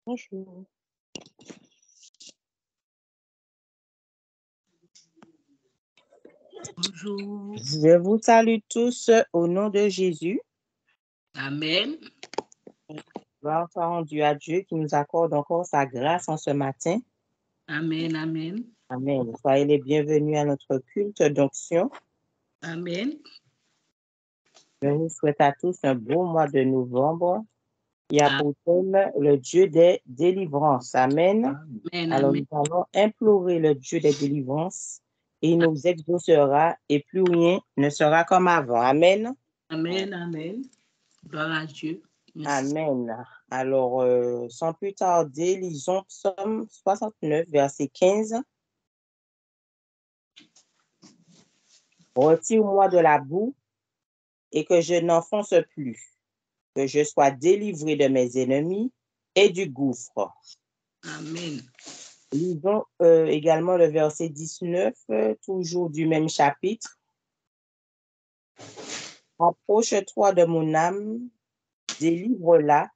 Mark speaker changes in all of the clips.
Speaker 1: Bonjour.
Speaker 2: Bonjour.
Speaker 1: Je vous salue tous au nom de Jésus.
Speaker 2: Amen.
Speaker 1: Gloire soit rendue à Dieu qui nous accorde encore sa grâce en ce matin.
Speaker 2: Amen, amen.
Speaker 1: Amen. Soyez les bienvenus à notre culte d'onction.
Speaker 2: Amen.
Speaker 1: Je vous souhaite à tous un beau mois de novembre. Il y a pour thème le Dieu des délivrances. Amen.
Speaker 2: Amen,
Speaker 1: Alors
Speaker 2: amen.
Speaker 1: nous allons implorer le Dieu des délivrances et il nous exaucera et plus rien ne sera comme avant. Amen.
Speaker 2: Amen, amen. Gloire à Dieu. Merci.
Speaker 1: Amen. Alors, sans plus tarder, lisons Psaume 69, verset 15. Retire-moi de la boue et que je n'enfonce plus, que je sois délivré de mes ennemis et du gouffre.
Speaker 2: Amen.
Speaker 1: Lisons également le verset 19, toujours du même chapitre. Approche-toi de mon âme, délivre-la,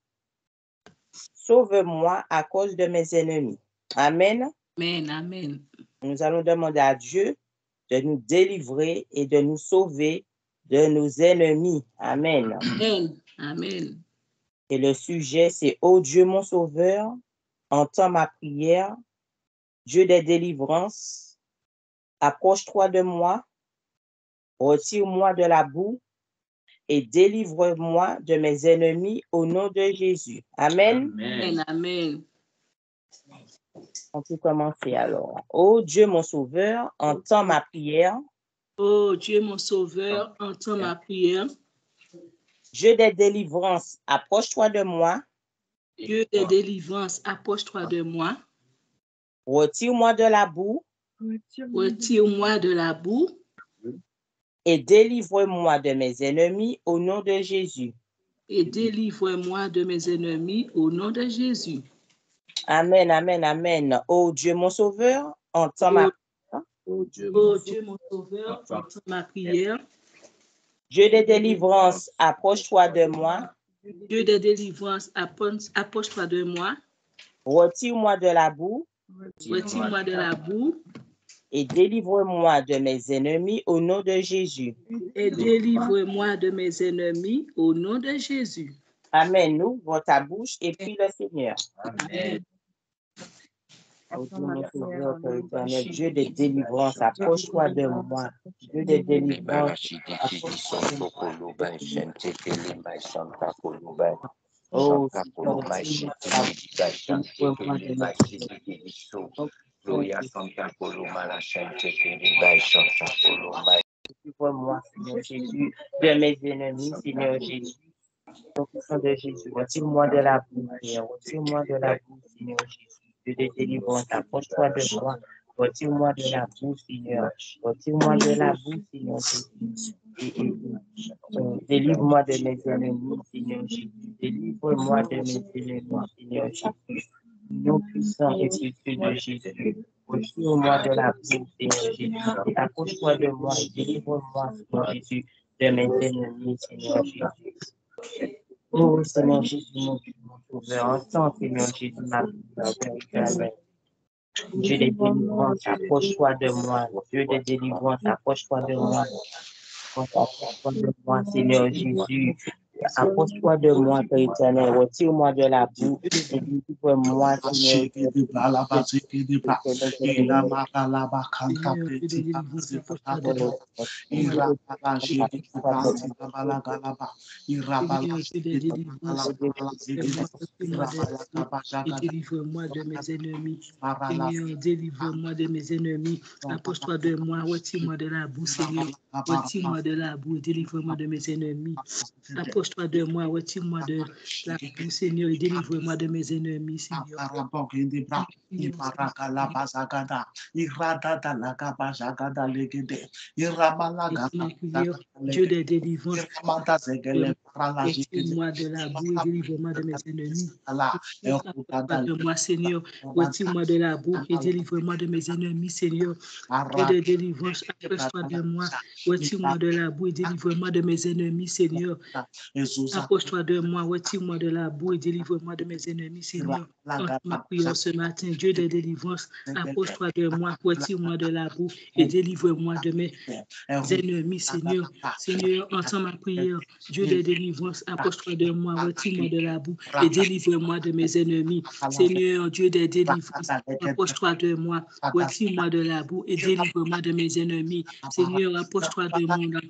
Speaker 1: sauve-moi à cause de mes ennemis. Amen.
Speaker 2: Amen, amen.
Speaker 1: Nous allons demander à Dieu de nous délivrer et de nous sauver de nos ennemis. Amen.
Speaker 2: Amen, amen.
Speaker 1: Et le sujet, c'est « Ô Dieu mon sauveur, entends ma prière, Dieu des délivrances, approche-toi de moi, retire-moi de la boue et délivre-moi de mes ennemis au nom de Jésus. » Amen.
Speaker 2: Amen, amen.
Speaker 1: On peut commencer alors. « Ô Dieu mon sauveur, entends ma prière,
Speaker 2: Oh Dieu mon sauveur, entends ma prière.
Speaker 1: Dieu des délivrances, approche-toi de moi,
Speaker 2: Dieu des délivrances, approche-toi de moi.
Speaker 1: retire-moi de la boue
Speaker 2: Retire-moi de la boue
Speaker 1: et délivre-moi de mes ennemis au nom de Jésus. »
Speaker 2: et délivre-moi de mes ennemis au nom de Jésus.
Speaker 1: Amen, amen, amen. Ô Dieu mon sauveur, entends ma prière.
Speaker 2: Oh Dieu mon sauveur, entends ma prière.
Speaker 1: Dieu des délivrances, approche-toi de moi,
Speaker 2: Dieu des délivrances, approche-toi de moi.
Speaker 1: retire-moi de la boue
Speaker 2: Retire-moi de la boue
Speaker 1: et délivre-moi de mes ennemis au nom de Jésus.
Speaker 2: et délivre-moi de mes ennemis au nom de Jésus.
Speaker 1: Amen. Ouvre ta bouche et prie le Seigneur.
Speaker 2: Amen.
Speaker 1: Ô Dieu mon sauveur, Père éternel, Dieu des délivrances, approche-toi de moi. Dieu des délivrances, approche-toi de moi. Oh, délivre-moi de mes délivre-moi, Seigneur Jésus, de mes ennemis, Seigneur Jésus. Au nom de Jésus, retire-moi de la boue, Père. Retire-moi de la boue, Seigneur Jésus. Dieu des délivrances, approche-toi de moi. Retire-moi de la boue, Seigneur. Retire-moi de la boue, Seigneur Jésus. Délivre-moi de mes ennemis, Seigneur Jésus. Délivre-moi de mes ennemis, Seigneur Jésus. Nom puissant et précieux de Jésus. Retire-moi de la boue, Seigneur Jésus. Et approche-toi de moi et délivre-moi, Seigneur Jésus, de mes ennemis, Seigneur Jésus. Oh, Seigneur Jésus, mon Dieu, mon sauveur, entends, Seigneur Jésus, ma prière. Dieu des délivrances, approche-toi de moi. Dieu des délivrances, approche-toi de moi. Approche-toi de moi, Seigneur Jésus. Approche-toi de moi, Père éternel. Retire-moi de la boue et délivre-moi, Seigneur Jésus.
Speaker 2: Délivre-moi de mes ennemis. Seigneur, délivre-moi de mes ennemis. Approche-toi de moi, retire-moi de la boue, Seigneur. Retire-moi de la boue, délivre-moi de mes ennemis. Approche-toi de moi, retire-moi de la boue, Seigneur, et délivre-moi de mes ennemis, Seigneur. Dieu des délivrances, Retire-moi de la boue et délivre-moi de mes ennemis. Approche-toi de moi, Seigneur. Retire-moi de la boue et délivre-moi de mes ennemis, Seigneur. Dieu de délivrance, approche-toi de moi. Retire-moi de la boue et délivre-moi de mes ennemis, Seigneur. Approche-toi de moi, retire-moi de la boue et délivre-moi de mes ennemis, Seigneur. Entends ma prière ce matin, Dieu de délivrance, approche-toi de moi, retire-moi de la boue et délivre-moi de mes ennemis, Seigneur. Seigneur, entends ma prière, Dieu de délivrance, approche-toi de moi, retire-moi de la boue et délivre-moi de mes ennemis. Seigneur, Dieu de délivrance, approche-toi de moi, retire-moi de la boue et délivre-moi de mes ennemis. Seigneur, approche-toi de moi,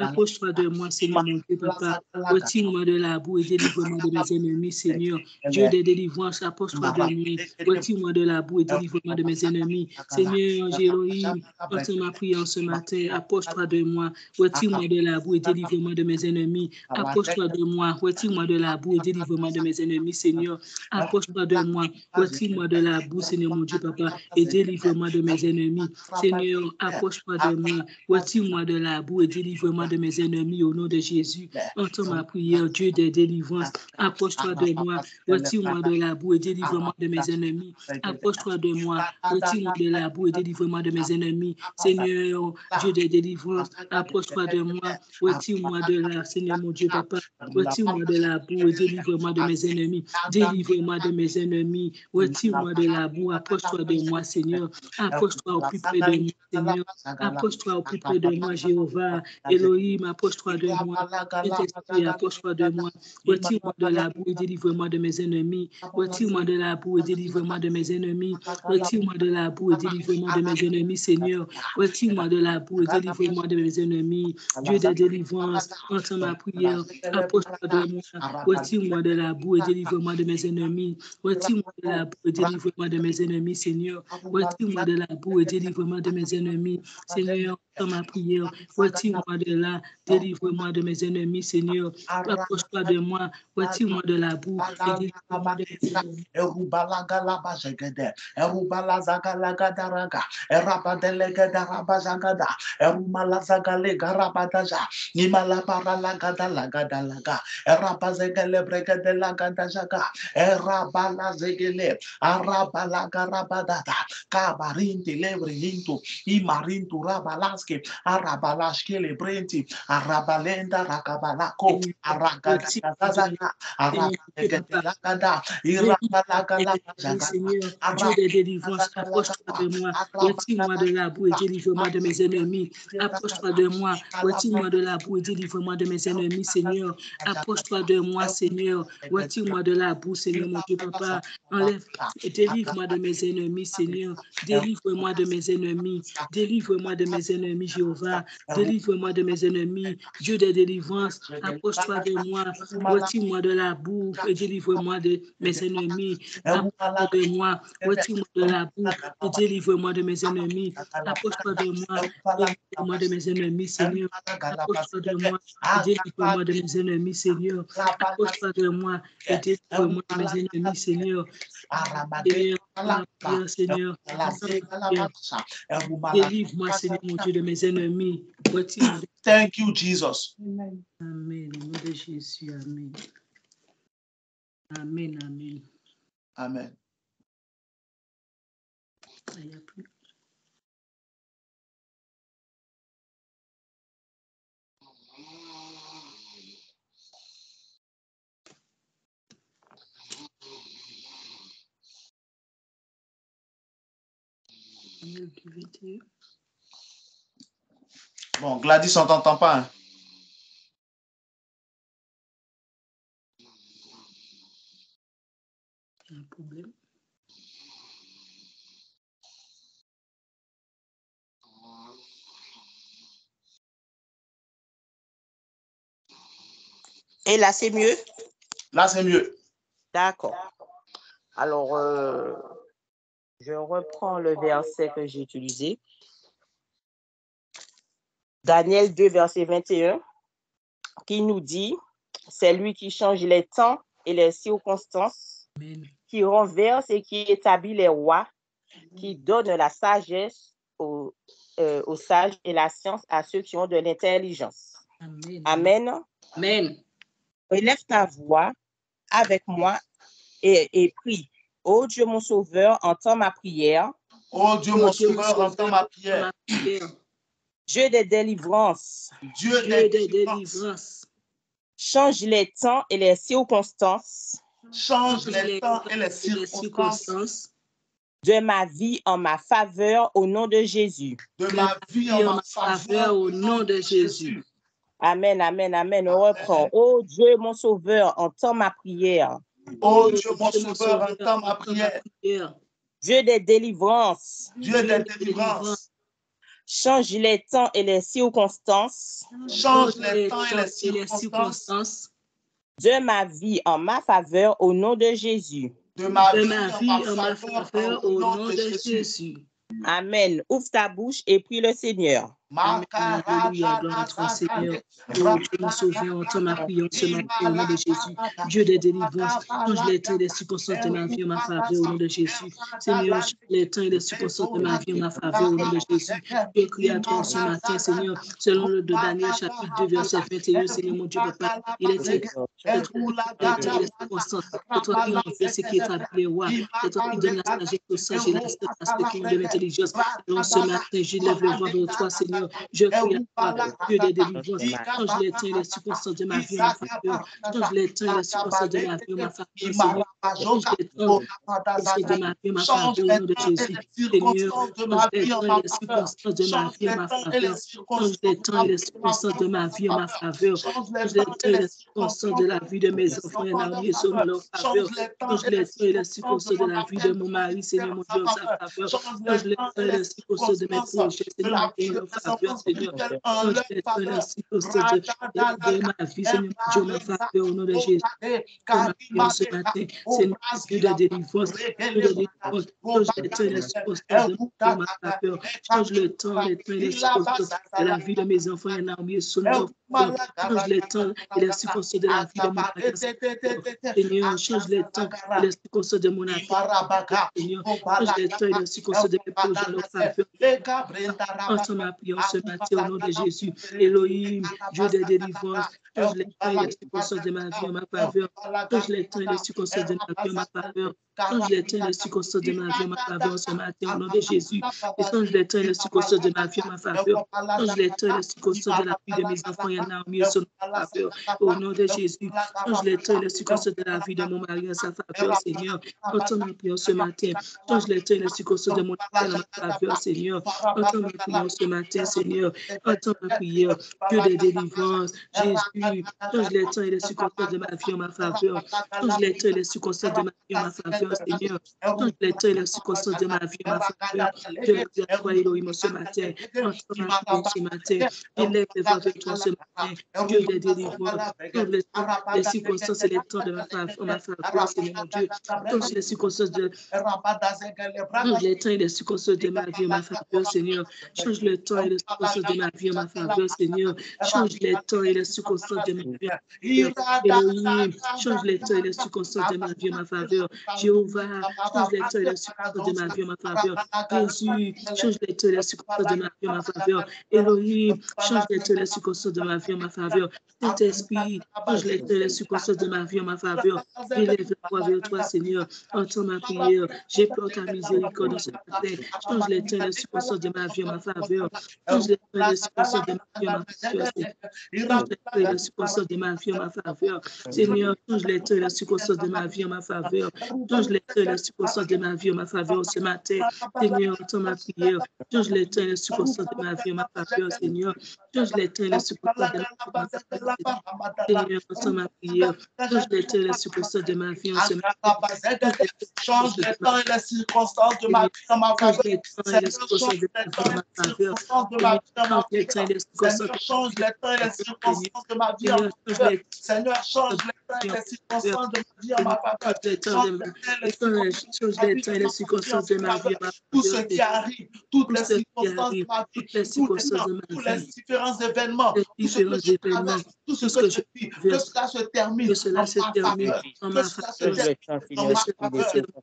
Speaker 2: approche-toi de moi, Seigneur, mon Dieu, Papa. Retire-moi de la boue et délivre-moi de mes ennemis, Seigneur. Dieu de délivrance, approche-toi de moi. Retire-moi de la boue et délivre-moi de mes ennemis. Seigneur, Jéhovah, entends ma prière ce matin. Approche-toi de moi. Retire-moi de la boue et délivre-moi de mes ennemis. Approche-toi de moi. Retire-moi de la boue et délivre-moi de mes ennemis, Seigneur. Approche-toi de moi. Retire-moi de la boue, Seigneur, mon Dieu, Papa, et délivre-moi de mes ennemis. Seigneur, approche-toi de moi. Retire-moi de la boue et délivre-moi de mes ennemis au nom de Jésus. Entends ma prière, Dieu des délivrances. Approche-toi de moi. Retire-moi de la boue et délivre-moi de mes ennemis. Approche-toi de moi. Retire-moi de la boue et délivre-moi de mes ennemis. Seigneur, Dieu des délivrances, approche-toi de moi. Retire-moi de là, Seigneur, mon Dieu, Papa. Retire-moi de la boue et délivre-moi de mes ennemis. Délivre-moi de mes ennemis. Retire-moi de la boue. Approche-toi de moi, Seigneur. Approche-toi au plus près de moi, Seigneur. Approche-toi au plus près de moi, Jéhovah. Elohim, approche-toi de moi. Saint-Esprit, approche-toi de moi. Retire-moi de la boue et délivre-moi de mes ennemis. Retire-moi de la boue et délivre-moi de mes ennemis. Retire-moi de la boue et délivre-moi de mes ennemis, Seigneur. Retire-moi de la boue et délivre-moi de mes ennemis. Dieu de délivrance, entends ma prière. Approche-toi de moi. Retire-moi de la boue et délivre-moi de mes ennemis. Retire-moi de la boue et délivre-moi de mes ennemis, Seigneur. Retire-moi de la boue et délivre-moi de mes ennemis. Seigneur, entends ma prière. Retire-moi de là. Délivre-moi de mes ennemis, Seigneur. Approche-toi de moi. Retire-moi de la boue et délivre-moi de mes ennemis.
Speaker 3: Arabalenda rakabalako aragadazaga arabelagada
Speaker 2: Seigneur, Dieu des délivrances, approche-toi de moi, retire-moi de la boue et délivre-moi de mes ennemis. Approche-toi de moi, retire-moi de la boue et délivre-moi de mes ennemis, Seigneur. Approche-toi de moi, Seigneur, retire-moi de la boue, Seigneur, mon Dieu, Papa. Enlève et délivre-moi de mes ennemis, Seigneur. Délivre-moi de mes ennemis. Délivre-moi de mes ennemis, Jéhovah. Délivre-moi de mes ennemis. Dieu des délivrances, approche-toi de moi, retire-moi de la boue et délivre-moi de mes ennemis. Approche-toi de moi, retire-moi de la boue et délivre-moi de mes ennemis. Approche-toi de moi, délivre-moi de mes ennemis, Seigneur. Approche-toi de moi et délivre-moi de mes ennemis, Seigneur. Approche-toi de moi et délivre-moi de mes ennemis, Seigneur. Seigneur, délivre-moi, Seigneur, mon Dieu, de mes ennemis.
Speaker 3: Thank you, Jesus.
Speaker 2: Amen. Amen. Au nom de Jésus. Amen. Amen. Amen.
Speaker 3: Amen.
Speaker 2: Il n'y a plus.
Speaker 3: Bon, Gladys, on ne t'entend pas. Hein?
Speaker 2: Un problème.
Speaker 4: Et là, c'est mieux?
Speaker 3: Là, c'est mieux.
Speaker 4: D'accord. Alors, je reprends le verset que j'ai utilisé. Daniel 2, verset 21, qui nous dit, c'est lui qui change les temps et les circonstances,
Speaker 2: Amen.
Speaker 4: Qui renverse et qui établit les rois, qui donne la sagesse aux sages et la science à ceux qui ont de l'intelligence.
Speaker 2: Amen.
Speaker 4: Amen.
Speaker 2: Amen.
Speaker 4: Élève ta voix avec moi et prie. Ô Dieu, mon sauveur, entends ma prière.
Speaker 3: Oh Dieu, mon sauveur, entends ma prière.
Speaker 4: Dieu des délivrances,
Speaker 3: Dieu
Speaker 2: Dieu
Speaker 3: des
Speaker 2: des
Speaker 3: délivrances.
Speaker 2: délivrances,
Speaker 4: change les temps et les circonstances
Speaker 3: Change les temps et les circonstances
Speaker 2: circonstances
Speaker 4: de ma vie en ma faveur au nom de Jésus.
Speaker 3: de ma vie
Speaker 2: et
Speaker 3: en
Speaker 2: en
Speaker 3: ma
Speaker 2: faveur
Speaker 3: faveur
Speaker 2: au nom de Jésus.
Speaker 4: Amen, amen, amen. On reprend. Ô Dieu, mon sauveur, entends ma prière.
Speaker 3: Oh Dieu, mon sauveur, entends ma prière.
Speaker 4: Dieu des délivrances,
Speaker 3: Dieu des délivrances.
Speaker 4: change les temps et les circonstances
Speaker 3: Change les temps et les circonstances
Speaker 4: de ma vie en ma faveur au nom de Jésus.
Speaker 3: de ma
Speaker 2: De
Speaker 3: vie
Speaker 2: ma
Speaker 3: en
Speaker 2: vie en
Speaker 3: ma
Speaker 2: ma
Speaker 3: faveur
Speaker 2: faveur au nom de Jésus.
Speaker 4: Amen. Ouvre ta bouche et prie le Seigneur.
Speaker 2: Alléluia, gloire à toi, Seigneur. Oh Dieu, mon sauveur, entends ma prière ce matin au nom de Jésus. Dieu des délivrances, change les temps et les circonstances de ma vie en ma faveur au nom de Jésus. Seigneur, change les temps et les circonstances de ma vie en ma faveur au nom de Jésus. Je crie à toi ce matin, Seigneur, selon le de Daniel, chapitre 2, verset 21, Seigneur, mon Dieu, papa, il est écrit les temps et les circonstances. C'est toi qui envoies ce qui établit les rois. C'est toi qui donne la sagesse aux sages et la sagesse à ceux qui ont de l'intelligence. Alors ce matin, je lève le voix vers toi, Seigneur. Je prie à toi, Dieu des délivrances. Change les temps et les circonstances de ma vie en ma faveur. Change les temps et les circonstances de ma vie en ma faveur, Seigneur. Change les temps et les circonstances de ma vie en ma faveur au nom de Jésus. Seigneur, change les temps et les circonstances de ma vie en ma faveur. Change les temps et les circonstances de ma vie en ma faveur. Change les temps et les circonstances de la vie de mes enfants et l'armée selon leur faveur. Change les temps et les circonstances de la vie de mon mari, Seigneur, mon Dieu, en sa faveur. Change les temps et les circonstances de mes projets, Seigneur, mon Dieu, en faveur, Seigneur. Change les temps et les circonstances de ma vie, Seigneur, mon Dieu, en faveur, au nom de Jésus. Ma prière ce matin, Seigneur, Dieu de délivrance, Dieu de délivrance. Change les temps et les circonstances de ma faveur. Change le temps, les temps et les circonstances de la vie de mes enfants et l'armée selon leur faveur. Change les temps et les circonstances de la vie de mon mari. Seigneur, change les temps et les circonstances de mon affaire. Seigneur, change les temps et les circonstances de mes projets en leur faveur. Entends ma prière ce matin au nom de Jésus. Elohim, Dieu des délivrances, change les temps et les circonstances de ma vie en ma faveur. Change les temps et les circonstances de ma vie en ma faveur. Change les temps et les circonstances de ma vie en ma faveur ce matin au nom de Jésus. Et change les temps et les circonstances de ma vie en ma faveur. Change les temps et les circonstances de la vie de mes enfants et en armée sur ma faveur au nom de Jésus. Change les temps et les circonstances de la vie de mon mari en sa faveur, Seigneur. Entends ma prière ce matin. Change les temps et les circonstances de mon appel en ma faveur, Seigneur. Entends ma prière ce matin, Seigneur. Entends ma prière. Dieu des délivrances, Jésus. Change les temps et les circonstances de ma vie en ma faveur. Change les temps et les circonstances de ma vie en ma faveur, Seigneur. Change les temps et les circonstances de ma vie en ma faveur. Je prie à toi, Elohim, ce matin. Entends ma prière ce matin. Élève les voix avec toi ce matin. Dieu des délivrances. Change les circonstances et les temps de ma faveur, Seigneur mon Dieu. Change les circonstances de change les temps et les circonstances de ma vie en ma faveur, Seigneur. Change le temps et les circonstances de ma vie en ma faveur, Seigneur. Change les temps et les circonstances de ma vie en ma faveur. Elohim, change les temps et les circonstances de ma vie en ma faveur. Jéhovah, change les temps et les circonstances de ma vie en ma faveur. Jésus, change les temps et les circonstances de ma vie en ma faveur. Elohim, change les temps et les circonstances de ma vie en ma faveur. Saint-Esprit, change les temps et les circonstances de ma vie en ma faveur. Élève la voix vers toi, Seigneur. Entends ma prière. J'implore ta miséricorde dans ce matin. Change les temps et les circonstances de ma vie en ma faveur. Change les temps et les circonstances de ma vie en ma faveur, Seigneur. Change les temps et les circonstances de ma vie en ma faveur. Seigneur, change les temps et les circonstances de ma vie en ma faveur. Change les temps et les circonstances de ma vie en ma faveur ce matin. Seigneur, entends ma prière. Change les temps et les circonstances de ma vie en ma faveur, Seigneur. Change les temps et les circonstances de ma vie en ma faveur, Seigneur, entends ma prière. Change les temps et les circonstances de ma vie en ce matin.
Speaker 3: Change les temps et les circonstances de ma vie en ma faveur.
Speaker 2: Change les temps et les circonstances de ma vie en ma faveur. Change les temps et les circonstances
Speaker 3: de ma vie en ma faveur. Seigneur, change les temps et les circonstances de ma vie en ma faveur.
Speaker 2: Change les temps et les circonstances de ma vie en ma faveur.
Speaker 3: Tout ce qui arrive, toutes les circonstances de ma vie, tous les différents événements, tout ce que je vis, que cela se termine, que cela se termine en ma faveur,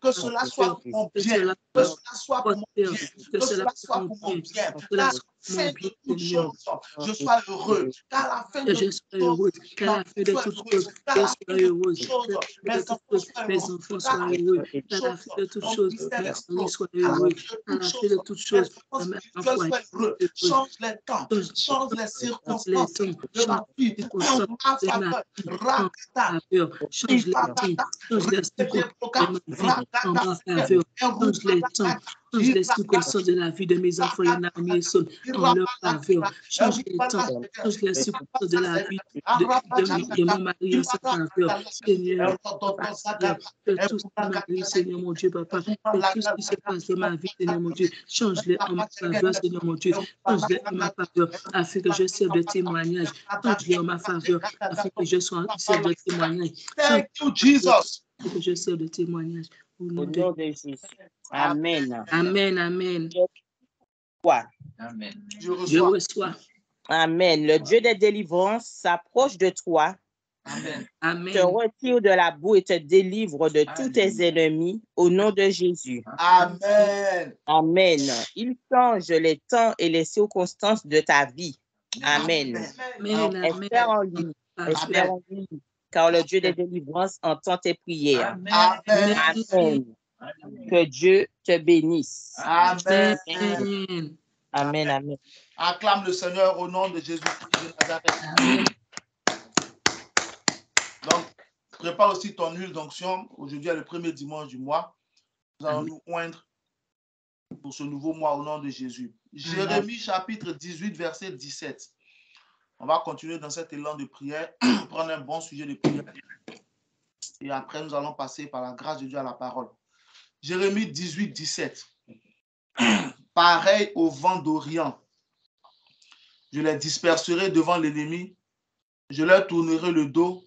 Speaker 3: que cela soit pour mon bien, que cela soit pour mon bien, que cela soit pour mon bien. fin de toutes choses, je sois heureux. Qu'à la fin de toutes choses,
Speaker 2: qu'à la fin de toutes choses, je sois heureux. Mes enfants soient heureux. Qu'à la fin de toutes choses, mes amis soient heureux. Qu'à la fin de toutes choses, ma foi est heureux.
Speaker 3: Change les temps, change les circonstances de ma vie, en ma faveur.
Speaker 2: Change les temps, change les circonstances de ma vie en ma faveur. Change les temps, change les circonstances de la vie de mes enfants et amis et son en leur faveur. Change les temps, change les circonstances de la vie de mon mari en sa faveur. Seigneur, fais tout ce qui m'arrive, Seigneur mon Dieu, papa. Fais tout ce qui se passe dans ma vie, Seigneur mon Dieu. Change-les en ma faveur, Seigneur mon Dieu. Change-les en ma faveur, afin que je serve de témoignage. Change-les en ma faveur, afin que je sois serve de témoignage.
Speaker 3: Thank you, Jesus.
Speaker 2: Que je serve de témoignage. Au nom de
Speaker 4: Jésus. Amen.
Speaker 2: Amen, amen.
Speaker 1: Amen.
Speaker 2: Je reçois.
Speaker 4: Amen. Le Dieu des délivrances s'approche de toi,
Speaker 2: Amen.
Speaker 4: te retire de la boue et te délivre de tous tes ennemis au nom de Jésus.
Speaker 3: Amen.
Speaker 4: Amen. Il change les temps et les circonstances de ta vie. Amen.
Speaker 2: Amen.
Speaker 4: Espère en lui. Espère en lui. Car le Dieu des délivrances entend tes prières.
Speaker 3: Amen.
Speaker 4: Amen. Que Dieu te bénisse.
Speaker 3: Amen.
Speaker 2: Amen.
Speaker 4: Amen. Amen.
Speaker 3: Acclame le Seigneur au nom de Jésus-Christ de Nazareth. Donc, prépare aussi ton huile d'onction. Aujourd'hui est le premier dimanche du mois. Nous allons nous oindre pour ce nouveau mois au nom de Jésus. Jérémie chapitre 18, verset 17. On va continuer dans cet élan de prière, prendre un bon sujet de prière. Et après, nous allons passer par la grâce de Dieu à la parole. Jérémie 18, 17. Pareil au vent d'Orient, je les disperserai devant l'ennemi, je leur tournerai le dos.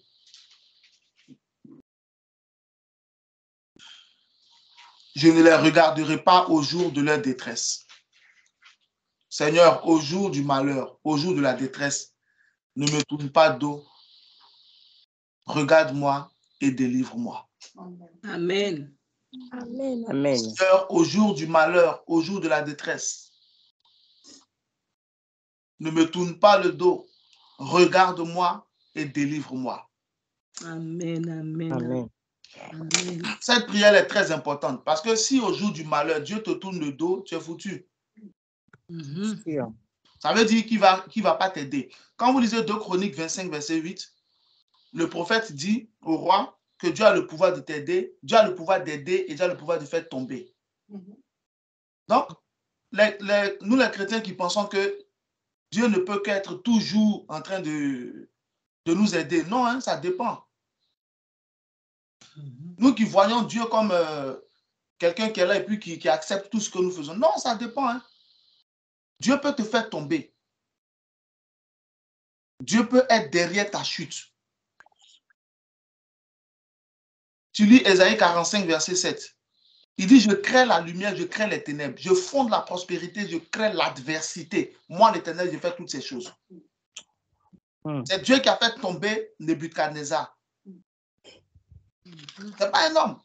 Speaker 3: Je ne les regarderai pas au jour de leur détresse. Seigneur, au jour du malheur, au jour de la détresse, ne me tourne pas dos. Regarde-moi et délivre-moi.
Speaker 2: Amen.
Speaker 4: Amen. Amen.
Speaker 3: Seigneur, au jour du malheur, au jour de la détresse, ne me tourne pas le dos. Regarde-moi et délivre-moi.
Speaker 2: Amen. Amen.
Speaker 4: Amen.
Speaker 2: Amen.
Speaker 3: Cette prière est très importante parce que si au jour du malheur, Dieu te tourne le dos, tu es foutu. Ça veut dire qu'il va pas t'aider. Quand vous lisez 2 Chroniques 25, verset 8, le prophète dit au roi que Dieu a le pouvoir de t'aider, Dieu a le pouvoir d'aider et Dieu a le pouvoir de faire tomber. Donc, nous les chrétiens qui pensons que Dieu ne peut qu'être toujours en train de nous aider. Non, hein, ça dépend. Nous qui voyons Dieu comme quelqu'un qui est là et puis qui accepte tout ce que nous faisons. Non, ça dépend. Hein. Dieu peut te faire tomber. Dieu peut être derrière ta chute. Tu lis Ésaïe 45, verset 7. Il dit, je crée la lumière, je crée les ténèbres. Je fonde la prospérité, je crée l'adversité. Moi, l'Éternel, je fais toutes ces choses. C'est Dieu qui a fait tomber Nebuchadnezzar. Ce n'est pas un homme.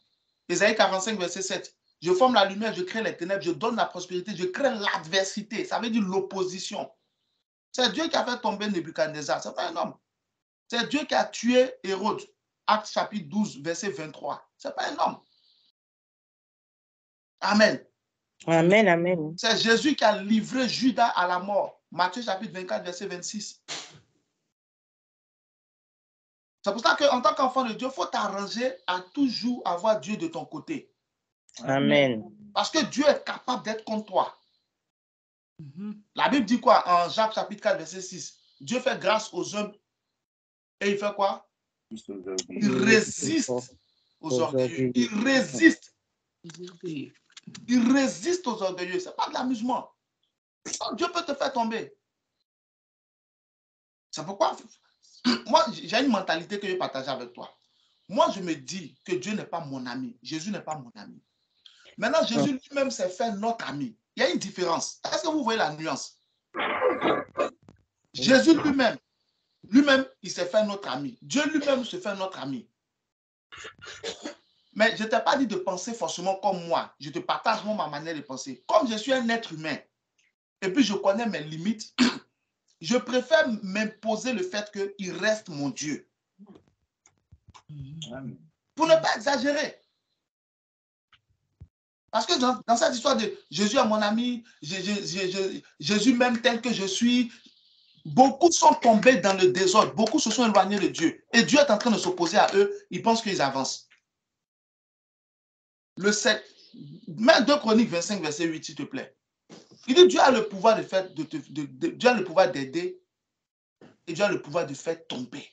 Speaker 3: Ésaïe 45, verset 7. Je forme la lumière, je crée les ténèbres, je donne la prospérité, je crée l'adversité. Ça veut dire l'opposition. C'est Dieu qui a fait tomber Nebuchadnezzar. Ce n'est pas un homme. C'est Dieu qui a tué Hérode. Actes chapitre 12, verset 23. Ce n'est pas un homme. Amen.
Speaker 4: Amen, amen.
Speaker 3: C'est Jésus qui a livré Judas à la mort. Matthieu chapitre 24, verset 26. C'est pour ça qu'en tant qu'enfant de Dieu, il faut t'arranger à toujours avoir Dieu de ton côté.
Speaker 4: Amen.
Speaker 3: Parce que Dieu est capable d'être contre toi. La Bible dit quoi en Jacques chapitre 4, verset 6? Dieu fait grâce aux hommes et il fait quoi? Il résiste aux orgueilleux. Il résiste. Il résiste aux orgueilleux. Ce n'est pas de l'amusement. Dieu peut te faire tomber. C'est pourquoi moi, j'ai une mentalité que je partage avec toi. Moi, je me dis que Dieu n'est pas mon ami. Jésus n'est pas mon ami. Maintenant, Jésus lui-même s'est fait notre ami. Il y a une différence. Est-ce que vous voyez la nuance? Jésus lui-même, il s'est fait notre ami. Dieu lui-même se fait notre ami. Mais je ne t'ai pas dit de penser forcément comme moi. Je te partage ma manière de penser. Comme je suis un être humain, et puis je connais mes limites, je préfère m'imposer le fait qu'il reste mon Dieu. Pour ne pas exagérer. Parce que dans cette histoire de Jésus est mon ami, Jésus même tel que je suis, beaucoup sont tombés dans le désordre, beaucoup se sont éloignés de Dieu. Et Dieu est en train de s'opposer à eux, ils pensent qu'ils avancent. Le 7, mets 2 Chroniques 25, verset 8, s'il te plaît. Il dit Dieu a le pouvoir de faire, Dieu a le pouvoir d'aider et Dieu a le pouvoir de faire tomber.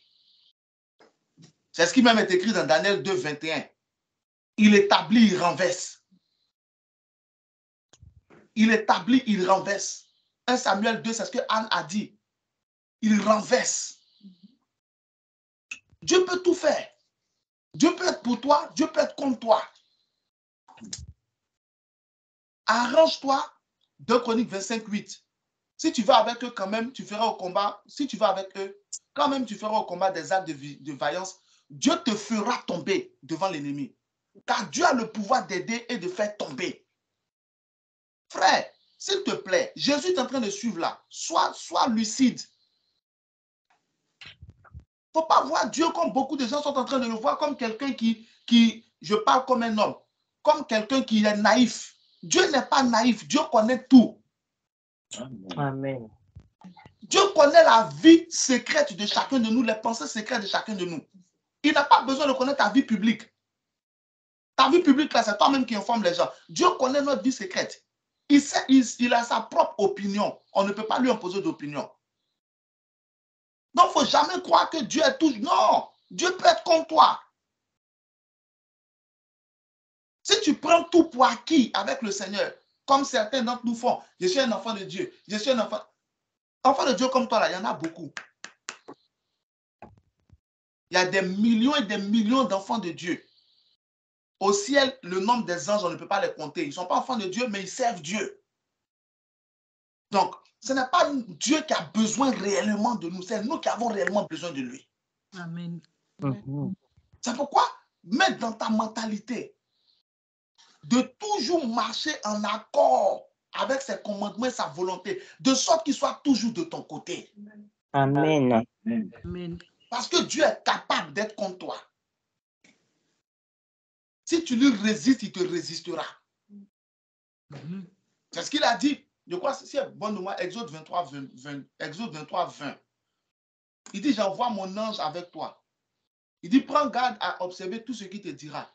Speaker 3: C'est ce qui même est écrit dans Daniel 2, 21. Il établit, il renverse. Il établit, il renverse. 1 Samuel 2, c'est ce que Anne a dit. Il renverse. Dieu peut tout faire. Dieu peut être pour toi, Dieu peut être contre toi. Arrange-toi. 2 Chroniques 25, 8. Si tu vas avec eux, quand même, tu feras au combat. Si tu vas avec eux, quand même, tu feras au combat des actes de vaillance. Dieu te fera tomber devant l'ennemi. Car Dieu a le pouvoir d'aider et de faire tomber. Frère, s'il te plaît, Jésus est en train de suivre là. Sois lucide. Il ne faut pas voir Dieu comme beaucoup de gens sont en train de le voir comme quelqu'un qui, je parle comme un homme, comme quelqu'un qui est naïf. Dieu n'est pas naïf, Dieu connaît tout.
Speaker 1: Amen.
Speaker 3: Dieu connaît la vie secrète de chacun de nous, les pensées secrètes de chacun de nous. Il n'a pas besoin de connaître ta vie publique. Ta vie publique, là, c'est toi-même qui informe les gens. Dieu connaît notre vie secrète. Il a sa propre opinion. On ne peut pas lui imposer d'opinion. Donc, il ne faut jamais croire que Dieu est tout. Non, Dieu peut être contre toi. Si tu prends tout pour acquis avec le Seigneur, comme certains d'entre nous font, je suis un enfant de Dieu, je suis un enfant. Enfant de Dieu comme toi, là, il y en a beaucoup. Il y a des millions et des millions d'enfants de Dieu. Au ciel, le nombre des anges, on ne peut pas les compter. Ils ne sont pas enfants de Dieu, mais ils servent Dieu. Donc, ce n'est pas Dieu qui a besoin réellement de nous, c'est nous qui avons réellement besoin de lui.
Speaker 2: Amen.
Speaker 3: C'est pourquoi mettre dans ta mentalité de toujours marcher en accord avec ses commandements et sa volonté, de sorte qu'il soit toujours de ton côté.
Speaker 1: Amen.
Speaker 2: Amen.
Speaker 3: Parce que Dieu est capable d'être contre toi. Si tu lui résistes, il te résistera. C'est ce qu'il a dit. Je crois que c'est bon de moi, Exode 23, 20. Il dit, j'envoie mon ange avec toi. Il dit, prends garde à observer tout ce qu'il te dira.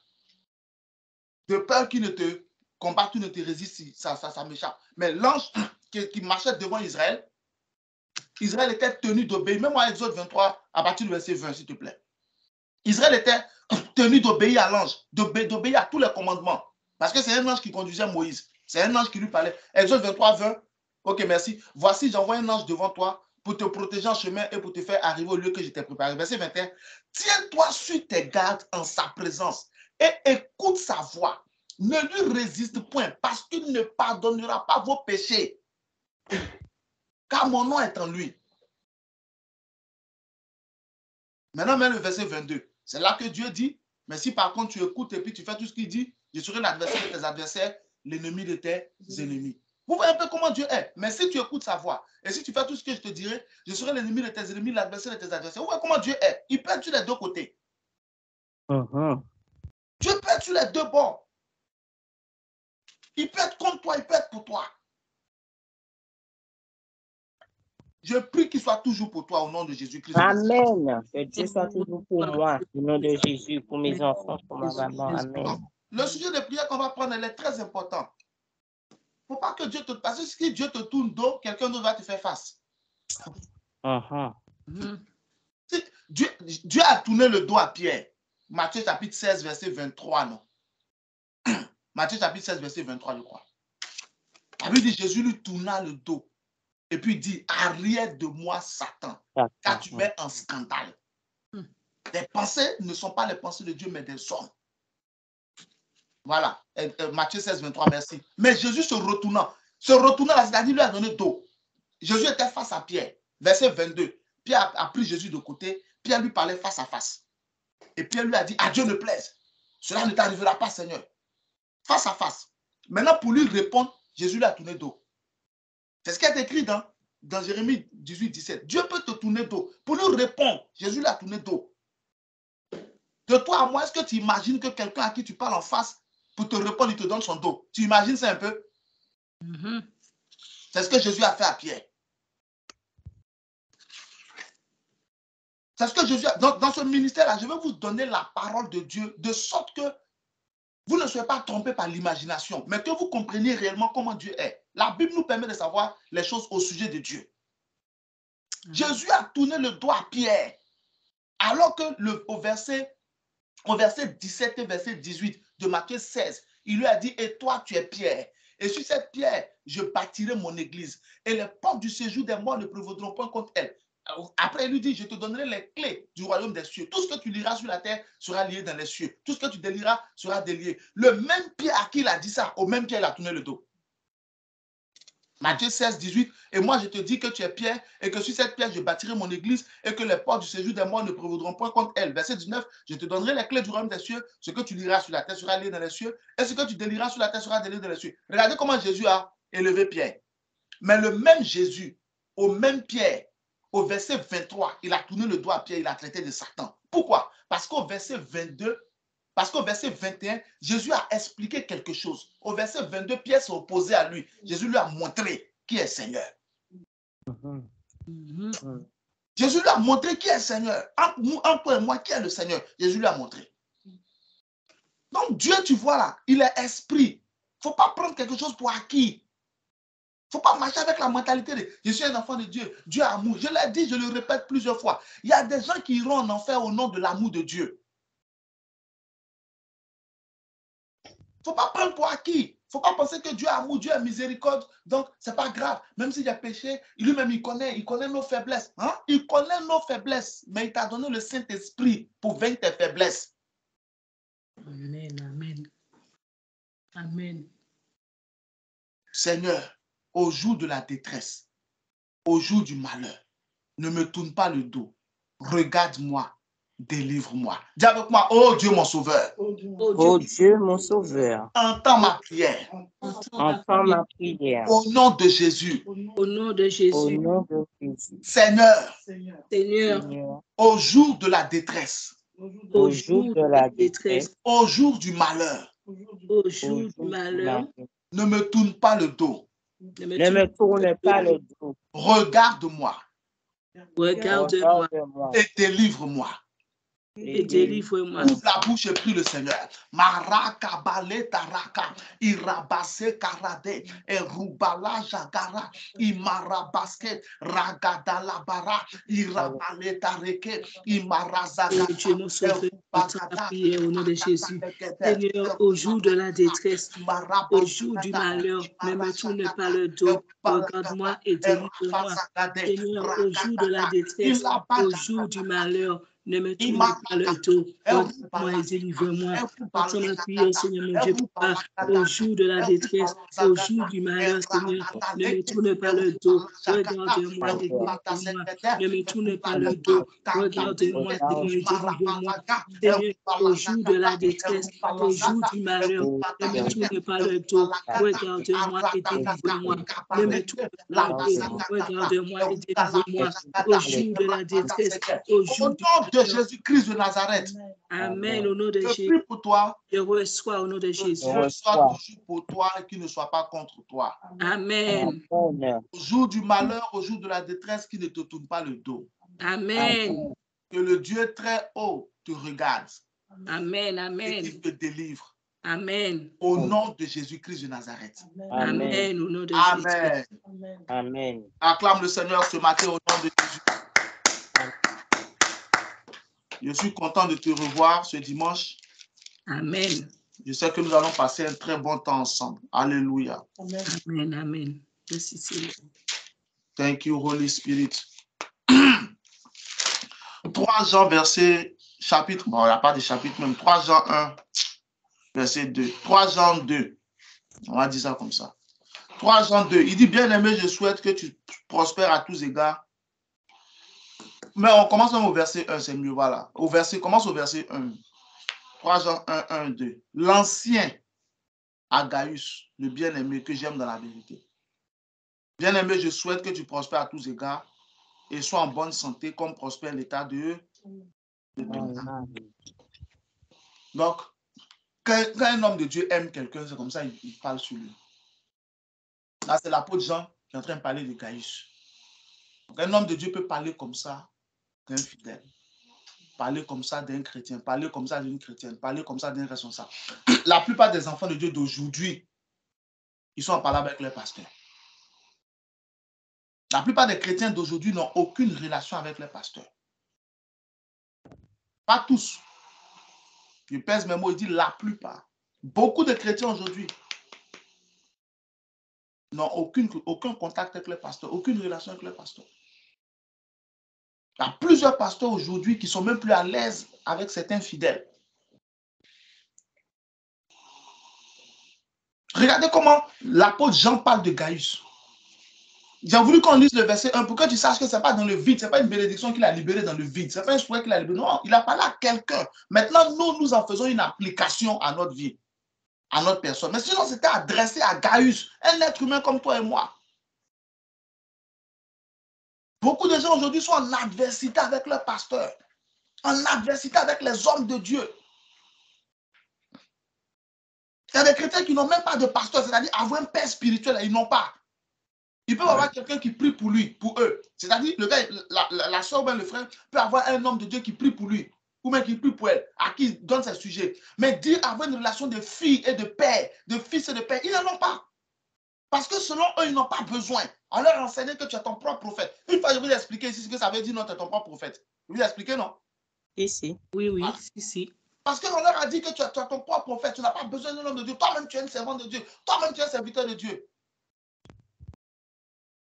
Speaker 3: De peur qu'il ne te combatte ou ne te résiste, ça m'échappe. Mais l'ange qui marchait devant Israël, Israël était tenu d'obéir. Même moi, Exode 23, à partir du verset 20, s'il te plaît. Israël était tenu d'obéir à l'ange, d'obéir à tous les commandements. Parce que c'est un ange qui conduisait Moïse. C'est un ange qui lui parlait. Exode 23, 20. Ok, merci. Voici, j'envoie un ange devant toi pour te protéger en chemin et pour te faire arriver au lieu que je t'ai préparé. Verset 21. Tiens-toi sur tes gardes en sa présence et écoute sa voix. Ne lui résiste point parce qu'il ne pardonnera pas vos péchés. Car mon nom est en lui. Maintenant, même le verset 22. C'est là que Dieu dit, mais si par contre tu écoutes et puis tu fais tout ce qu'il dit, je serai l'adversaire de tes adversaires, l'ennemi de tes ennemis. Vous voyez un peu comment Dieu est. Mais si tu écoutes sa voix et si tu fais tout ce que je te dirai, je serai l'ennemi de tes ennemis, l'adversaire de tes adversaires. Vous voyez comment Dieu est. Il peut être sur les deux côtés. Dieu peut être sur les deux bords. Il peut être contre toi, il peut être pour toi. Je prie qu'il soit toujours pour toi au nom de Jésus-Christ.
Speaker 1: Amen. Que Dieu soit toujours pour moi, au nom de Jésus, pour mes enfants, pour ma maman. Amen.
Speaker 3: Le sujet de prière qu'on va prendre, elle est très important. Il ne faut pas que Dieu te... Parce que si Dieu te tourne dos, quelqu'un d'autre va te faire face. Dieu a tourné le dos à Pierre. Matthieu chapitre 16, verset 23, non? Matthieu chapitre 16, verset 23, je crois. La Bible dit, Jésus lui tourna le dos. Et puis il dit, arrière de moi, Satan, car tu mets en scandale. Les pensées ne sont pas les pensées de Dieu, mais des hommes. Voilà, Matthieu 16, 23, merci. Mais Jésus se retournant, là, c'est-à-dire lui a donné dos. Jésus était face à Pierre, verset 22. Pierre a pris Jésus de côté, Pierre lui parlait face à face. Et Pierre lui a dit, à Dieu ne plaise, cela ne t'arrivera pas, Seigneur. Face à face. Maintenant, pour lui répondre, Jésus lui a tourné dos. C'est ce qui est écrit dans Jérémie 18, 17. Dieu peut te tourner dos. Pour nous répondre, Jésus l'a tourné dos. De toi à moi, est-ce que tu imagines que quelqu'un à qui tu parles en face, pour te répondre, il te donne son dos? Tu imagines ça un peu? C'est ce que Jésus a fait à Pierre. C'est ce que Jésus a... Dans ce ministère-là, je vais vous donner la parole de Dieu, de sorte que vous ne soyez pas trompés par l'imagination, mais que vous compreniez réellement comment Dieu est. La Bible nous permet de savoir les choses au sujet de Dieu. Jésus a tourné le dos à Pierre, alors que au verset 17 et verset 18 de Matthieu 16, il lui a dit, et toi tu es Pierre, et sur cette pierre, je bâtirai mon église, et les portes du séjour des morts ne prévaudront point contre elle. Après, il lui dit, je te donnerai les clés du royaume des cieux. Tout ce que tu liras sur la terre sera lié dans les cieux. Tout ce que tu délieras sera délié. Le même Pierre à qui il a dit ça, au même Pierre, il a tourné le dos. Matthieu 16, 18, et moi je te dis que tu es Pierre, et que sur cette pierre je bâtirai mon église, et que les portes du séjour des morts ne prévaudront point contre elle. Verset 19, je te donnerai les clés du royaume des cieux, ce que tu liras sur la terre sera lié dans les cieux, et ce que tu délieras sur la terre sera délié dans les cieux. Regardez comment Jésus a élevé Pierre. Mais le même Jésus, au même Pierre, au verset 23, il a tourné le doigt à Pierre, il a traité de Satan. Pourquoi? Parce qu'au verset 22, parce qu'au verset 21, Jésus a expliqué quelque chose. Au verset 22, Pierre s'est opposé à lui. Jésus lui a montré qui est Seigneur. Jésus lui a montré qui est Seigneur. Entre toi et moi, qui est le Seigneur? Jésus lui a montré. Donc Dieu, tu vois là, il est esprit. Il ne faut pas prendre quelque chose pour acquis. Il ne faut pas marcher avec la mentalité de je suis un enfant de Dieu. Dieu est amour. Je l'ai dit, je le répète plusieurs fois. Il y a des gens qui iront en enfer au nom de l'amour de Dieu. Il ne faut pas prendre pour acquis. Il ne faut pas penser que Dieu est amour, Dieu est miséricorde. Donc, ce n'est pas grave. Même s'il y a péché, lui-même, il connaît nos faiblesses. Hein? Il connaît nos faiblesses. Mais il t'a donné le Saint-Esprit pour vaincre tes faiblesses.
Speaker 2: Amen, amen. Amen.
Speaker 3: Seigneur, au jour de la détresse, au jour du malheur, ne me tourne pas le dos. Regarde-moi. Délivre-moi. Dis avec moi, oh Dieu mon sauveur.
Speaker 4: Oh Dieu mon sauveur.
Speaker 3: Entends ma prière.
Speaker 4: Entends ma prière.
Speaker 3: Au nom de Jésus.
Speaker 2: Au nom de Jésus.
Speaker 4: Au nom de Jésus.
Speaker 3: Seigneur.
Speaker 4: Seigneur.
Speaker 3: Au jour de la détresse.
Speaker 4: Au jour de la détresse.
Speaker 3: Au jour du malheur.
Speaker 2: Au jour du malheur.
Speaker 3: Ne me tourne pas le dos.
Speaker 4: Ne me tourne pas le dos.
Speaker 3: Regarde-moi.
Speaker 2: Regarde-moi.
Speaker 3: Et délivre-moi.
Speaker 2: Et délivre-moi.
Speaker 3: Ouvre la bouche et prie le Seigneur. Maraka bale taraka, irabase karade, erubala jagara, imarabaske, ragadala bara, irabale tareke, imarazaga.
Speaker 2: Dieu mon sauveur, entends la prière au nom de Jésus. Seigneur, au jour de la détresse, au jour du malheur, ne me tourne pas le dos. Regarde-moi et délivre-moi. Seigneur, au jour de la détresse, au jour du malheur, ne me tourne pas le dos. Regarde-moi et délivre-moi. Entends ma prière, Seigneur mon Dieu, Papa. Au jour de la détresse, au jour du malheur, Seigneur, ne me tourne pas le dos. Regarde-moi et délivre-moi. Ne me tourne pas le dos. Regarde-moi et délivre-moi. Seigneur, au jour de la détresse, au jour du malheur, ne me tourne pas le dos. Regarde-moi et délivre-moi. Ne me tourne pas le dos. Regarde-moi et délivre-moi. Au jour de la détresse, au jour
Speaker 3: de Jésus-Christ de Nazareth.
Speaker 2: Amen. Au nom de Jésus.
Speaker 3: Je prie pour toi.
Speaker 2: Je reçois au nom de Jésus.
Speaker 3: Je reçois toujours pour toi et qu'il ne soit pas contre toi.
Speaker 2: Amen.
Speaker 3: Au jour du malheur, au jour de la détresse, qu'il ne te tourne pas le dos.
Speaker 2: Amen.
Speaker 3: Que le Dieu très haut te regarde.
Speaker 2: Amen. Amen.
Speaker 3: Et qu'il te délivre.
Speaker 2: Amen.
Speaker 3: Au nom de Jésus-Christ de Nazareth.
Speaker 2: Amen. Au nom de
Speaker 3: Amen.
Speaker 2: Jésus.
Speaker 4: Amen.
Speaker 3: Acclame le Seigneur ce matin au nom de Jésus. Je suis content de te revoir ce dimanche.
Speaker 2: Amen.
Speaker 3: Je sais que nous allons passer un très bon temps ensemble. Alléluia.
Speaker 2: Amen. Amen. Merci Seigneur.
Speaker 3: Thank you, Holy Spirit. 3 Jean, verset, chapitre, bon, il n'y a pas de chapitre même, 3 Jean 1, verset 2. 3 Jean 2. On va dire ça comme ça. 3 Jean 2. Il dit, bien-aimé, je souhaite que tu prospères à tous égards. Mais on commence même au verset 1, c'est mieux, voilà. Commence au verset 1. 3 Jean 1, 1, 2. L'ancien Agaius, le bien-aimé que j'aime dans la vérité. Bien-aimé, je souhaite que tu prospères à tous égards et sois en bonne santé comme prospère l'état de ton âme. Donc, quand un homme de Dieu aime quelqu'un, c'est comme ça, il parle sur lui. Là, c'est l'apôtre Jean qui est en train de parler de Gaius. Donc, un homme de Dieu peut parler comme ça d'un fidèle, parler comme ça d'un chrétien, parler comme ça d'une chrétienne, parler comme ça d'un responsable. La plupart des enfants de Dieu d'aujourd'hui, ils sont en parlant avec leur pasteur. La plupart des chrétiens d'aujourd'hui n'ont aucune relation avec leur pasteur. Pas tous. Je pèse mes mots, il dit la plupart. Beaucoup de chrétiens aujourd'hui n'ont aucun contact avec leur pasteur, aucune relation avec leur pasteur. Il y a plusieurs pasteurs aujourd'hui qui sont même plus à l'aise avec certains fidèles. Regardez comment l'apôtre Jean parle de Gaius. J'ai voulu qu'on lise le verset 1 pour que tu saches que ce n'est pas dans le vide, ce n'est pas une bénédiction qu'il a libérée dans le vide, ce n'est pas un souhait qu'il a libéré. Non, il a parlé à quelqu'un. Maintenant, nous en faisons une application à notre vie, à notre personne. Mais sinon, c'était adressé à Gaius, un être humain comme toi et moi. Beaucoup de gens aujourd'hui sont en adversité avec leur pasteur, en adversité avec les hommes de Dieu. Il y a des chrétiens qui n'ont même pas de pasteur, c'est-à-dire avoir un père spirituel, ils n'ont pas. Ils peuvent avoir quelqu'un qui prie pour lui, pour eux. C'est-à-dire, le gars, la soeur ou le frère peut avoir un homme de Dieu qui prie pour lui, ou même qui prie pour elle, à qui il donne ses sujets. Mais dire avoir une relation de fille et de père, de fils et de père, ils n'en ont pas. Parce que selon eux, ils n'ont pas besoin. On leur enseigne que tu es ton propre prophète. Une fois, je vais vous expliquer ici ce que ça veut dire, non, tu es ton propre prophète. Je vais vous expliquer, non?
Speaker 4: Ici.
Speaker 2: Oui, oui,
Speaker 3: Ah.
Speaker 2: si.
Speaker 3: Parce qu'on leur a dit que tu es ton propre prophète. Tu n'as pas besoin d'un homme de Dieu. Toi-même, tu es un servant de Dieu. Toi-même, tu es un serviteur de Dieu.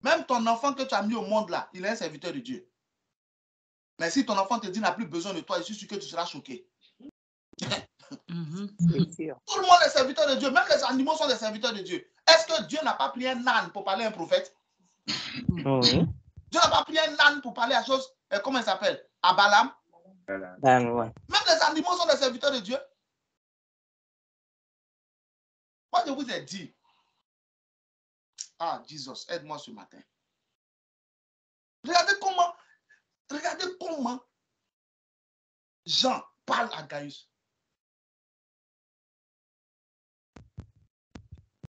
Speaker 3: Même ton enfant que tu as mis au monde là, il est un serviteur de Dieu. Mais si ton enfant te dit n'a plus besoin de toi, je suis sûr que tu seras choqué.
Speaker 4: C'est sûr.
Speaker 3: Tout le monde est serviteur de Dieu. Même les animaux sont des serviteurs de Dieu. Est-ce que Dieu n'a pas pris un âne pour parler à un prophète?
Speaker 4: Oui.
Speaker 3: Dieu n'a pas pris un âne pour parler à chose, comment il s'appelle? À Balaam?
Speaker 4: Ben, ouais.
Speaker 3: Même les animaux sont des serviteurs de Dieu. Moi, je vous ai dit. Ah, Jesus, aide-moi ce matin. Regardez comment Jean parle à Gaius.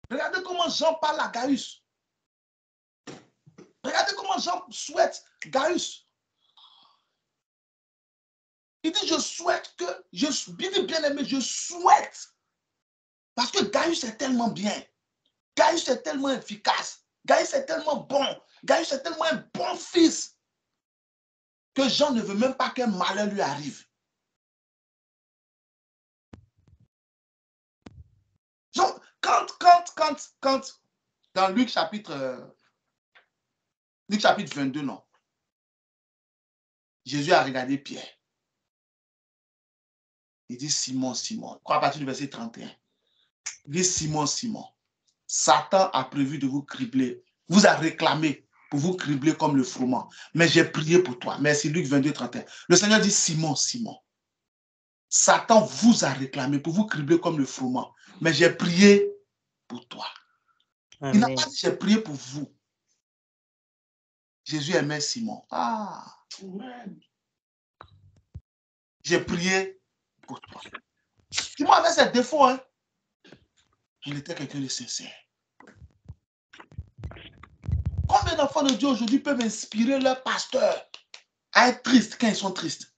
Speaker 3: Regardez comment Jean parle à Gaius. Regardez comment Jean souhaite Gaius. Il dit, je souhaite que, bien aimé, je souhaite. Parce que Gaius est tellement bien. Gaius est tellement efficace. Gaius est tellement bon. Gaius est tellement un bon fils que Jean ne veut même pas qu'un malheur lui arrive. Donc, quand dans Luc chapitre 22, non, Jésus a regardé Pierre. Il dit, Simon, Simon, je crois à partir du verset 31. Il dit, Simon, Simon, Satan a prévu de vous cribler, vous a réclamé pour vous cribler comme le froment. Mais j'ai prié pour toi. Merci, Luc 22, 31. Le Seigneur dit, Simon, Simon, Satan vous a réclamé pour vous cribler comme le froment. Mais j'ai prié pour toi. Amen. Il n'a pas dit, j'ai prié pour vous. Jésus aimait Simon. Ah, amen. J'ai prié pour toi. Simon avait ses défauts, hein. Il était quelqu'un de sincère. Combien d'enfants de Dieu aujourd'hui peuvent inspirer leur pasteur à être tristes quand ils sont tristes?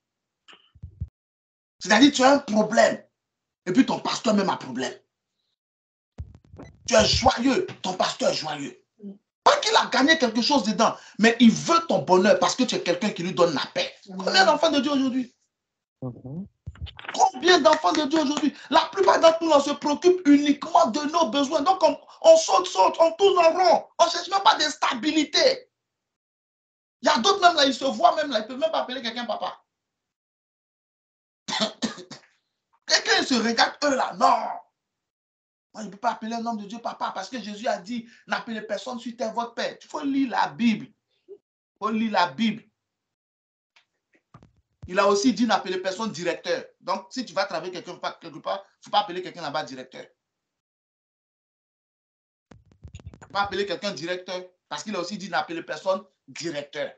Speaker 3: C'est-à-dire, tu as un problème et puis ton pasteur même a un problème. Tu es joyeux, ton pasteur est joyeux. Pas qu'il a gagné quelque chose dedans, mais il veut ton bonheur parce que tu es quelqu'un qui lui donne la paix. Combien d'enfants de Dieu aujourd'hui? Combien d'enfants de Dieu aujourd'hui? La plupart d'entre nous, on se préoccupe uniquement de nos besoins. Donc, on saute, on tourne en rond. On ne cherche même pas de stabilité. Il y a d'autres même là, ils se voient même là, ils ne peuvent même pas appeler quelqu'un papa. Quelqu'un se regarde eux là, non. Moi, je ne peux pas appeler un homme de Dieu papa parce que Jésus a dit, n'appelez personne suite à votre père. Il faut lire la Bible. Il faut lire la Bible. Il a aussi dit n'appeler personne directeur. Donc, si tu vas travailler quelque part, il ne faut pas appeler quelqu'un là-bas directeur. Il ne faut pas appeler quelqu'un directeur Parce qu'il a aussi dit n'appeler personne directeur.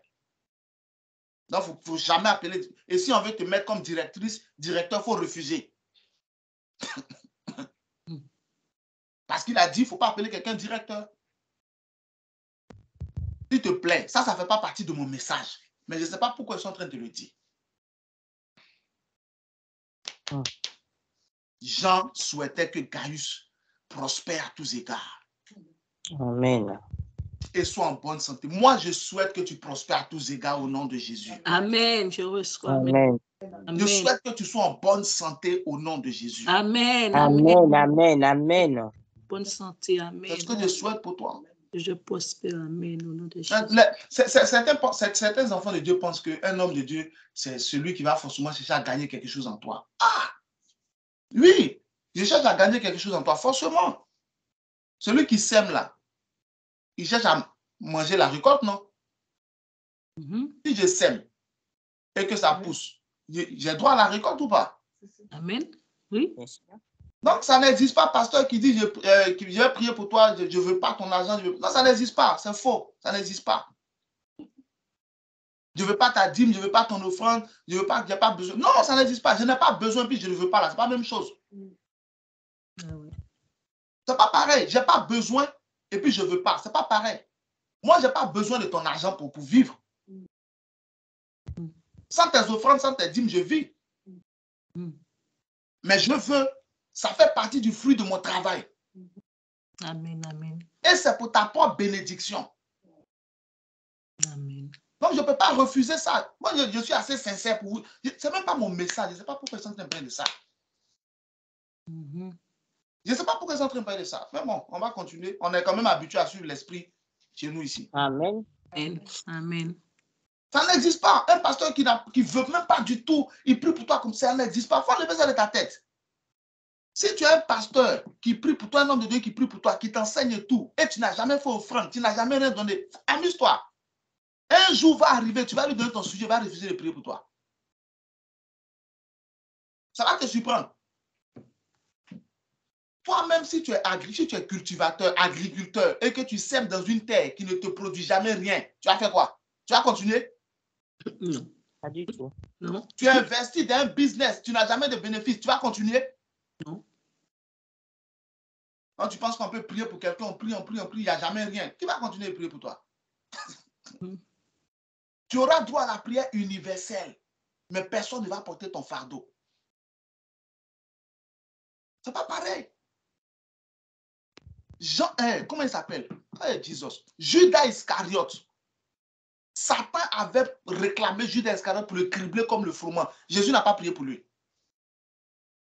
Speaker 3: Donc, il ne faut jamais appeler. Et si on veut te mettre comme directrice, directeur, il faut refuser. Parce qu'il a dit, il ne faut pas appeler quelqu'un directeur. S'il te plaît, ça ne fait pas partie de mon message. Mais je ne sais pas pourquoi ils sont en train de le dire. Jean souhaitait que Gaius prospère à tous égards.
Speaker 4: Amen.
Speaker 3: Et sois en bonne santé. Moi, je souhaite que tu prospères à tous égards au nom de Jésus.
Speaker 2: Amen. Je reçois.
Speaker 4: Amen.
Speaker 3: Je souhaite que tu sois en bonne santé au nom de Jésus.
Speaker 2: Amen.
Speaker 4: Amen. Amen. Amen.
Speaker 2: Bonne santé. Amen.
Speaker 3: C'est ce que je souhaite pour toi.
Speaker 2: Je prospère. Amen. Au nom de Jésus.
Speaker 3: Certains enfants de Dieu pensent qu'un homme de Dieu, c'est celui qui va forcément chercher à gagner quelque chose en toi. Ah! Oui, je cherche à gagner quelque chose en toi, forcément. Celui qui sème là, il cherche à manger la récolte, non? Si je sème et que ça pousse, j'ai droit à la récolte ou pas?
Speaker 2: Amen. Oui.
Speaker 3: Donc, ça n'existe pas, pasteur qui dit, je vais prier pour toi, je ne veux pas ton argent. Non, ça n'existe pas, c'est faux, ça n'existe pas. Je ne veux pas ta dîme, je ne veux pas ton offrande, je veux pas, j'ai pas besoin. Non, ça n'existe pas, je n'ai pas besoin, puis je ne veux pas là, c'est pas la même chose. C'est pas pareil, j'ai pas besoin et puis je ne veux pas, c'est pas pareil. Moi, je n'ai pas besoin de ton argent pour vivre. Sans tes offrandes, sans tes dîmes, je vis. Mais je veux, ça fait partie du fruit de mon travail.
Speaker 2: Amen, amen.
Speaker 3: Et c'est pour ta propre bénédiction.
Speaker 2: Amen.
Speaker 3: Donc, je ne peux pas refuser ça. Moi, je suis assez sincère pour vous. Ce n'est même pas mon message. Je ne sais pas pourquoi ils sont en train de parler de ça. Je ne sais pas pourquoi ils sont en train de parler de ça. Mais bon, on va continuer. On est quand même habitué à suivre l'esprit chez nous ici.
Speaker 4: Amen.
Speaker 2: Amen.
Speaker 3: Ça n'existe pas. Un pasteur qui ne veut même pas du tout, il prie pour toi comme ça, ça n'existe pas. Il faut enlever ça de ta tête. Si tu es un pasteur qui prie pour toi, un homme de Dieu qui prie pour toi, qui t'enseigne tout, et tu n'as jamais fait offrande, tu n'as jamais rien donné, amuse-toi. Un jour va arriver, tu vas lui donner ton sujet, il va refuser de prier pour toi. Ça va te surprendre. Toi-même, si tu es cultivateur, agriculteur, et que tu sèmes dans une terre qui ne te produit jamais rien, tu vas faire quoi? Tu vas continuer?
Speaker 2: Non.
Speaker 4: Pas du tout.
Speaker 2: Non.
Speaker 3: Tu as investi dans un business, tu n'as jamais de bénéfice, tu vas continuer?
Speaker 2: Non.
Speaker 3: Quand tu penses qu'on peut prier pour quelqu'un, on prie, il n'y a jamais rien. Qui va continuer de prier pour toi? Tu auras droit à la prière universelle, mais personne ne va porter ton fardeau. Ce n'est pas pareil. Comment il s'appelle? Jesus. Judas Iscariote. Satan avait réclamé Judas Iscariote pour le cribler comme le froment. Jésus n'a pas prié pour lui.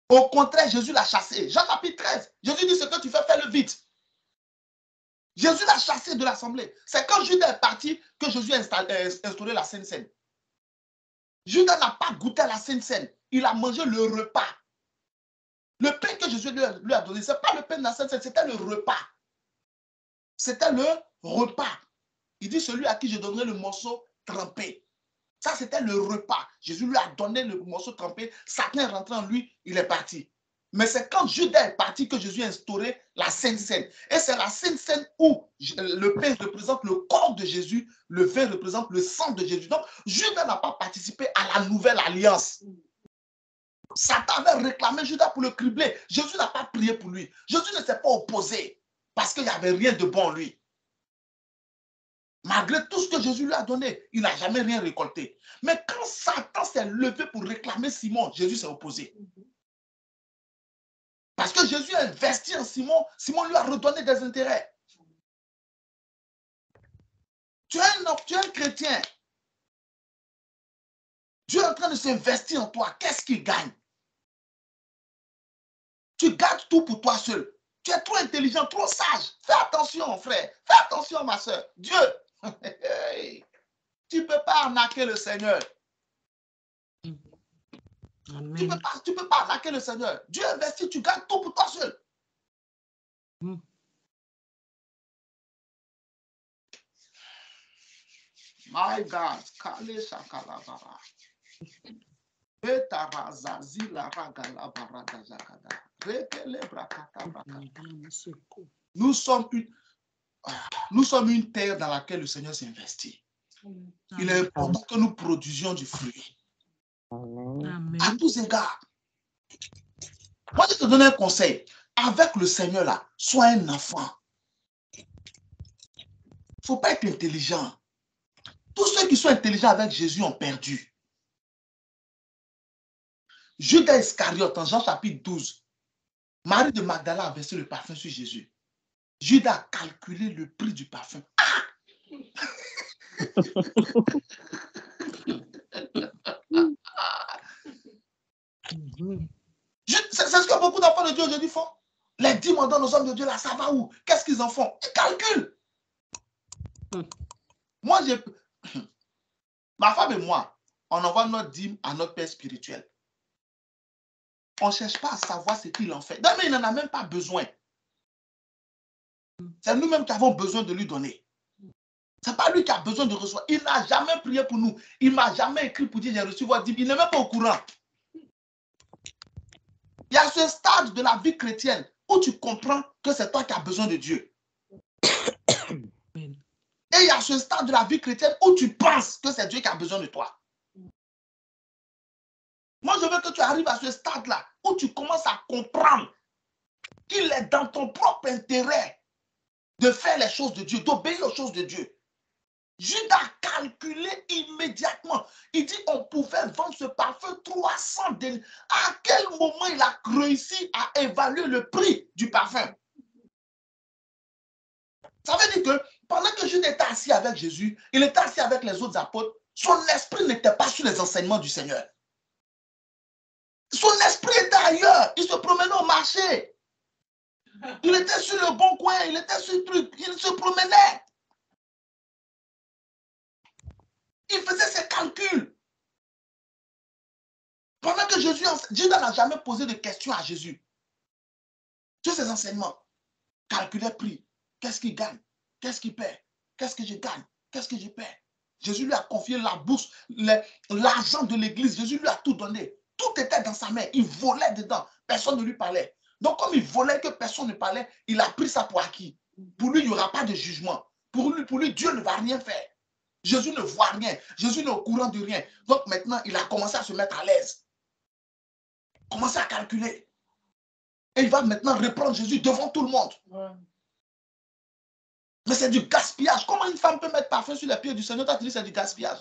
Speaker 3: Au contraire, Jésus l'a chassé. Jean chapitre 13. Jésus dit ce que tu fais, fais-le vite. Jésus l'a chassé de l'assemblée. C'est quand Judas est parti que Jésus a instauré la Sainte Seine. Judas n'a pas goûté à la Sainte Seine. Il a mangé le repas. Le pain que Jésus lui a donné, ce n'est pas le pain de la Sainte Seine, c'était le repas. C'était le repas. Il dit celui à qui je donnerai le morceau trempé. Ça, c'était le repas. Jésus lui a donné le morceau trempé. Satan est rentré en lui, il est parti. Mais c'est quand Judas est parti que Jésus a instauré la Sainte Seine. Et c'est la Sainte Seine où le pain représente le corps de Jésus, le vin représente le sang de Jésus. Donc, Judas n'a pas participé à la nouvelle alliance. Satan avait réclamé Judas pour le cribler. Jésus n'a pas prié pour lui. Jésus ne s'est pas opposé parce qu'il n'y avait rien de bon en lui. Malgré tout ce que Jésus lui a donné, il n'a jamais rien récolté. Mais quand Satan s'est levé pour réclamer Simon, Jésus s'est opposé. Parce que Jésus a investi en Simon, Simon lui a redonné des intérêts. Tu es un chrétien. Dieu est en train de s'investir en toi. Qu'est-ce qu'il gagne? Tu gardes tout pour toi seul. Tu es trop intelligent, trop sage. Fais attention, frère. Fais attention, ma soeur. Dieu, tu ne peux pas arnaquer le Seigneur.
Speaker 2: Amen.
Speaker 3: Tu ne peux pas arnaquer le Seigneur. Dieu investit, tu gardes tout pour toi seul. My God. Kale shakalabara. Betarazazila ragalabara dazakada. Rekele brakata brakata. Nous sommes nous sommes une terre dans laquelle le Seigneur s'est investi. Il est important que nous produisions du fruit.
Speaker 2: Amen.
Speaker 3: À tous égards. Moi, je te donne un conseil. Avec le Seigneur, là, sois un enfant. Il ne faut pas être intelligent. Tous ceux qui sont intelligents avec Jésus ont perdu. Judas Iscariote, en Jean chapitre 12, Marie de Magdala a versé le parfum sur Jésus. Judas a calculé le prix du parfum. Ah! C'est ce que beaucoup d'enfants de Dieu aujourd'hui font. Les dîmes on donne aux hommes de Dieu là, ça va où? Qu'est-ce qu'ils en font? Ils calculent. Moi, ma femme et moi, on envoie notre dîme à notre père spirituel. On ne cherche pas à savoir ce qu'il en fait. Non, mais il n'en a même pas besoin. C'est nous-mêmes qui avons besoin de lui donner. Ce n'est pas lui qui a besoin de recevoir. Il n'a jamais prié pour nous. Il ne m'a jamais écrit pour dire j'ai reçu votre dîme. Il n'est même pas au courant. Il y a ce stade de la vie chrétienne où tu comprends que c'est toi qui as besoin de Dieu. Et il y a ce stade de la vie chrétienne où tu penses que c'est Dieu qui a besoin de toi. Moi, je veux que tu arrives à ce stade-là où tu commences à comprendre qu'il est dans ton propre intérêt de faire les choses de Dieu, d'obéir aux choses de Dieu. Judas a calculé immédiatement. Il dit on pouvait vendre ce parfum 300 dénaires. À quel moment il a réussi à évaluer le prix du parfum? Ça veut dire que pendant que Judas était assis avec Jésus, il était assis avec les autres apôtres, son esprit n'était pas sur les enseignements du Seigneur. Son esprit était ailleurs. Il se promenait au marché. Il était sur le bon coin. Il était sur le truc. Il se promenait. Il faisait ses calculs. Pendant que Jésus n'a jamais posé de questions à Jésus sur ses enseignements. Calculait prix. Qu'est-ce qu'il gagne? Qu'est-ce qu'il perd? Qu'est-ce que je gagne? Qu'est-ce que je perds? Jésus lui a confié la bourse, l'argent de l'église. Jésus lui a tout donné. Tout était dans sa main. Il volait dedans. Personne ne lui parlait. Donc, comme il volait que personne ne parlait, il a pris ça pour acquis. Pour lui, il n'y aura pas de jugement. Pour lui, Dieu ne va rien faire. Jésus ne voit rien. Jésus n'est au courant de rien. Donc, maintenant, il a commencé à se mettre à l'aise. Commencer à calculer. Et il va maintenant reprendre Jésus devant tout le monde. Ouais. Mais c'est du gaspillage. Comment une femme peut mettre parfum sur les pieds du Seigneur? Toi, tu dis que c'est du gaspillage.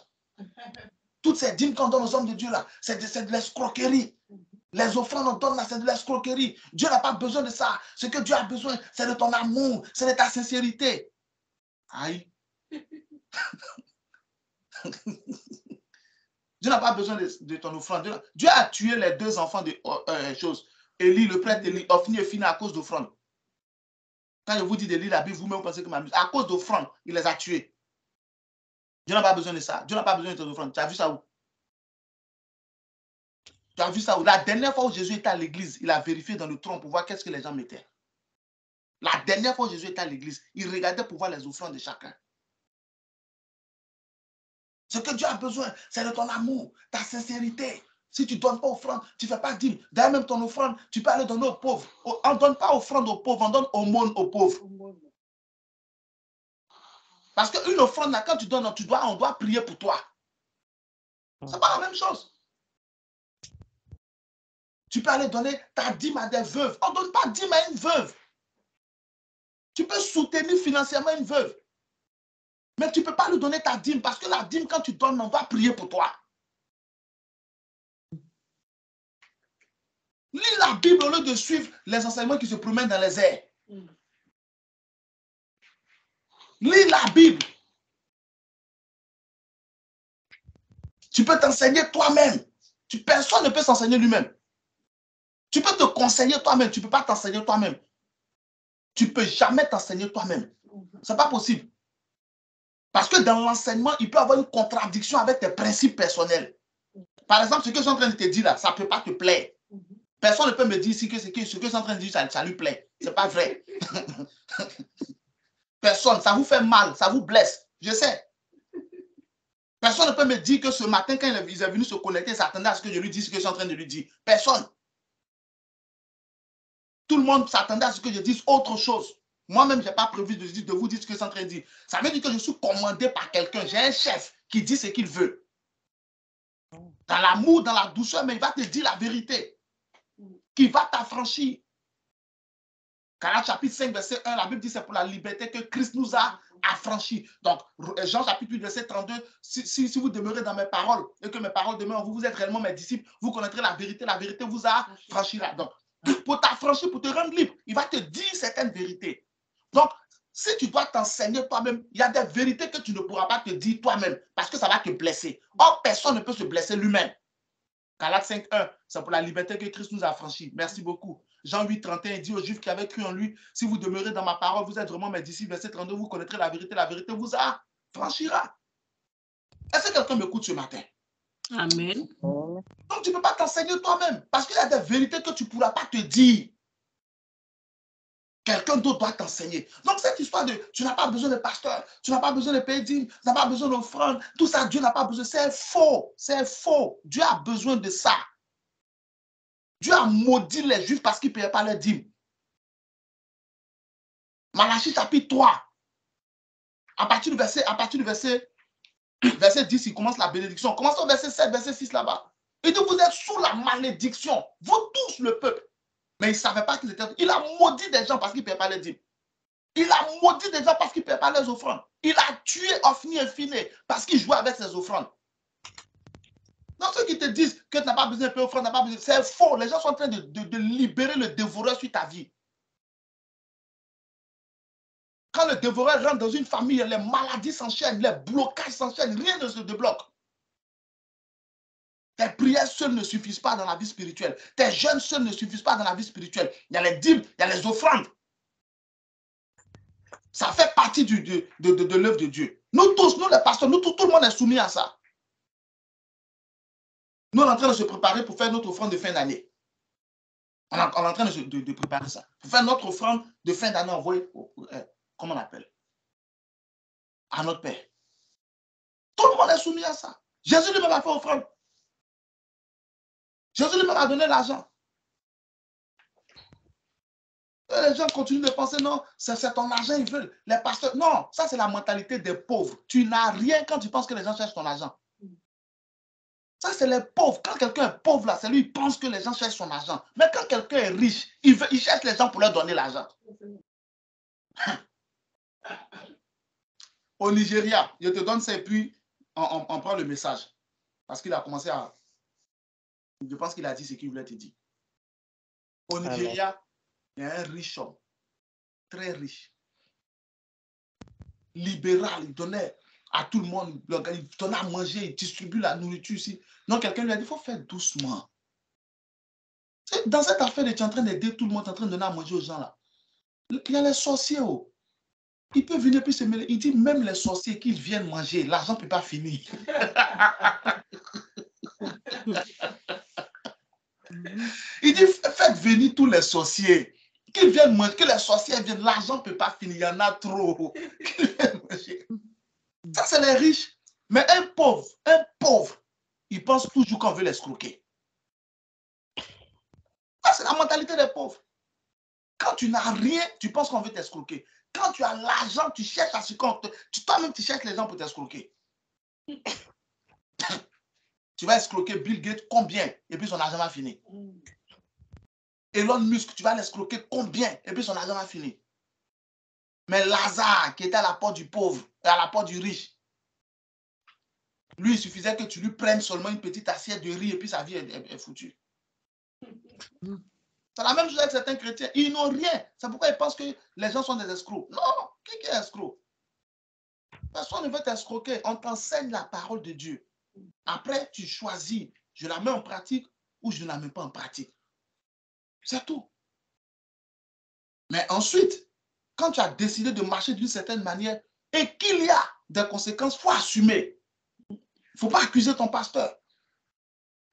Speaker 3: Toutes ces dîmes qu'on donne aux hommes de Dieu là, c'est de l'escroquerie. Les offrandes qu'on donne là, c'est de l'escroquerie. Dieu n'a pas besoin de ça. Ce que Dieu a besoin, c'est de ton amour, c'est de ta sincérité. Aïe. Dieu n'a pas besoin de ton offrande. Dieu a tué les deux enfants de choses. Élie, le prêtre Élie, Ophni et Phina à cause d'offrande. Quand je vous dis de lire la Bible, vous-même vous pensez que m'amuse. À cause d'offrande, il les a tués. Dieu n'a pas besoin de ça. Dieu n'a pas besoin de ton offrande. Tu as vu ça où? Tu as vu ça où? La dernière fois où Jésus était à l'église, il a vérifié dans le tronc pour voir qu'est-ce que les gens mettaient. La dernière fois où Jésus était à l'église, il regardait pour voir les offrandes de chacun. Ce que Dieu a besoin, c'est de ton amour, ta sincérité. Si tu ne donnes pas offrande, tu ne fais pas dîme. D'ailleurs, même ton offrande, tu peux aller donner aux pauvres. On ne donne pas offrande aux pauvres, on donne aumône aux pauvres. Parce qu'une offrande, quand tu donnes, on doit prier pour toi. Ce n'est pas la même chose. Tu peux aller donner ta dîme à des veuves. On ne donne pas dîme à une veuve. Tu peux soutenir financièrement une veuve. Mais tu ne peux pas lui donner ta dîme parce que la dîme, quand tu donnes, on va prier pour toi. Lis la Bible au lieu de suivre les enseignements qui se promènent dans les airs. Lis la Bible. Tu peux t'enseigner toi-même. Personne ne peut s'enseigner lui-même. Tu peux te conseiller toi-même. Tu ne peux pas t'enseigner toi-même. Tu ne peux jamais t'enseigner toi-même. Ce n'est pas possible. Parce que dans l'enseignement, il peut y avoir une contradiction avec tes principes personnels. Par exemple, ce que je suis en train de te dire là, ça ne peut pas te plaire. Personne ne peut me dire ici que ce que je suis en train de dire, ça lui plaît. Ce n'est pas vrai. Personne, ça vous fait mal, ça vous blesse. Je sais. Personne ne peut me dire que ce matin, quand il est venu se connecter, il s'attendait à ce que je lui dise ce que je suis en train de lui dire. Personne. Tout le monde s'attendait à ce que je dise autre chose. Moi-même, je n'ai pas prévu de vous dire ce que c'est en train de dire. Ça veut dire que je suis commandé par quelqu'un. J'ai un chef qui dit ce qu'il veut. Dans l'amour, dans la douceur, mais il va te dire la vérité. Qui va t'affranchir. Galates chapitre 5, verset 1, la Bible dit c'est pour la liberté que Christ nous a affranchis. Donc, Jean chapitre 8, verset 32, si vous demeurez dans mes paroles et que mes paroles demeurent en vous, vous êtes réellement mes disciples, vous connaîtrez la vérité vous affranchira. Donc, pour t'affranchir, pour te rendre libre, il va te dire certaines vérités. Donc, si tu dois t'enseigner toi-même, il y a des vérités que tu ne pourras pas te dire toi-même parce que ça va te blesser. Or, personne ne peut se blesser lui-même. Galates 5, 1, c'est pour la liberté que Christ nous a affranchis. Merci beaucoup. Jean 8, 31 dit aux Juifs qui avaient cru en lui, si vous demeurez dans ma parole, vous êtes vraiment mes disciples. Verset 32, vous connaîtrez la vérité vous affranchira. Est-ce que quelqu'un m'écoute ce matin?
Speaker 2: Amen.
Speaker 3: Donc, tu ne peux pas t'enseigner toi-même parce qu'il y a des vérités que tu ne pourras pas te dire. Quelqu'un d'autre doit t'enseigner. Donc, cette histoire de tu n'as pas besoin de pasteur, tu n'as pas besoin de payer dîmes, tu n'as pas besoin d'offrande, tout ça, Dieu n'a pas besoin. C'est faux. C'est faux. Dieu a besoin de ça. Dieu a maudit les Juifs parce qu'ils ne payaient pas leurs dîmes. Malachie chapitre 3. À partir du verset 10, il commence la bénédiction. Commence au verset 7, verset 6 là-bas. Il dit, vous êtes sous la malédiction. Vous tous, le peuple. Mais il ne savait pas qu'ils étaient. Il a maudit des gens parce qu'ils ne payaient pas les dîmes. Il a maudit des gens parce qu'ils ne payaient pas les offrandes. Il a tué Ophni et Phiné parce qu'ils jouaient avec ses offrandes. Donc ceux qui te disent que tu n'as pas besoin de payer offrande, c'est faux. Les gens sont en train de libérer le dévoreur sur ta vie. Quand le dévoreur rentre dans une famille, les maladies s'enchaînent, les blocages s'enchaînent, rien ne se débloque. Tes prières seules ne suffisent pas dans la vie spirituelle. Tes jeûnes seuls ne suffisent pas dans la vie spirituelle. Il y a les dîmes, il y a les offrandes. Ça fait partie de l'œuvre de Dieu. Nous tous, nous les pasteurs, nous tout le monde est soumis à ça. Nous, on est en train de se préparer pour faire notre offrande de fin d'année. On est en train de préparer ça. Pour faire notre offrande de fin d'année envoyée, comment on appelle? À notre Père. Tout le monde est soumis à ça. Jésus lui-même a fait offrande. Jésus lui-même a donné l'argent. Les gens continuent de penser, non, c'est ton argent, ils veulent. Les pasteurs, non, ça c'est la mentalité des pauvres. Tu n'as rien quand tu penses que les gens cherchent ton argent. Ça, c'est les pauvres. Quand quelqu'un est pauvre, là, c'est lui, il pense que les gens cherchent son argent. Mais quand quelqu'un est riche, il cherche les gens pour leur donner l'argent. Au Nigeria, je te donne ça et puis on prend le message. Parce qu'il a commencé à... Je pense qu'il a dit ce qu'il voulait te dire. Au Nigeria, il y a un riche homme, très riche, libéral, il donnait à tout le monde, il donnait à manger, il distribue la nourriture ici. Donc quelqu'un lui a dit, il faut faire doucement. Dans cette affaire, tu es en train d'aider tout le monde, tu es en train de donner à manger aux gens là. Il y a les sorciers, oh. Il peut venir puis se mêler. Il dit, même les sorciers qu'ils viennent manger, l'argent ne peut pas finir. Il dit, faites venir tous les sorciers. Qu'ils viennent manger, que les sorciers viennent, l'argent ne peut pas finir, il y en a trop. Qu'ils viennent manger. Ça, c'est les riches. Mais un pauvre, il pense toujours qu'on veut l'escroquer. Ça, c'est la mentalité des pauvres. Quand tu n'as rien, tu penses qu'on veut t'escroquer. Quand tu as l'argent, tu cherches à ce qu'on... Toi-même, tu cherches les gens pour t'escroquer. Tu vas escroquer Bill Gates combien? Et puis son argent va finir. Elon Musk, tu vas l'escroquer combien? Et puis son argent va finir. Mais Lazare, qui était à la porte du pauvre, et à la porte du riche, lui, il suffisait que tu lui prennes seulement une petite assiette de riz et puis sa vie est foutue. C'est la même chose avec certains chrétiens. Ils n'ont rien. C'est pourquoi ils pensent que les gens sont des escrocs. Non, qui est escroc? Personne ne veut t'escroquer. On t'enseigne la parole de Dieu. Après, tu choisis, je la mets en pratique ou je ne la mets pas en pratique. C'est tout. Mais ensuite, quand tu as décidé de marcher d'une certaine manière et qu'il y a des conséquences, il faut assumer. Il ne faut pas accuser ton pasteur.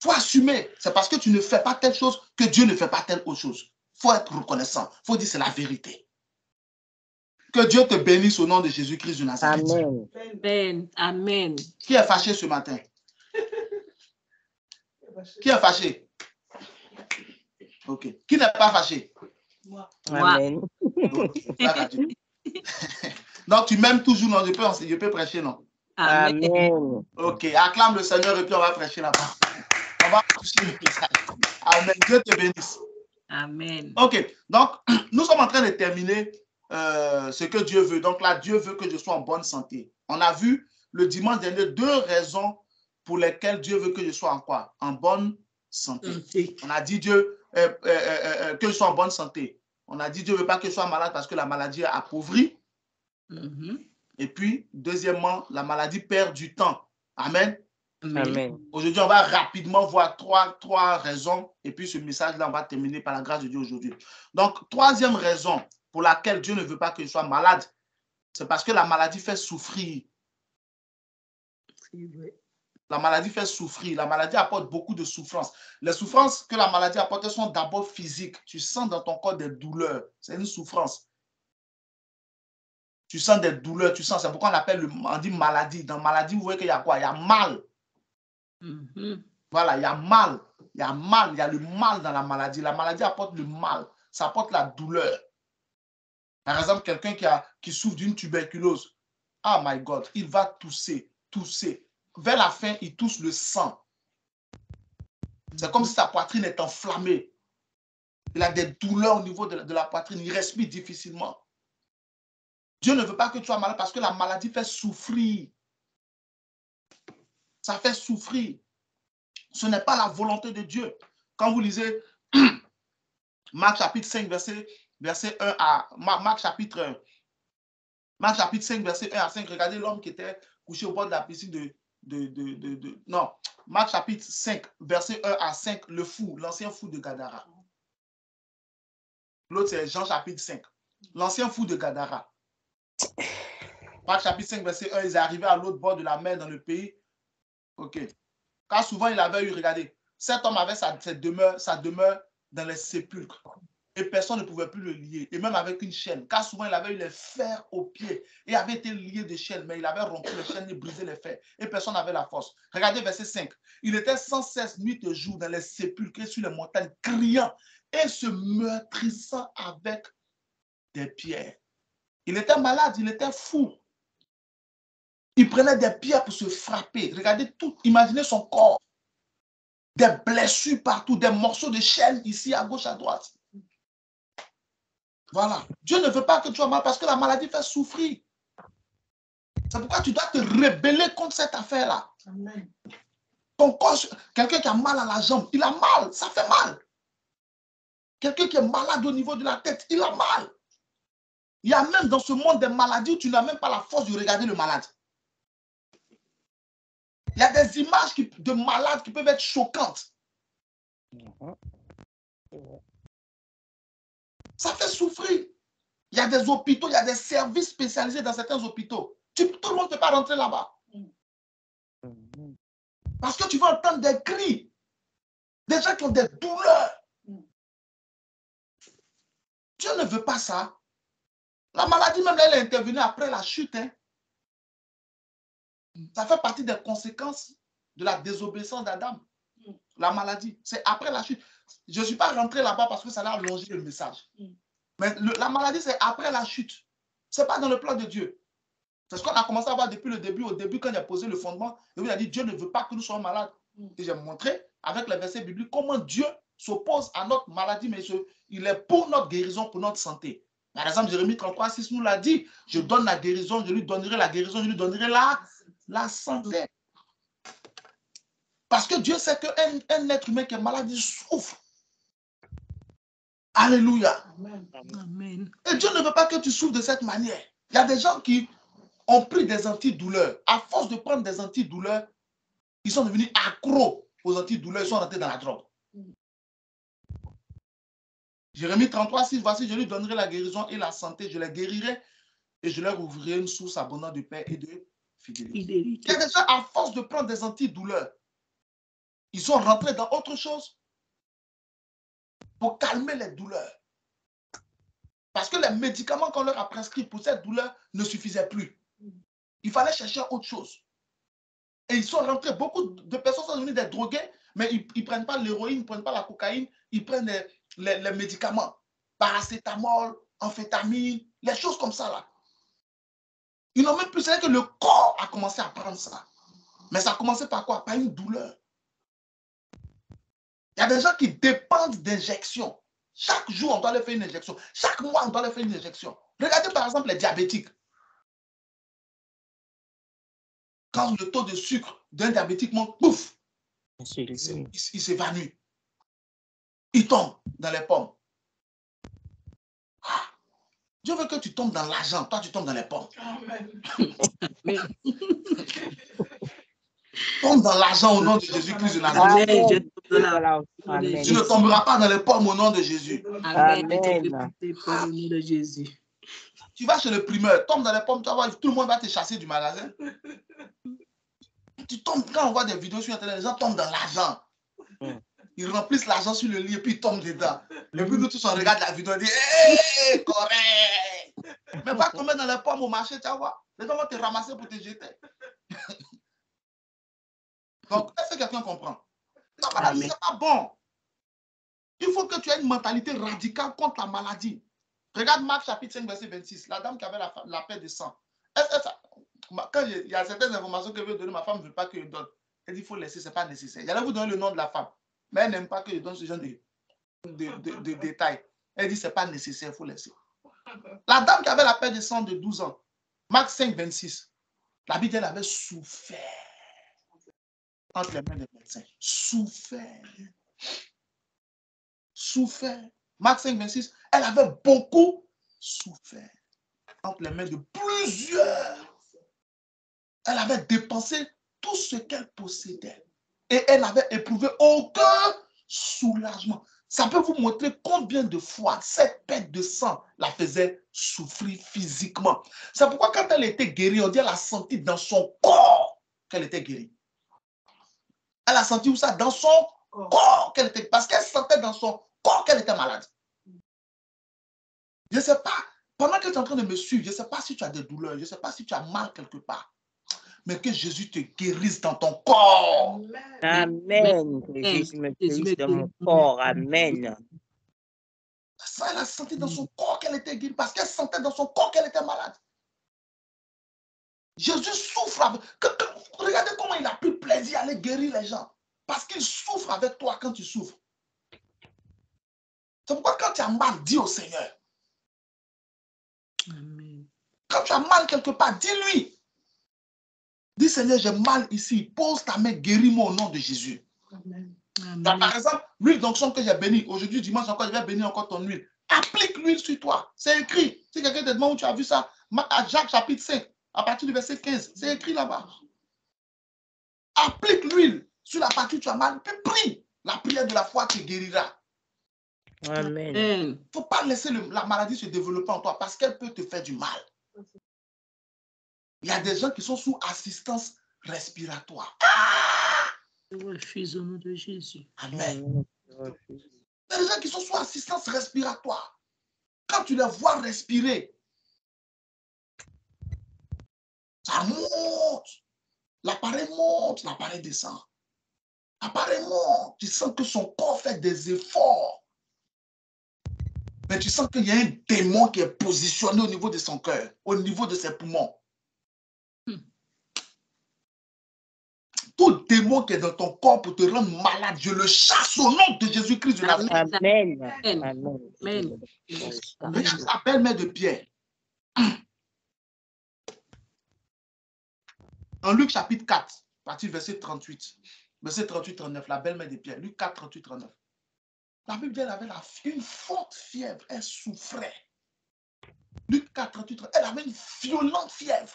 Speaker 3: Il faut assumer. C'est parce que tu ne fais pas telle chose que Dieu ne fait pas telle autre chose. Il faut être reconnaissant. Il faut dire c'est la vérité. Que Dieu te bénisse au nom de Jésus-Christ de Nazareth.
Speaker 2: Amen. Amen. Amen.
Speaker 3: Qui est fâché ce matin? Qui est fâché? Ok. Qui n'est pas fâché?
Speaker 4: Amen.
Speaker 3: Donc, gloire à Dieu. Donc, tu m'aimes toujours, non? Je peux prêcher, non?
Speaker 4: Amen.
Speaker 3: Ok, acclame le Seigneur et puis on va prêcher là-bas. On va toucher le message. Amen. Dieu te bénisse.
Speaker 2: Amen.
Speaker 3: Ok, donc nous sommes en train de terminer ce que Dieu veut. Donc là, Dieu veut que je sois en bonne santé. On a vu le dimanche dernier 2 raisons pour lesquelles Dieu veut que je sois en quoi? En bonne santé. On a dit Dieu que je sois en bonne santé. On a dit Dieu ne veut pas que je sois malade parce que la maladie appauvrit. Et puis, deuxièmement, la maladie perd du temps. Amen.
Speaker 4: Amen.
Speaker 3: Aujourd'hui, on va rapidement voir trois raisons. Et puis, ce message-là, on va terminer par la grâce de Dieu aujourd'hui. Donc, troisième raison pour laquelle Dieu ne veut pas que je sois malade, c'est parce que la maladie fait souffrir. La maladie fait souffrir. La maladie apporte beaucoup de souffrance. Les souffrances que la maladie apporte sont d'abord physiques. Tu sens dans ton corps des douleurs. C'est une souffrance. Tu sens des douleurs, tu sens. C'est pourquoi on dit maladie. Dans maladie, vous voyez qu'il y a quoi? Il y a mal. Voilà, il y a mal. Il y a mal. Il y a le mal dans la maladie. La maladie apporte le mal. Ça apporte la douleur. Par exemple, quelqu'un qui souffre d'une tuberculose. Oh my God, il va tousser. Vers la fin, il tousse le sang. C'est comme si sa poitrine est enflammée. Il a des douleurs au niveau de la poitrine. Il respire difficilement. Dieu ne veut pas que tu sois malade parce que la maladie fait souffrir. Ça fait souffrir. Ce n'est pas la volonté de Dieu. Quand vous lisez Marc chapitre 5, verset 1 à Marc chapitre 5, verset 1 à 5, regardez l'homme qui était couché au bord de la piscine non, Marc chapitre 5, verset 1 à 5, le fou, l'ancien fou de Gadara. L'autre, c'est Jean chapitre 5, l'ancien fou de Gadara. Marc chapitre 5, verset 1, ils arrivaient à l'autre bord de la mer dans le pays. Ok. Car souvent, il avait eu, regardez, cet homme avait sa demeure dans les sépulcres. Et personne ne pouvait plus le lier. Et même avec une chaîne. Car souvent, il avait eu les fers aux pieds. Et avait été lié de chaînes. Mais il avait rompu les chaînes et brisé les fers. Et personne n'avait la force. Regardez verset 5. Il était sans cesse nuit et jour dans les sépulcres et sur les montagnes, criant et se meurtrissant avec des pierres. Il était malade, il était fou. Il prenait des pierres pour se frapper. Regardez tout, imaginez son corps. Des blessures partout, des morceaux de chaîne ici, à gauche, à droite. Voilà. Dieu ne veut pas que tu sois malade parce que la maladie fait souffrir. C'est pourquoi tu dois te rebeller contre cette affaire-là. Ton corps, quelqu'un qui a mal à la jambe, il a mal, ça fait mal. Quelqu'un qui est malade au niveau de la tête, il a mal. Il y a même dans ce monde des maladies où tu n'as même pas la force de regarder le malade. Il y a des images de malades qui peuvent être choquantes. Ça fait souffrir. Il y a des hôpitaux, il y a des services spécialisés dans certains hôpitaux. Tout le monde ne peut pas rentrer là-bas. Parce que tu vas entendre des cris. Des gens qui ont des douleurs. Dieu ne veut pas ça. La maladie, même là, elle est intervenue après la chute. Hein. Ça fait partie des conséquences de la désobéissance d'Adam. La maladie, c'est après la chute. Je ne suis pas rentré là-bas parce que ça a allongé le message. Mais la maladie, c'est après la chute. Ce n'est pas dans le plan de Dieu. C'est ce qu'on a commencé à voir depuis le début. Au début, quand il a posé le fondement, il a dit Dieu ne veut pas que nous soyons malades. Et j'ai montré avec les versets bibliques comment Dieu s'oppose à notre maladie, mais il est pour notre guérison, pour notre santé. Par exemple, Jérémie 33, 6 nous l'a dit, je donne la guérison, je lui donnerai la guérison, je lui donnerai la santé. Parce que Dieu sait qu'un être humain qui est malade, il souffre. Alléluia.
Speaker 2: Amen.
Speaker 3: Et Dieu ne veut pas que tu souffres de cette manière. Il y a des gens qui ont pris des antidouleurs. À force de prendre des antidouleurs, ils sont devenus accros aux antidouleurs, ils sont rentrés dans la drogue. Jérémie 33, 6, voici, je lui donnerai la guérison et la santé, je les guérirai et je leur ouvrirai une source abondante de paix et de fidélité. Il y a des gens, à force de prendre des antidouleurs, ils sont rentrés dans autre chose pour calmer les douleurs. Parce que les médicaments qu'on leur a prescrits pour cette douleur ne suffisaient plus. Il fallait chercher autre chose. Et ils sont rentrés, beaucoup de personnes sont devenues des drogués, mais ils ne prennent pas l'héroïne, ils ne prennent pas la cocaïne, ils prennent les médicaments. paracétamol, amphétamine, les choses comme ça là. Ils n'ont même plus, c'est que le corps a commencé à prendre ça. Mais ça a commencé par quoi? Par une douleur. Il y a des gens qui dépendent d'injections. Chaque jour, on doit leur faire une injection. Chaque mois, on doit leur faire une injection. Regardez par exemple les diabétiques. Quand le taux de sucre d'un diabétique monte, pouf, il s'évanouit. Il tombe dans les pommes. Dieu veut que tu tombes dans l'argent, toi tu tombes dans les pommes. Tombe dans l'argent au nom de Jésus-Christ de Nazareth. Tu ne tomberas pas dans les pommes au nom de Jésus.
Speaker 2: Amen.
Speaker 3: Tu vas chez le primeur, tombe dans les pommes, tu vas voir, tout le monde va te chasser du magasin. Tu tombes, quand on voit des vidéos sur Internet, les gens tombent dans l'argent. Ils remplissent l'argent sur le lit et puis ils tombent dedans. Et puis nous tous on regarde la vidéo et on dit hé, correct. Mais pas tomber dans les pommes au marché, tu vas voir. Les gens vont te ramasser pour te jeter. Donc, est-ce que quelqu'un comprend? La maladie, ce n'est pas bon. Il faut que tu aies une mentalité radicale contre la maladie. Regarde Marc chapitre 5, verset 26. La dame qui avait la paix de sang. Quand il y a certaines informations que je veux donner, ma femme ne veut pas que je donne. Elle dit qu'il faut laisser, ce n'est pas nécessaire. J'allais vous donner le nom de la femme. Mais elle n'aime pas que je donne ce genre de détails. Elle dit que ce n'est pas nécessaire, il faut laisser. La dame qui avait la paix de sang de 12 ans, Marc 5, 26. La Bible, elle avait souffert entre les mains des médecins. Souffert. Souffert. Marc 5, 26. Elle avait beaucoup souffert entre les mains de plusieurs. Elle avait dépensé tout ce qu'elle possédait. Et elle n'avait éprouvé aucun soulagement. Ça peut vous montrer combien de fois cette perte de sang la faisait souffrir physiquement. C'est pourquoi quand elle était guérie, on dit qu'elle a senti dans son corps qu'elle était guérie. Elle a senti où ça? Dans son corps qu'elle était. Parce qu'elle sentait dans son corps qu'elle était malade. Je ne sais pas, pendant que tu es en train de me suivre, je ne sais pas si tu as des douleurs, je ne sais pas si tu as mal quelque part. Mais que Jésus te guérisse dans ton corps.
Speaker 4: Amen. Que Jésus me guérisse dans mon corps. Amen.
Speaker 3: Ça, elle a senti dans son corps qu'elle était guérie parce qu'elle sentait dans son corps qu'elle était malade. Jésus souffre. Regardez comment il a pris plaisir à aller guérir les gens. Parce qu'il souffre avec toi quand tu souffres. C'est pourquoi quand tu as mal, dis au Seigneur.
Speaker 2: Amen.
Speaker 3: Quand tu as mal quelque part, dis-lui. Dis Seigneur, j'ai mal ici. Pose ta main, guéris-moi au nom de Jésus.
Speaker 2: Amen.
Speaker 3: Par exemple, l'huile d'onction que j'ai bénie, aujourd'hui, dimanche encore, je vais bénir encore ton huile. Applique l'huile sur toi. C'est écrit. Si quelqu'un te demande où tu as vu ça, à Jacques chapitre 5, à partir du verset 15, c'est écrit là-bas. Applique l'huile sur la partie où tu as mal, puis prie. La prière de la foi te guérira.
Speaker 4: Amen.
Speaker 3: Il ne faut pas laisser la maladie se développer en toi parce qu'elle peut te faire du mal. Il y a des gens qui sont sous assistance respiratoire.
Speaker 2: Je refuse au nom de Jésus.
Speaker 3: Amen. Il y a des gens qui sont sous assistance respiratoire. Quand tu les vois respirer, ça monte. L'appareil descend. L'appareil monte. Tu sens que son corps fait des efforts. Mais tu sens qu'il y a un démon qui est positionné au niveau de son cœur, au niveau de ses poumons. Tout démon qui est dans ton corps pour te rendre malade, je le chasse au nom de Jésus-Christ de Nazareth.
Speaker 4: Amen.
Speaker 2: Amen.
Speaker 3: Regarde la belle-mère de Pierre. En Luc chapitre 4, à partir du verset 38, verset 38-39, la belle-mère de Pierre, Luc 4, 38-39. La Bible dit qu'elle avait une forte fièvre, elle souffrait. Luc 4, 38, elle avait une violente fièvre.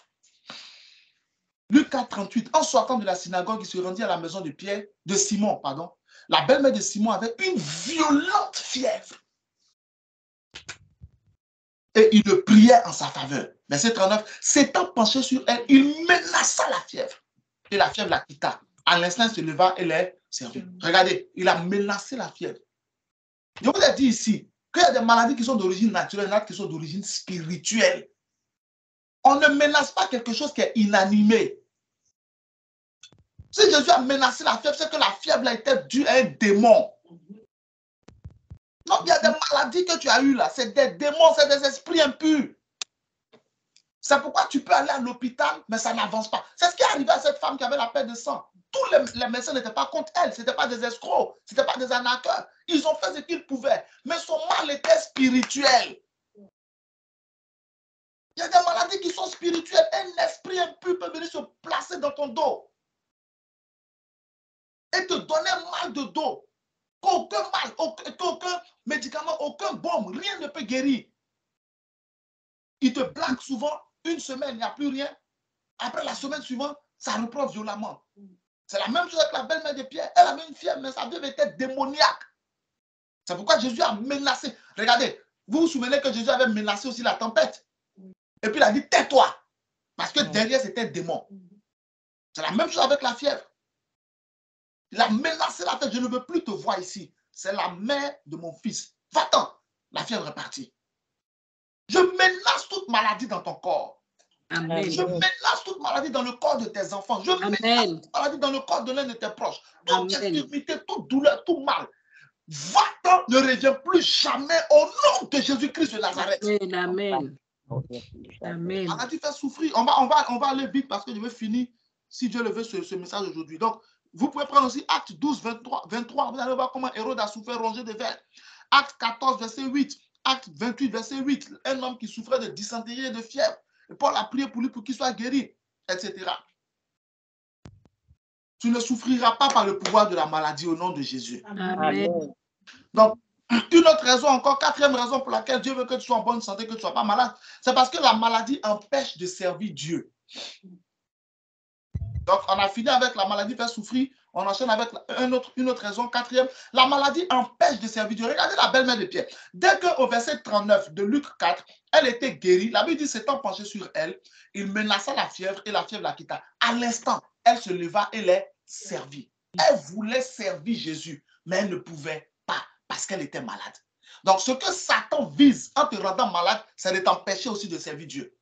Speaker 3: Luc 4, 38, en sortant de la synagogue, il se rendit à la maison de Simon. La belle-mère de Simon avait une violente fièvre. Et il le priait en sa faveur. Verset 39, s'étant penché sur elle, il menaça la fièvre. Et la fièvre la quitta. À l'instant, elle se leva et les servit. Regardez, il a menacé la fièvre. Je vous ai dit ici qu'il y a des maladies qui sont d'origine naturelle, d'autres qui sont d'origine spirituelle. On ne menace pas quelque chose qui est inanimé. Si Jésus a menacé la fièvre, c'est que la fièvre a été due à un démon. Donc, il y a des maladies que tu as eues là. C'est des démons, c'est des esprits impurs. C'est pourquoi tu peux aller à l'hôpital, mais ça n'avance pas. C'est ce qui est arrivé à cette femme qui avait la perte de sang. Tous les médecins n'étaient pas contre elle. Ce n'étaient pas des escrocs. Ce n'étaient pas des arnaqueurs. Ils ont fait ce qu'ils pouvaient. Mais son mal était spirituel. Il y a des maladies qui sont spirituelles. Un esprit impur peut venir se placer dans ton dos et te donner mal de dos. Aucun mal, aucun médicament, aucun baume, rien ne peut guérir. Il te blague souvent, une semaine, il n'y a plus rien. Après la semaine suivante, ça reprend violemment. C'est la même chose avec la belle-mère de Pierre. Elle avait une fièvre, mais sa fièvre était démoniaque. C'est pourquoi Jésus a menacé. Regardez, vous vous souvenez que Jésus avait menacé aussi la tempête. Et puis il a dit, tais-toi. Parce que derrière, c'était un démon. C'est la même chose avec la fièvre. Il a menacé la fièvre. Je ne veux plus te voir ici. C'est la mère de mon fils. Va-t'en. La fièvre est partie. Je menace toute maladie dans ton corps.
Speaker 2: Amen.
Speaker 3: Je menace toute maladie dans le corps de tes enfants. Je menace toute maladie dans le corps de l'un de tes proches. Toute infirmité, toute douleur, tout mal. Va-t'en, ne reviens plus jamais au nom de Jésus-Christ de Nazareth.
Speaker 2: Amen. Amen.
Speaker 3: Maladie fait souffrir. On va aller vite parce que je veux finir, si Dieu le veut, ce message aujourd'hui. Donc, vous pouvez prendre aussi Acte 12, 23. Vous allez voir comment Hérode a souffert rongé de vers. Acte 14, verset 8. Acte 28, verset 8. Un homme qui souffrait de dysenterie et de fièvre. Et Paul a prié pour lui pour qu'il soit guéri, etc. Tu ne souffriras pas par le pouvoir de la maladie au nom de Jésus.
Speaker 2: Amen.
Speaker 3: Donc, une autre raison encore, quatrième raison pour laquelle Dieu veut que tu sois en bonne santé, que tu ne sois pas malade, c'est parce que la maladie empêche de servir Dieu. Donc, on a fini avec la maladie fait souffrir. On enchaîne avec une autre raison, quatrième. La maladie empêche de servir Dieu. Regardez la belle-mère de Pierre. Dès qu'au verset 39 de Luc 4, elle était guérie, la Bible dit, s'étant penché sur elle, il menaça la fièvre et la fièvre la quitta. À l'instant, elle se leva et les servit. Elle voulait servir Jésus, mais elle ne pouvait pas parce qu'elle était malade. Donc, ce que Satan vise en te rendant malade, c'est de t'empêcher aussi de servir Dieu.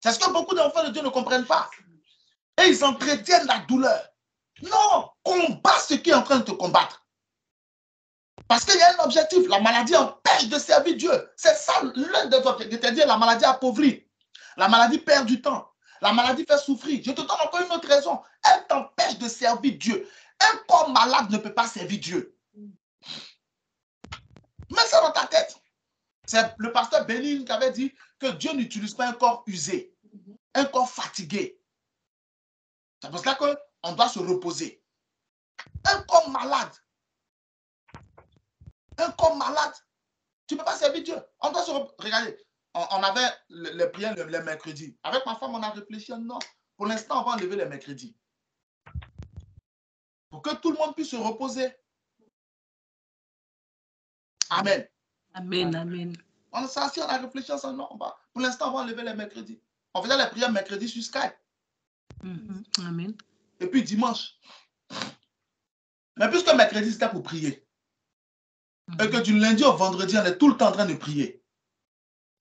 Speaker 3: C'est ce que beaucoup d'enfants de Dieu ne comprennent pas. Et ils entretiennent la douleur. Non, combat ce qui est en train de te combattre. Parce qu'il y a un objectif. La maladie empêche de servir Dieu. C'est ça l'un des objectifs. C'est-à-dire la maladie appauvrit. La maladie perd du temps. La maladie fait souffrir. Je te donne encore une autre raison. Elle t'empêche de servir Dieu. Un corps malade ne peut pas servir Dieu. Mets ça dans ta tête. C'est le pasteur Bénin qui avait dit que Dieu n'utilise pas un corps usé, un corps fatigué. C'est pour cela qu'on doit se reposer. Un corps malade, tu ne peux pas servir Dieu. On doit se reposer. Regardez, on avait les prières les mercredis. Avec ma femme, on a réfléchi, non, pour l'instant, on va enlever les mercredis. Pour que tout le monde puisse se reposer. Amen.
Speaker 2: Amen, amen.
Speaker 3: On s'est assis, on a réfléchi ensemble, non, pour l'instant, on va enlever les mercredis. On faisait les prières mercredi sur Skype.
Speaker 2: Amen.
Speaker 3: Et puis dimanche. Mais puisque mercredi, c'était pour prier. Et que du lundi au vendredi, on est tout le temps en train de prier.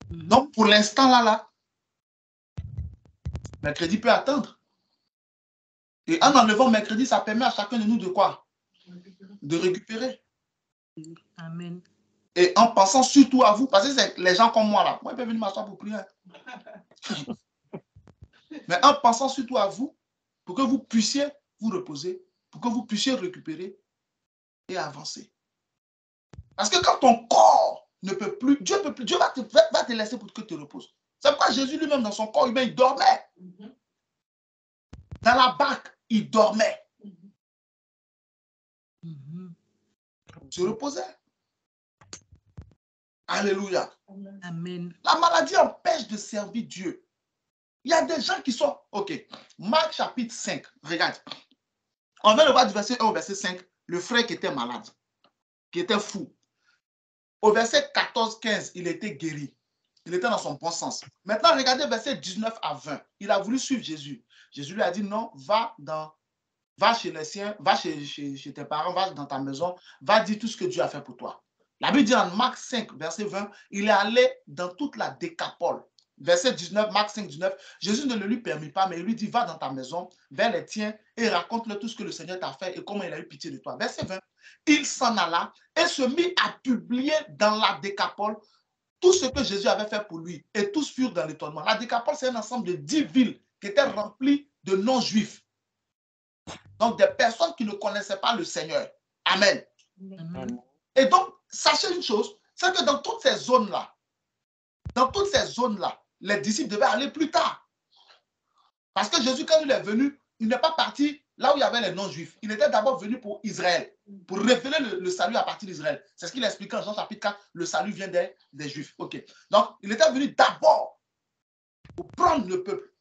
Speaker 3: Donc, pour l'instant, là, mercredi peut attendre. Et en enlevant mercredi, ça permet à chacun de nous de quoi? De récupérer.
Speaker 2: Amen.
Speaker 3: Et en pensant surtout à vous, parce que c'est les gens comme moi, là. Moi, ils peuvent venir m'asseoir pour prier. Mais en pensant surtout à vous, pour que vous puissiez vous reposer, pour que vous puissiez récupérer et avancer. Parce que quand ton corps ne peut plus, Dieu va te laisser pour que tu te reposes. C'est pourquoi Jésus lui-même, dans son corps humain, il dormait. Dans la barque, il dormait. Il se reposait. Alléluia.
Speaker 2: Amen.
Speaker 3: La maladie empêche de servir Dieu. Il y a des gens qui sont... Ok, Marc chapitre 5, regarde. On vient de voir du verset 1 au verset 5, le frère qui était malade, qui était fou. Au verset 14-15, il était guéri. Il était dans son bon sens. Maintenant, regardez verset 19 à 20. Il a voulu suivre Jésus. Jésus lui a dit non, va chez les siens, va chez tes parents, va dans ta maison, va dire tout ce que Dieu a fait pour toi. La Bible dit en Marc 5, verset 20, il est allé dans toute la Décapole. verset 19, Marc 5, 19, Jésus ne le lui permit pas, mais il lui dit, va dans ta maison, vers les tiens, et raconte-leur tout ce que le Seigneur t'a fait et comment il a eu pitié de toi. Verset 20, il s'en alla et se mit à publier dans la Décapole tout ce que Jésus avait fait pour lui, et tous furent dans l'étonnement. La Décapole, c'est un ensemble de 10 villes qui étaient remplies de non-juifs. Donc, des personnes qui ne connaissaient pas le Seigneur. Amen.
Speaker 2: Amen.
Speaker 3: Et donc, sachez une chose, c'est que dans toutes ces zones-là, les disciples devaient aller plus tard. Parce que Jésus, quand il est venu, il n'est pas parti là où il y avait les non-juifs. Il était d'abord venu pour Israël, pour révéler le salut à partir d'Israël. C'est ce qu'il explique en Jean chapitre 4, le salut vient des Juifs. Ok. Donc, il était venu d'abord pour prendre le peuple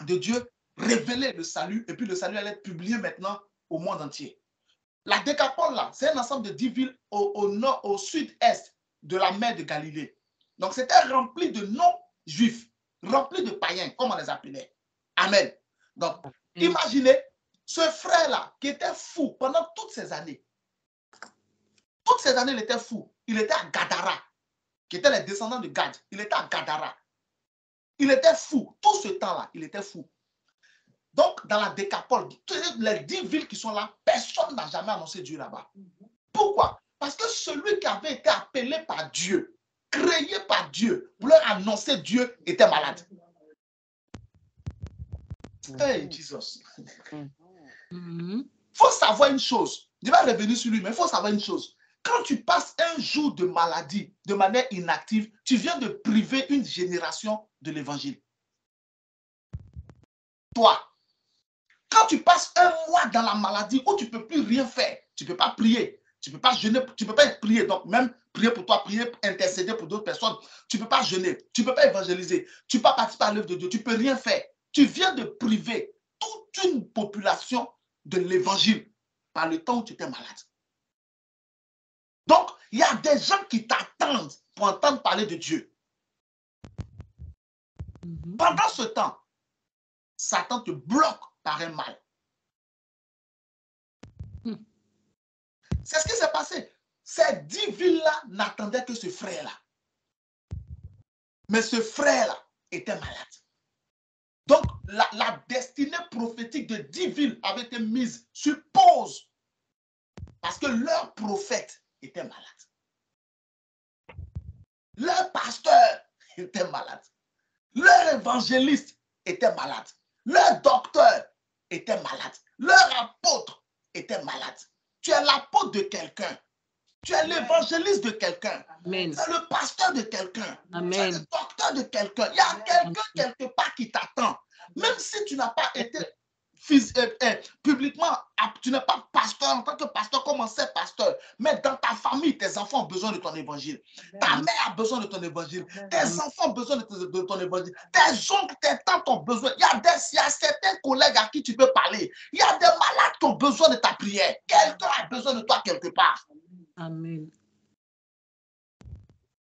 Speaker 3: de Dieu, révéler le salut, et puis le salut allait être publié maintenant au monde entier. La Décapole, là, c'est un ensemble de 10 villes au nord, au sud-est de la mer de Galilée. Donc, c'était rempli de non-juifs, rempli de païens, comme on les appelait. Amen. Donc, imaginez ce frère-là qui était fou pendant toutes ces années. Toutes ces années, il était fou. Il était à Gadara, qui étaient les descendants de Gad. Il était à Gadara. Il était fou. Tout ce temps-là, il était fou. Donc, dans la Décapole, les 10 villes qui sont là, personne n'a jamais annoncé Dieu là-bas. Pourquoi? Parce que celui qui avait été appelé par Dieu, créé par Dieu, pour leur annoncer Dieu, était malade. Hey, Jesus. Il faut savoir une chose. Je vais revenir sur lui, mais il faut savoir une chose. Quand tu passes un jour de maladie de manière inactive, tu viens de priver une génération de l'évangile. Toi, quand tu passes un mois dans la maladie où tu ne peux plus rien faire, tu ne peux pas prier, tu ne peux pas jeûner, tu ne peux pas prier, donc même prier pour toi, prier, intercéder pour d'autres personnes, tu ne peux pas jeûner, tu ne peux pas évangéliser, tu ne peux pas participer à l'œuvre de Dieu, tu ne peux rien faire. Tu viens de priver toute une population de l'évangile par le temps où tu étais malade. Donc, il y a des gens qui t'attendent pour entendre parler de Dieu. Pendant ce temps, Satan te bloque par un mal. C'est ce qui s'est passé. Ces 10 villes-là n'attendaient que ce frère-là. Mais ce frère-là était malade. Donc, la destinée prophétique de 10 villes avait été mise sur pause parce que leur prophète était malade. Leur pasteur était malade. Leur évangéliste était malade. Leur docteur était malade. Leur apôtre était malade. Tu es l'apôtre de quelqu'un. Tu es l'évangéliste de quelqu'un. Tu es le pasteur de quelqu'un. Tu es le docteur de quelqu'un. Il y a quelqu'un quelque part qui t'attend. Même si tu n'as pas été publiquement, tu n'es pas pasteur en tant que pasteur, comme ancien pasteur, mais dans ta famille, tes enfants ont besoin de ton évangile. Ta mère a besoin de ton évangile. Tes enfants ont besoin de ton évangile. Tes oncles, tes tantes ont besoin. Il y a certains collègues à qui tu peux parler. Il y a des malades qui ont besoin de ta prière. Quelqu'un a besoin de toi quelque part.
Speaker 2: Amen.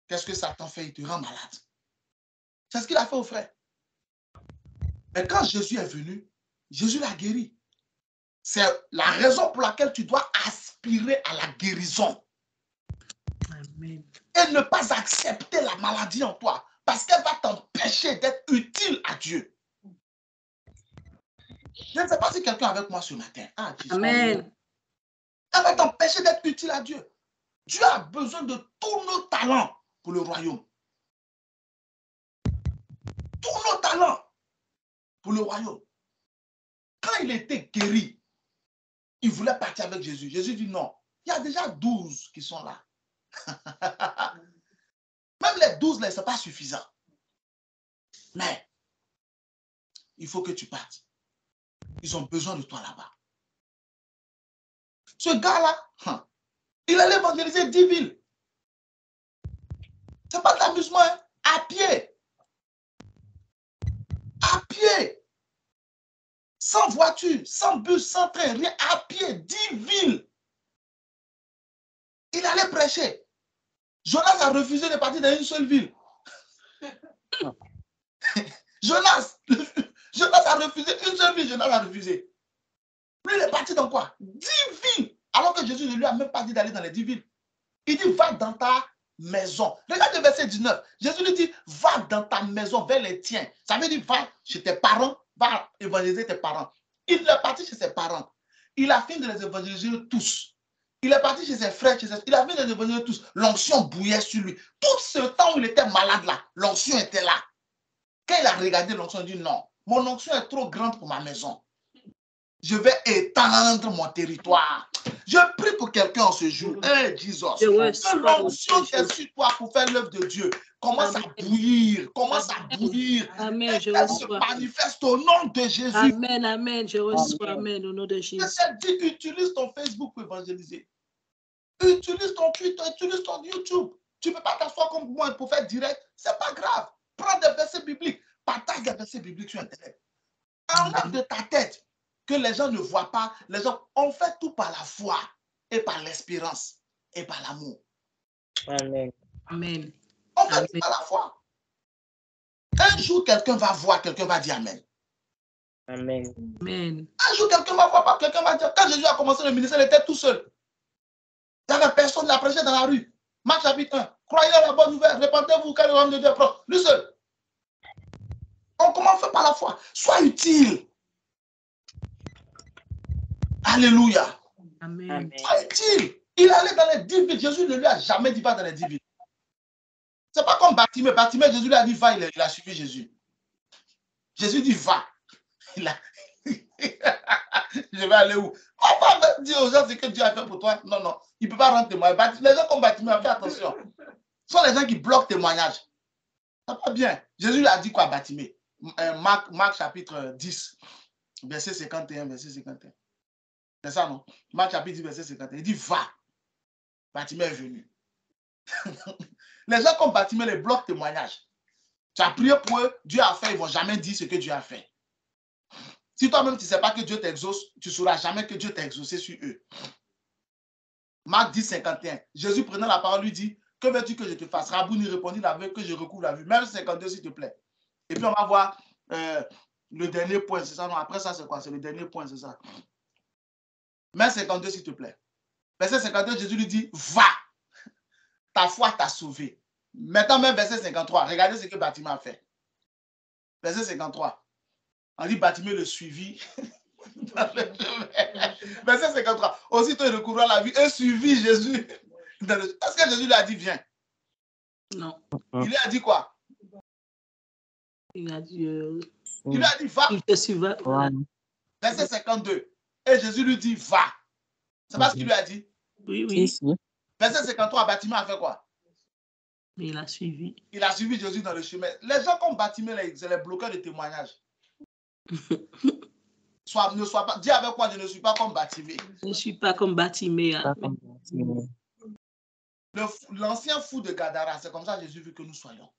Speaker 3: Qu'est-ce que Satan fait? Il te rend malade. C'est ce qu'il a fait au frère. Mais quand Jésus est venu, Jésus l'a guéri. C'est la raison pour laquelle tu dois aspirer à la guérison.
Speaker 2: Amen.
Speaker 3: Et ne pas accepter la maladie en toi, parce qu'elle va t'empêcher d'être utile à Dieu. Je ne sais pas si quelqu'un est avec moi ce matin. Ah,
Speaker 2: Amen.
Speaker 3: Elle va t'empêcher d'être utile à Dieu. Dieu a besoin de tous nos talents pour le royaume. Tous nos talents pour le royaume. Quand il était guéri, il voulait partir avec Jésus. Jésus dit non. Il y a déjà 12 qui sont là. Même les 12 là, ce n'est pas suffisant. Mais il faut que tu partes. Ils ont besoin de toi là-bas. Ce gars-là, il allait évangéliser 10 villes. Ce n'est pas de l'amusement, hein? À pied. À pied. Sans voiture, sans bus, sans train, rien. À pied, 10 villes. Il allait prêcher. Jonas a refusé de partir dans une seule ville. Jonas a refusé une seule ville. Jonas a refusé. Lui, il est parti dans quoi? 10 villes. Alors que Jésus ne lui a même pas dit d'aller dans les 10 villes. Il dit, va dans ta maison. Regarde le verset 19. Jésus lui dit, va dans ta maison vers les tiens. Ça veut dire, va chez tes parents, va évangéliser tes parents. Il est parti chez ses parents. Il a fini de les évangéliser tous. Il est parti chez ses frères, il a fini de les évangéliser tous. L'onction bouillait sur lui. Tout ce temps où il était malade là, l'onction était là. Quand il a regardé l'onction, il dit, non, mon onction est trop grande pour ma maison. Je vais étendre mon territoire. Je prie pour quelqu'un en ce jour. Hey, Jesus. Que l'onction qui est sur toi pour faire l'œuvre de Dieu commence à bouillir. Commence à bouillir.
Speaker 2: Amen.
Speaker 3: Et qu'elle se manifeste au nom de Jésus.
Speaker 2: Amen. Amen. Je reçois. Amen. Au nom de Jésus.
Speaker 3: Dit, utilise ton Facebook pour évangéliser. Utilise ton Twitter, utilise ton YouTube. Tu ne peux pas t'asseoir comme moi pour faire direct. Ce n'est pas grave. Prends des versets bibliques. Partage des versets bibliques sur Internet. Enlève de ta tête que les gens ne voient pas. Les gens ont fait tout par la foi et par l'espérance et par l'amour.
Speaker 1: Amen.
Speaker 2: Amen.
Speaker 3: On fait tout par la foi. Un jour, quelqu'un va voir, quelqu'un va dire Amen.
Speaker 1: Amen.
Speaker 2: Amen.
Speaker 3: Un jour, quelqu'un va voir, quelqu'un va dire. Quand Jésus a commencé le ministère, il était tout seul. Il n'y avait personne, il a prêché dans la rue. Marc chapitre 1. Croyez à la bonne nouvelle, répandez-vous car le royaume de Dieu est proche. Lui seul. On commence par la foi. Sois utile. Alléluia.
Speaker 2: Amen.
Speaker 3: Sois utile. Il allait dans les 10 villes. Jésus ne lui a jamais dit va dans les 10 villes. Ce n'est pas comme Bartimée. Bartimée, Jésus lui a dit va, il a suivi Jésus. Jésus dit va. Je vais aller où? On va dire aux gens ce que Dieu a fait pour toi. Non, non. Il ne peut pas rendre témoignage. Les gens comme Bartimée, fais attention. Ce sont les gens qui bloquent témoignage. Ça va pas bien. Jésus lui a dit quoi à Bartimée? Marc chapitre 10, verset 51, verset 51. C'est ça, non? Marc chapitre 10, verset 51. Il dit va. Bartimée est venu. Les gens comme Bartimée les bloquent témoignage. Tu as prié pour eux, Dieu a fait, ils ne vont jamais dire ce que Dieu a fait. Si toi-même tu ne sais pas que Dieu t'exauce, tu ne sauras jamais que Dieu t'a exaucé sur eux. Marc 10, 51. Jésus prenant la parole lui dit, que veux-tu que je te fasse? Rabouni répondit l'aveugle que je recouvre la vue. Même 52 s'il te plaît. Et puis on va voir le dernier point, c'est ça? Non, après ça c'est quoi? C'est le dernier point, c'est ça. Même 52 s'il te plaît. Verset 52, Jésus lui dit, va. Ta foi t'a sauvé. Maintenant même verset 53. Regardez ce que Bartimée a fait. Verset 53. On dit Bartimée le suivit. Verset 53. Aussitôt il recouvra la vue et suivit Jésus. Est-ce que Jésus lui a dit viens?
Speaker 2: Non.
Speaker 3: Il lui a dit quoi?
Speaker 2: Il a dit
Speaker 3: il lui a dit va.
Speaker 2: il te suivra. Voilà.
Speaker 3: Verset 52. Et Jésus lui dit va. C'est pas ce qu'il lui a dit?
Speaker 2: Oui, oui.
Speaker 3: Verset 53, Bartimée a fait quoi?
Speaker 2: Mais il a suivi.
Speaker 3: Il a suivi Jésus dans le chemin. Les gens comme Bartimée, c'est les bloqueurs de témoignage. Ne sois pas, dis avec moi, je ne suis pas comme Bartimée.
Speaker 2: Je ne suis pas comme Bartimée.
Speaker 3: L'ancien fou de Gadara, c'est comme ça Jésus veut que nous soyons.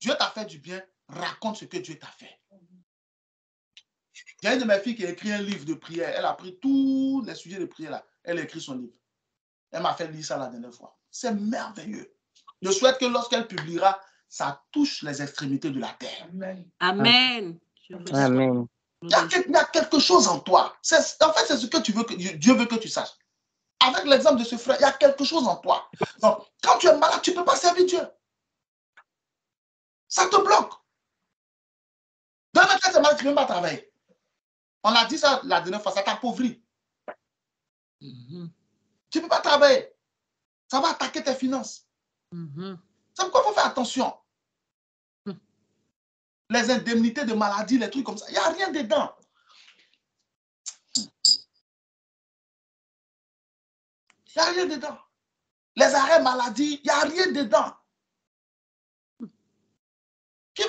Speaker 3: Dieu t'a fait du bien, raconte ce que Dieu t'a fait. Il y a une de mes filles qui a écrit un livre de prière. Elle a pris tous les sujets de prière là. Elle a écrit son livre. Elle m'a fait lire ça la dernière fois. C'est merveilleux. Je souhaite que lorsqu'elle publiera, ça touche les extrémités de la terre.
Speaker 2: Amen.
Speaker 1: Amen.
Speaker 3: Il y a quelque chose en toi. En fait, c'est ce que tu veux que Dieu veut que tu saches. Avec l'exemple de ce frère, il y a quelque chose en toi. Donc, quand tu es malade, tu ne peux pas servir Dieu. Ça te bloque. Dans le cas, tu es malade, tu ne peux pas travailler. On a dit ça la dernière fois, ça t'appauvrit. Tu ne peux pas travailler. Ça va attaquer tes finances. C'est pourquoi il faut faire attention. Les indemnités de maladie, les trucs comme ça, il n'y a rien dedans. Il n'y a rien dedans. Les arrêts maladie, il n'y a rien dedans. Où tu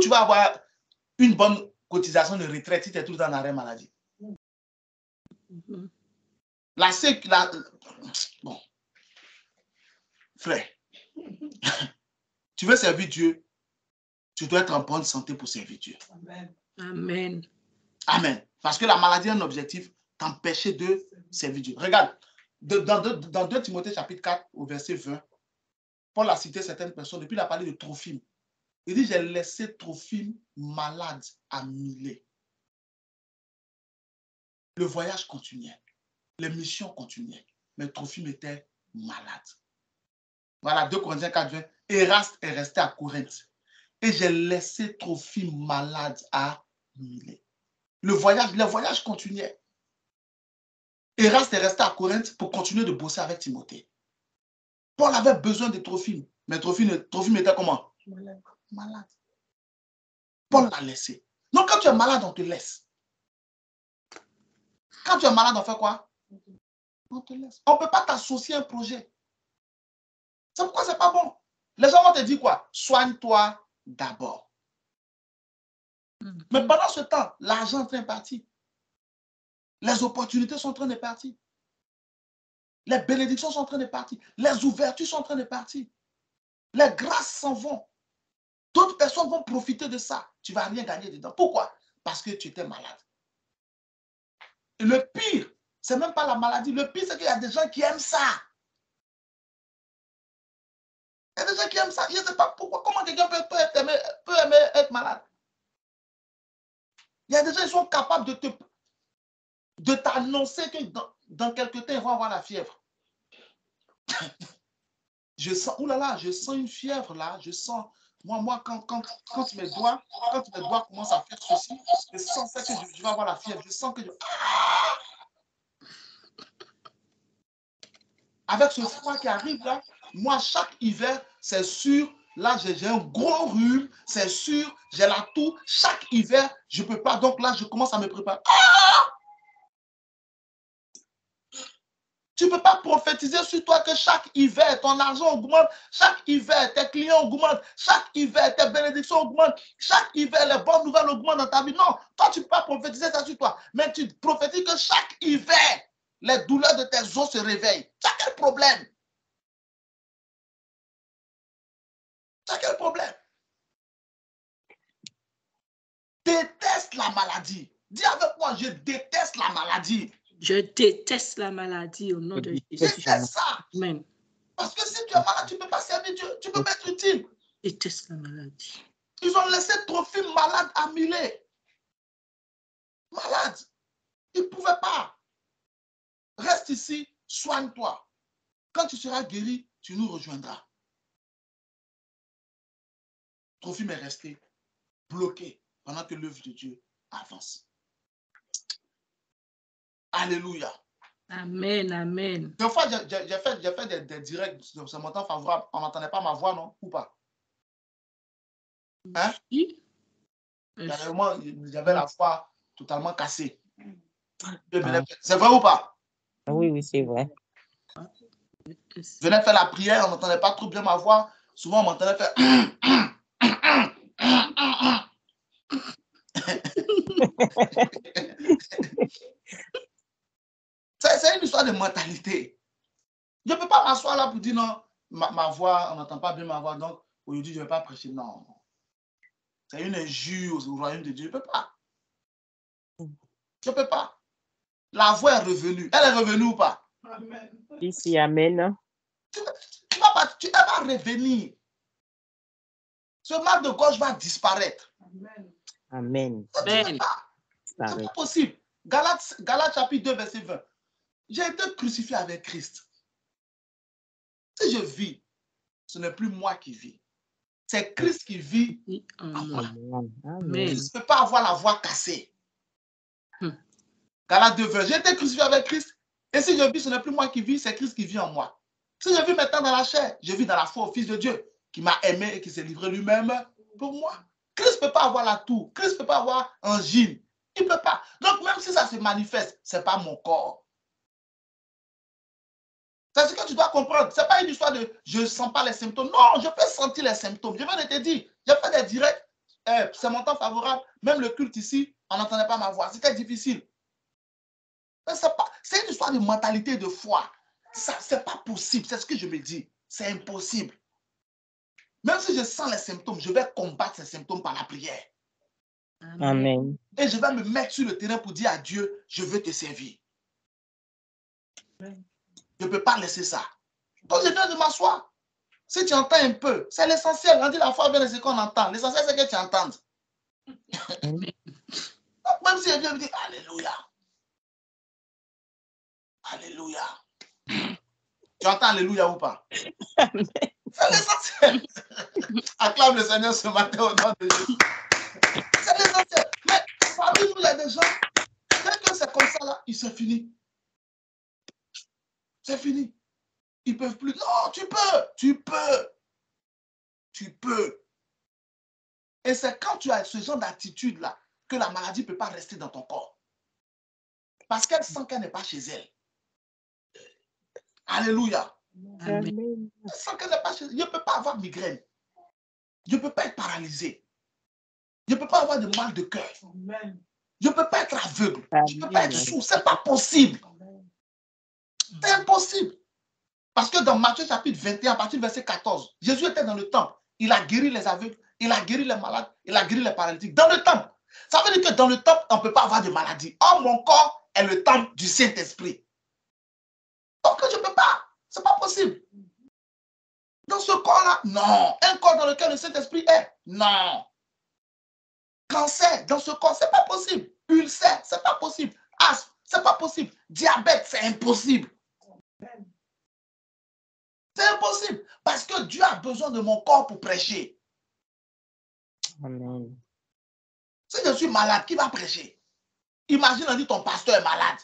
Speaker 3: vas avoir une bonne cotisation de retraite si tu es tout le temps en arrêt maladie? Bon. Frère, tu veux servir Dieu, tu dois être en bonne santé pour servir Dieu.
Speaker 2: Amen.
Speaker 3: Amen. Parce que la maladie a un objectif, t'empêcher de servir Dieu. Regarde, dans 2 Timothée chapitre 4 au verset 20, Paul a cité certaines personnes, depuis il a parlé de Trophime. Il dit, j'ai laissé Trophime malade à Milet. Le voyage continuait, les missions continuaient, mais Trophime était malade. Voilà, 2 Corinthiens 4, 20. Eraste est resté à Corinthe. Et j'ai laissé Trophime malade à Milet. Le voyage continuait. Eraste est resté à Corinthe pour continuer de bosser avec Timothée. Paul avait besoin de Trophime. Mais Trophime était comment? Malade. Paul l'a laissé. Donc, quand tu es malade, on te laisse. Quand tu es malade, on fait quoi? On te laisse. On ne peut pas t'associer à un projet. C'est pourquoi ce n'est pas bon. Les gens vont te dire quoi? Soigne-toi d'abord. Mais pendant ce temps, l'argent est en train de partir. Les opportunités sont en train de partir. Les bénédictions sont en train de partir. Les ouvertures sont en train de partir. Les grâces s'en vont. D'autres personnes vont profiter de ça. Tu ne vas rien gagner dedans. Pourquoi? Parce que tu étais malade. Et le pire, ce n'est même pas la maladie. Le pire, c'est qu'il y a des gens qui aiment ça. Il y a des gens qui aiment ça. Je ne sais pas pourquoi. Comment quelqu'un peut aimer être malade? Il y a des gens qui sont capables de t'annoncer que dans quelques temps, ils vont avoir la fièvre. Je sens, oulala, je sens une fièvre là. Je sens, moi quand mes doigts commencent à faire ceci, je sens ça que je vais avoir la fièvre. Je sens que avec ce froid qui arrive là, moi, chaque hiver, c'est sûr, là, j'ai un gros rhume, c'est sûr, j'ai la toux. Chaque hiver, je ne peux pas. Donc là, je commence à me préparer. Tu ne peux pas prophétiser sur toi que chaque hiver, ton argent augmente, chaque hiver, tes clients augmentent, chaque hiver, tes bénédictions augmentent, chaque hiver, les bonnes nouvelles augmentent dans ta vie. Non, toi, tu ne peux pas prophétiser ça sur toi. Mais tu prophétises que chaque hiver, les douleurs de tes os se réveillent. Tu as quel problème? Tu as quel problème? Déteste la maladie. Dis avec moi, je déteste la maladie.
Speaker 2: Je déteste la maladie au nom de Jésus.
Speaker 3: Je déteste ça.
Speaker 2: Amen.
Speaker 3: Parce que si tu es malade, tu ne peux pas servir Dieu. Tu peux pas être utile.
Speaker 2: Je déteste la maladie.
Speaker 3: Ils ont laissé Trophime malade à Milet. Malade. Ils ne pouvaient pas. Reste ici, soigne-toi. Quand tu seras guéri, tu nous rejoindras. Trophime est resté bloqué pendant que l'œuvre de Dieu avance. Alléluia.
Speaker 2: Amen, amen.
Speaker 3: Des fois, j'ai fait des directs sur mon temps favorable. On n'entendait pas ma voix, non? Ou pas? Hein?
Speaker 2: Oui.
Speaker 3: J'avais la voix totalement cassée. C'est vrai ou pas?
Speaker 4: Oui, oui, c'est vrai.
Speaker 3: Je venais faire la prière, on n'entendait pas trop bien ma voix. Souvent, on m'entendait faire... C'est une histoire de mentalité. Je ne peux pas m'asseoir là pour dire non, ma voix, on n'entend pas bien ma voix, donc aujourd'hui, je ne vais pas prêcher. Non. C'est une injure au royaume de Dieu. Je ne peux pas. Je ne peux pas. La voix est revenue. Elle est revenue ou pas?
Speaker 4: Amen. Ici, amen.
Speaker 3: Elle va revenir. Ce mal de gorge va disparaître.
Speaker 4: Amen. Amen.
Speaker 3: C'est pas possible. Galates chapitre 2, verset 20. J'ai été crucifié avec Christ. Si je vis, ce n'est plus moi qui vis. C'est Christ qui vit en moi.
Speaker 2: Amen.
Speaker 3: Je ne peux pas avoir la voix cassée. Galates 2, 20. J'ai été crucifié avec Christ. Et si je vis, ce n'est plus moi qui vis, c'est Christ qui vit en moi. Si je vis maintenant dans la chair, je vis dans la foi au Fils de Dieu qui m'a aimé et qui s'est livré lui-même pour moi. Christ ne peut pas avoir la toux. Christ ne peut pas avoir angine. Il ne peut pas. Donc, même si ça se manifeste, ce n'est pas mon corps. C'est ce que tu dois comprendre. Ce n'est pas une histoire de je ne sens pas les symptômes. Non, je peux sentir les symptômes. Je viens de te dire, j'ai fait des directs. C'est mon temps favorable. Même le culte ici, on n'entendait pas ma voix. C'était difficile. C'est une histoire de mentalité et de foi. Ce n'est pas possible. C'est ce que je me dis. C'est impossible. Même si je sens les symptômes, je vais combattre ces symptômes par la prière.
Speaker 4: Amen.
Speaker 3: Et je vais me mettre sur le terrain pour dire à Dieu, je veux te servir. Je ne peux pas laisser ça. Donc, je viens de m'asseoir. Si tu entends un peu, c'est l'essentiel. On dit la foi vient de ce qu'on entend. L'essentiel, c'est que tu entendes. Donc, même si je viens me dire, Alléluia. Alléluia. Tu entends alléluia ou pas?
Speaker 4: Amen.
Speaker 3: C'est l'essentiel. Acclame le Seigneur ce matin au nom de Jésus. C'est l'essentiel. Mais parmi nous, il y a des gens, dès que c'est comme ça, là, c'est fini. C'est fini. Ils ne peuvent plus. Non, tu peux. Et c'est quand tu as ce genre d'attitude-là que la maladie ne peut pas rester dans ton corps. Parce qu'elle sent qu'elle n'est pas chez elle. Alléluia.
Speaker 4: Amen.
Speaker 3: Elle sent qu'elle n'est pas chez elle. Je ne peux pas avoir migraine. Je ne peux pas être paralysé. Je ne peux pas avoir de mal de cœur. Je ne peux pas être aveugle. Je ne peux pas être sourd. Ce n'est pas possible. C'est impossible. Parce que dans Matthieu chapitre 21, à partir du verset 14, Jésus était dans le temple. Il a guéri les aveugles, il a guéri les malades, il a guéri les paralytiques. Dans le temple. Ça veut dire que dans le temple, on ne peut pas avoir de maladie. Or, mon corps est le temple du Saint-Esprit. Donc, je ne peux pas. Ce n'est pas possible. Dans ce corps-là, non. Un corps dans lequel le Saint-Esprit est, non. Cancer, dans ce corps, ce n'est pas possible. Ulcère, ce n'est pas possible. Asthme, ce n'est pas possible. Diabète, c'est impossible. C'est impossible. Parce que Dieu a besoin de mon corps pour prêcher.
Speaker 4: Amen.
Speaker 3: Si je suis malade, qui va prêcher? Imagine, on dit ton pasteur est malade.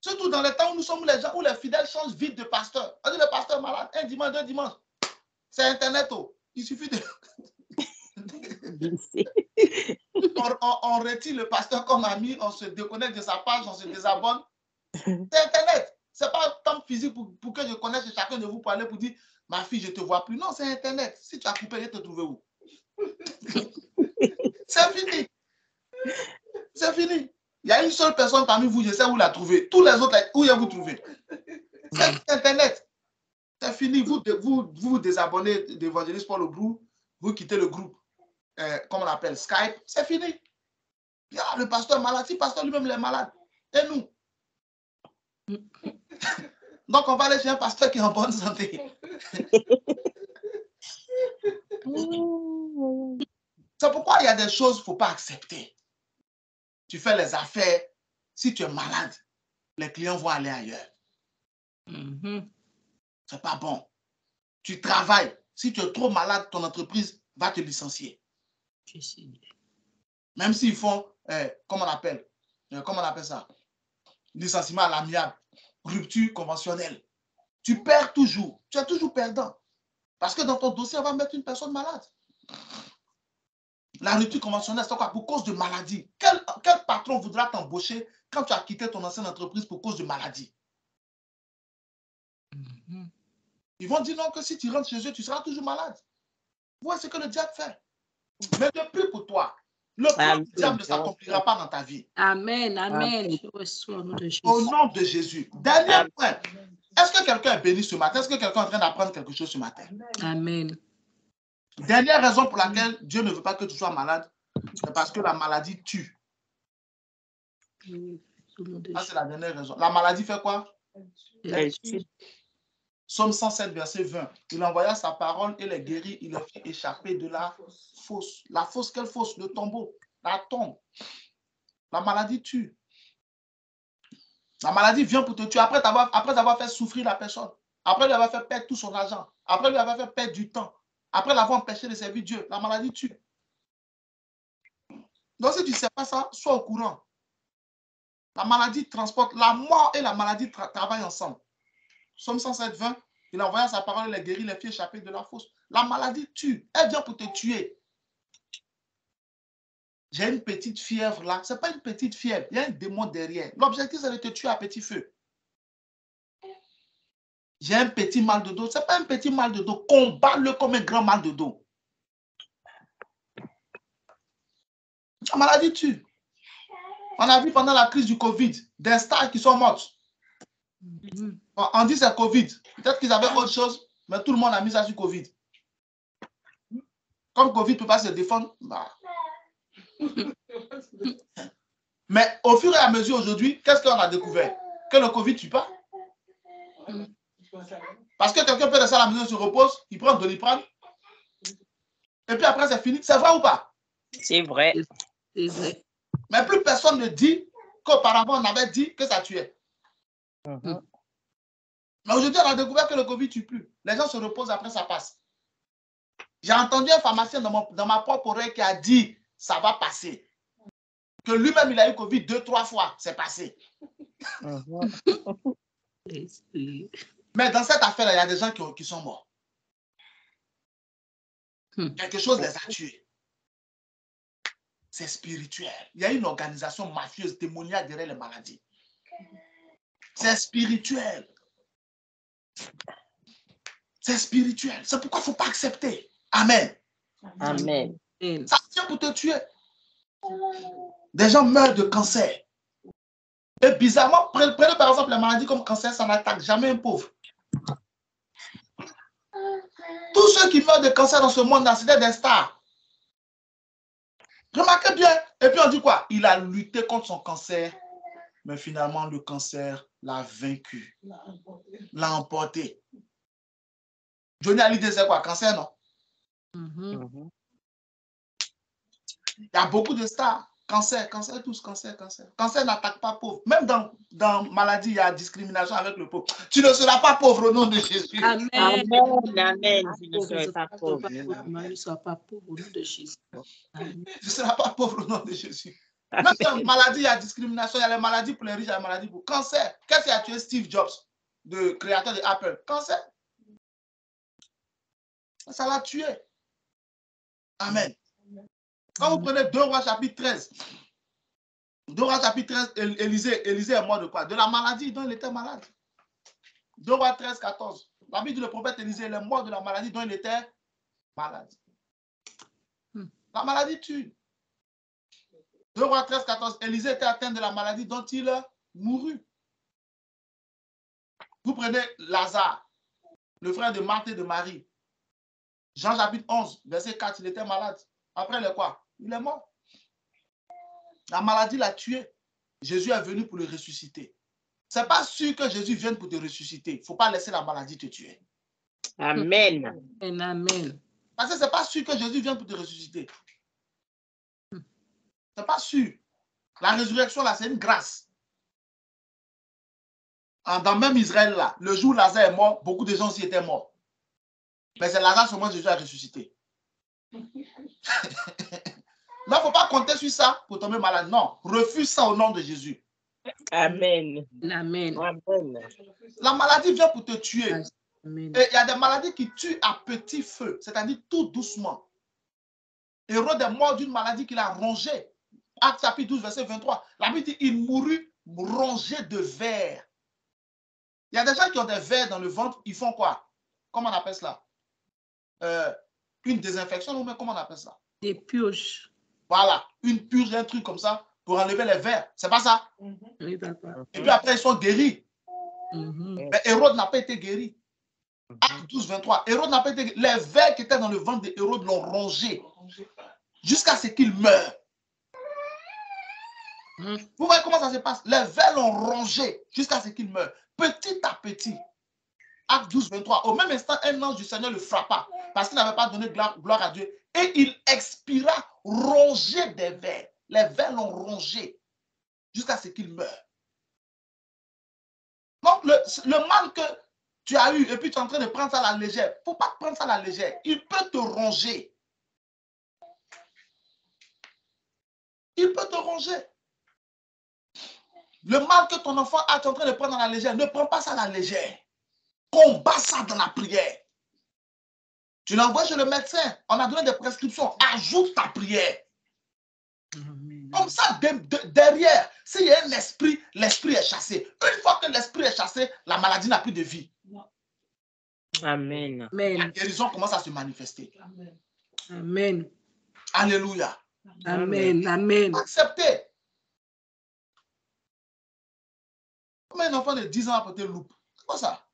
Speaker 3: Surtout dans les temps où nous sommes les gens, où les fidèles changent vite de pasteur. On dit le pasteur est malade, un dimanche, deux dimanches. C'est Internet. Oh. Il suffit de... on retire le pasteur comme ami, on se déconnecte de sa page, on se désabonne. C'est Internet. Ce n'est pas temps physique pour que je connaisse chacun de vous pour aller pour dire ma fille, je ne te vois plus. Non, c'est Internet. Si tu as coupé, je te trouver où? C'est fini. C'est fini. Il y a une seule personne parmi vous, je sais où la trouver. Tous les autres, où vous trouvez? C'est Internet. C'est fini. Vous désabonnez d'Évangéliste Paul Aubrou, vous quittez le groupe, comme on appelle Skype. C'est fini. Le pasteur est malade. Si le pasteur lui-même est malade. Et nous? Donc, on va aller chez un pasteur qui est en bonne santé. C'est pourquoi il y a des choses qu'il ne faut pas accepter. Tu fais les affaires. Si tu es malade, les clients vont aller ailleurs. C'est pas bon. Tu travailles. Si tu es trop malade, ton entreprise va te licencier. Même s'ils font, comment on appelle ça? Licenciement à l'amiable. Rupture conventionnelle. Tu perds toujours. Tu es toujours perdant. Parce que dans ton dossier, on va mettre une personne malade. La rupture conventionnelle, c'est quoi? Pour cause de maladie. Quel patron voudra t'embaucher quand tu as quitté ton ancienne entreprise pour cause de maladie? Ils vont dire non, que si tu rentres chez eux, tu seras toujours malade. Voilà ce que le diable fait. Mais depuis pour toi, le plan du diable ne s'accomplira pas dans ta vie.
Speaker 2: Amen.
Speaker 3: Au nom de Jésus. Dernier point. Est-ce que quelqu'un est béni ce matin? Est-ce que quelqu'un est en train d'apprendre quelque chose ce matin?
Speaker 2: Amen.
Speaker 3: Dernière raison pour laquelle Dieu ne veut pas que tu sois malade, c'est parce que la maladie tue. Ça, c'est la dernière raison. La maladie fait quoi? Elle tue. Psaume 107, verset 20. Il envoya sa parole et les guérit. Il les fit échapper de la fosse. La fosse, quelle fosse? Le tombeau, la tombe. La maladie tue. La maladie vient pour te tuer après avoir fait souffrir la personne. Après lui avoir fait perdre tout son argent. Après lui avoir fait perdre du temps. Après l'avoir empêché de servir Dieu. La maladie tue. Donc si tu ne sais pas ça, sois au courant. La maladie transporte. La mort et la maladie travaillent ensemble. Psaume 107, 20. Il envoya sa parole, les guérit, les fit échapper de la fosse. La maladie tue. Elle vient pour te tuer. J'ai une petite fièvre là. Ce n'est pas une petite fièvre. Il y a un démon derrière. L'objectif, c'est de te tuer à petit feu. J'ai un petit mal de dos. Ce n'est pas un petit mal de dos. Combat-le comme un grand mal de dos. La maladie tue. On a vu pendant la crise du Covid des stars qui sont mortes. On dit c'est Covid. Peut-être qu'ils avaient autre chose, mais tout le monde a mis ça sur Covid. Comme Covid ne peut pas se défendre, bah. Mais au fur et à mesure aujourd'hui, qu'est-ce qu'on a découvert? Que le Covid ne tue pas. Parce que quelqu'un peut rester à la maison, se repose, il prend de Doliprane, et puis après c'est fini. C'est vrai ou pas?
Speaker 4: C'est vrai.
Speaker 2: C'est vrai.
Speaker 3: Mais plus personne ne dit qu'auparavant on avait dit que ça tuait. Mais aujourd'hui, on a découvert que le Covid ne tue plus. Les gens se reposent, après ça passe. J'ai entendu un pharmacien dans ma propre oreille qui a dit ça va passer. Que lui-même, il a eu Covid 2-3 fois, c'est passé. Mais dans cette affaire-là, il y a des gens qui sont morts. Quelque chose les a tués. C'est spirituel. Il y a une organisation mafieuse, démoniaque derrière les maladies. C'est spirituel. C'est spirituel. C'est pourquoi il ne faut pas accepter. Amen.
Speaker 4: Amen.
Speaker 3: Ça tient pour te tuer. Des gens meurent de cancer. Et bizarrement, prenez par exemple les maladies comme cancer, ça n'attaque jamais un pauvre. Tous ceux qui meurent de cancer dans ce monde-là, c'est des stars. Remarquez bien. Et puis on dit quoi? Il a lutté contre son cancer, mais finalement le cancer l'a vaincu, l'a emporté. Johnny Hallyday, c'est quoi? Cancer, non? Il y a beaucoup de stars. Cancer, tous, cancer. Cancer n'attaque pas pauvre. Même dans maladie, il y a discrimination avec le pauvre. Tu ne seras pas pauvre au nom de Jésus.
Speaker 4: Amen. Amen. Tu ne seras pas pauvre.
Speaker 2: Tu ne seras pas pauvre au nom de Jésus.
Speaker 3: Tu ne seras pas pauvre au nom de Jésus. Même dans maladie, il y a discrimination. Il y a les maladies pour les riches, il y a les maladies pour cancer. Qu'est-ce qui a tué Steve Jobs, le créateur de Apple? Cancer. Ça l'a tué. Amen. Quand vous prenez 2 Rois chapitre 13, 2 Rois chapitre 13, Élisée est mort de quoi? De la maladie dont il était malade. 2 Rois 13, 14. La Bible dit le prophète Élisée est mort de la maladie dont il était malade. La maladie tue. 2 Rois 13, 14. Élisée était atteint de la maladie dont il mourut. Vous prenez Lazare, le frère de Marthe et de Marie. Jean chapitre 11, verset 4, il était malade. Après, il est quoi? Il est mort. La maladie l'a tué. Jésus est venu pour le ressusciter. Ce n'est pas sûr que Jésus vienne pour te ressusciter. Il ne faut pas laisser la maladie te tuer.
Speaker 4: Amen.
Speaker 2: Amen.
Speaker 3: Parce que ce n'est pas sûr que Jésus vienne pour te ressusciter. Ce n'est pas sûr. La résurrection, là, c'est une grâce. Dans même Israël, là, le jour où Lazare est mort, beaucoup de gens aussi étaient morts. Mais c'est Lazare seulement Jésus a ressuscité. Non, il ne faut pas compter sur ça pour tomber malade. Non, refuse ça au nom de Jésus.
Speaker 4: Amen.
Speaker 2: Amen.
Speaker 4: Amen.
Speaker 3: La maladie vient pour te tuer.
Speaker 2: Amen.
Speaker 3: Et il y a des maladies qui tuent à petit feu, c'est-à-dire tout doucement. Hérode est mort d'une maladie qu'il a rongée. Acte chapitre 12, verset 23. La Bible dit il mourut rongé de vers. Il y a des gens qui ont des vers dans le ventre, ils font quoi? Comment on appelle cela? Une désinfection, mais comment on appelle ça?
Speaker 2: Des purges.
Speaker 3: Voilà, une purge, un truc comme ça, pour enlever les vers. C'est pas ça?
Speaker 2: Oui, papa.
Speaker 3: Et puis après, ils sont guéris. Mais Hérode n'a pas été guéri. Acte 12, 23. Hérode n'a pas été guéri. Les vers qui étaient dans le ventre d'Hérode l'ont rongé jusqu'à ce qu'il meure. Vous voyez comment ça se passe? Les vers l'ont rongé jusqu'à ce qu'il meure. Petit à petit. Acte 12, 23. Au même instant, un ange du Seigneur le frappa parce qu'il n'avait pas donné gloire à Dieu. Et il expira rongé des vers. Les vers l'ont rongé jusqu'à ce qu'il meure. Donc, le mal que tu as eu et puis tu es en train de prendre ça à la légère, il ne faut pas prendre ça à la légère. Il peut te ronger. Il peut te ronger. Le mal que ton enfant a, tu es en train de prendre à la légère, ne prends pas ça à la légère. Combat ça dans la prière. Tu l'envoies chez le médecin, on a donné des prescriptions, ajoute ta prière. Comme ça, derrière, s'il y a un esprit, l'esprit est chassé. Une fois que l'esprit est chassé, la maladie n'a plus de vie.
Speaker 4: Amen.
Speaker 3: La guérison commence à se manifester.
Speaker 2: Amen.
Speaker 3: Alléluia.
Speaker 2: Amen. Amen.
Speaker 3: Acceptez. Comment un enfant de 10 ans a porté loupe? C'est quoi ça?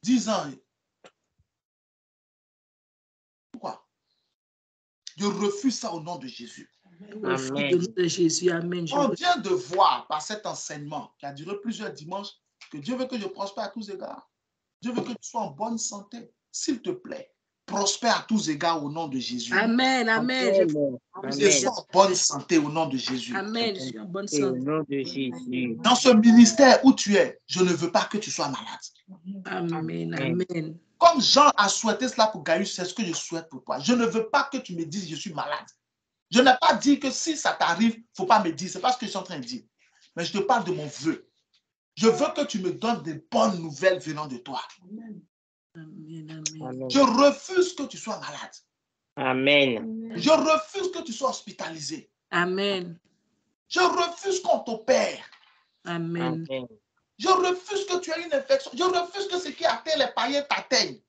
Speaker 3: 10 ans. Pourquoi? Je refuse ça au nom de Jésus.
Speaker 2: Amen. Au nom de Jésus. Amen.
Speaker 3: On vient de voir par cet enseignement qui a duré plusieurs dimanches que Dieu veut que je prospère à tous égards. Dieu veut que tu sois en bonne santé. S'il te plaît, prospère à tous égards au nom de Jésus.
Speaker 2: Amen. Amen.
Speaker 3: Je suis en bonne santé au nom de Jésus.
Speaker 2: Amen. Je suis en bonne
Speaker 1: Au
Speaker 2: santé.
Speaker 1: nom de Jésus.
Speaker 3: Dans ce ministère où tu es, je ne veux pas que tu sois malade.
Speaker 2: Amen. Amen.
Speaker 3: Comme Jean a souhaité cela pour Gaius, c'est ce que je souhaite pour toi. Je ne veux pas que tu me dises je suis malade. Je n'ai pas dit que si ça t'arrive, il ne faut pas me dire. Ce n'est pas ce que je suis en train de dire. Mais je te parle de mon vœu. Je veux que tu me donnes des bonnes nouvelles venant de toi.
Speaker 2: Amen.
Speaker 1: Amen.
Speaker 3: Je refuse que tu sois malade.
Speaker 1: Amen.
Speaker 3: Je refuse que tu sois hospitalisé.
Speaker 2: Amen.
Speaker 3: Je refuse qu'on t'opère.
Speaker 2: Amen.
Speaker 1: Amen.
Speaker 3: Je refuse que tu aies une infection. Je refuse que ce qui atteint les païens t'atteigne.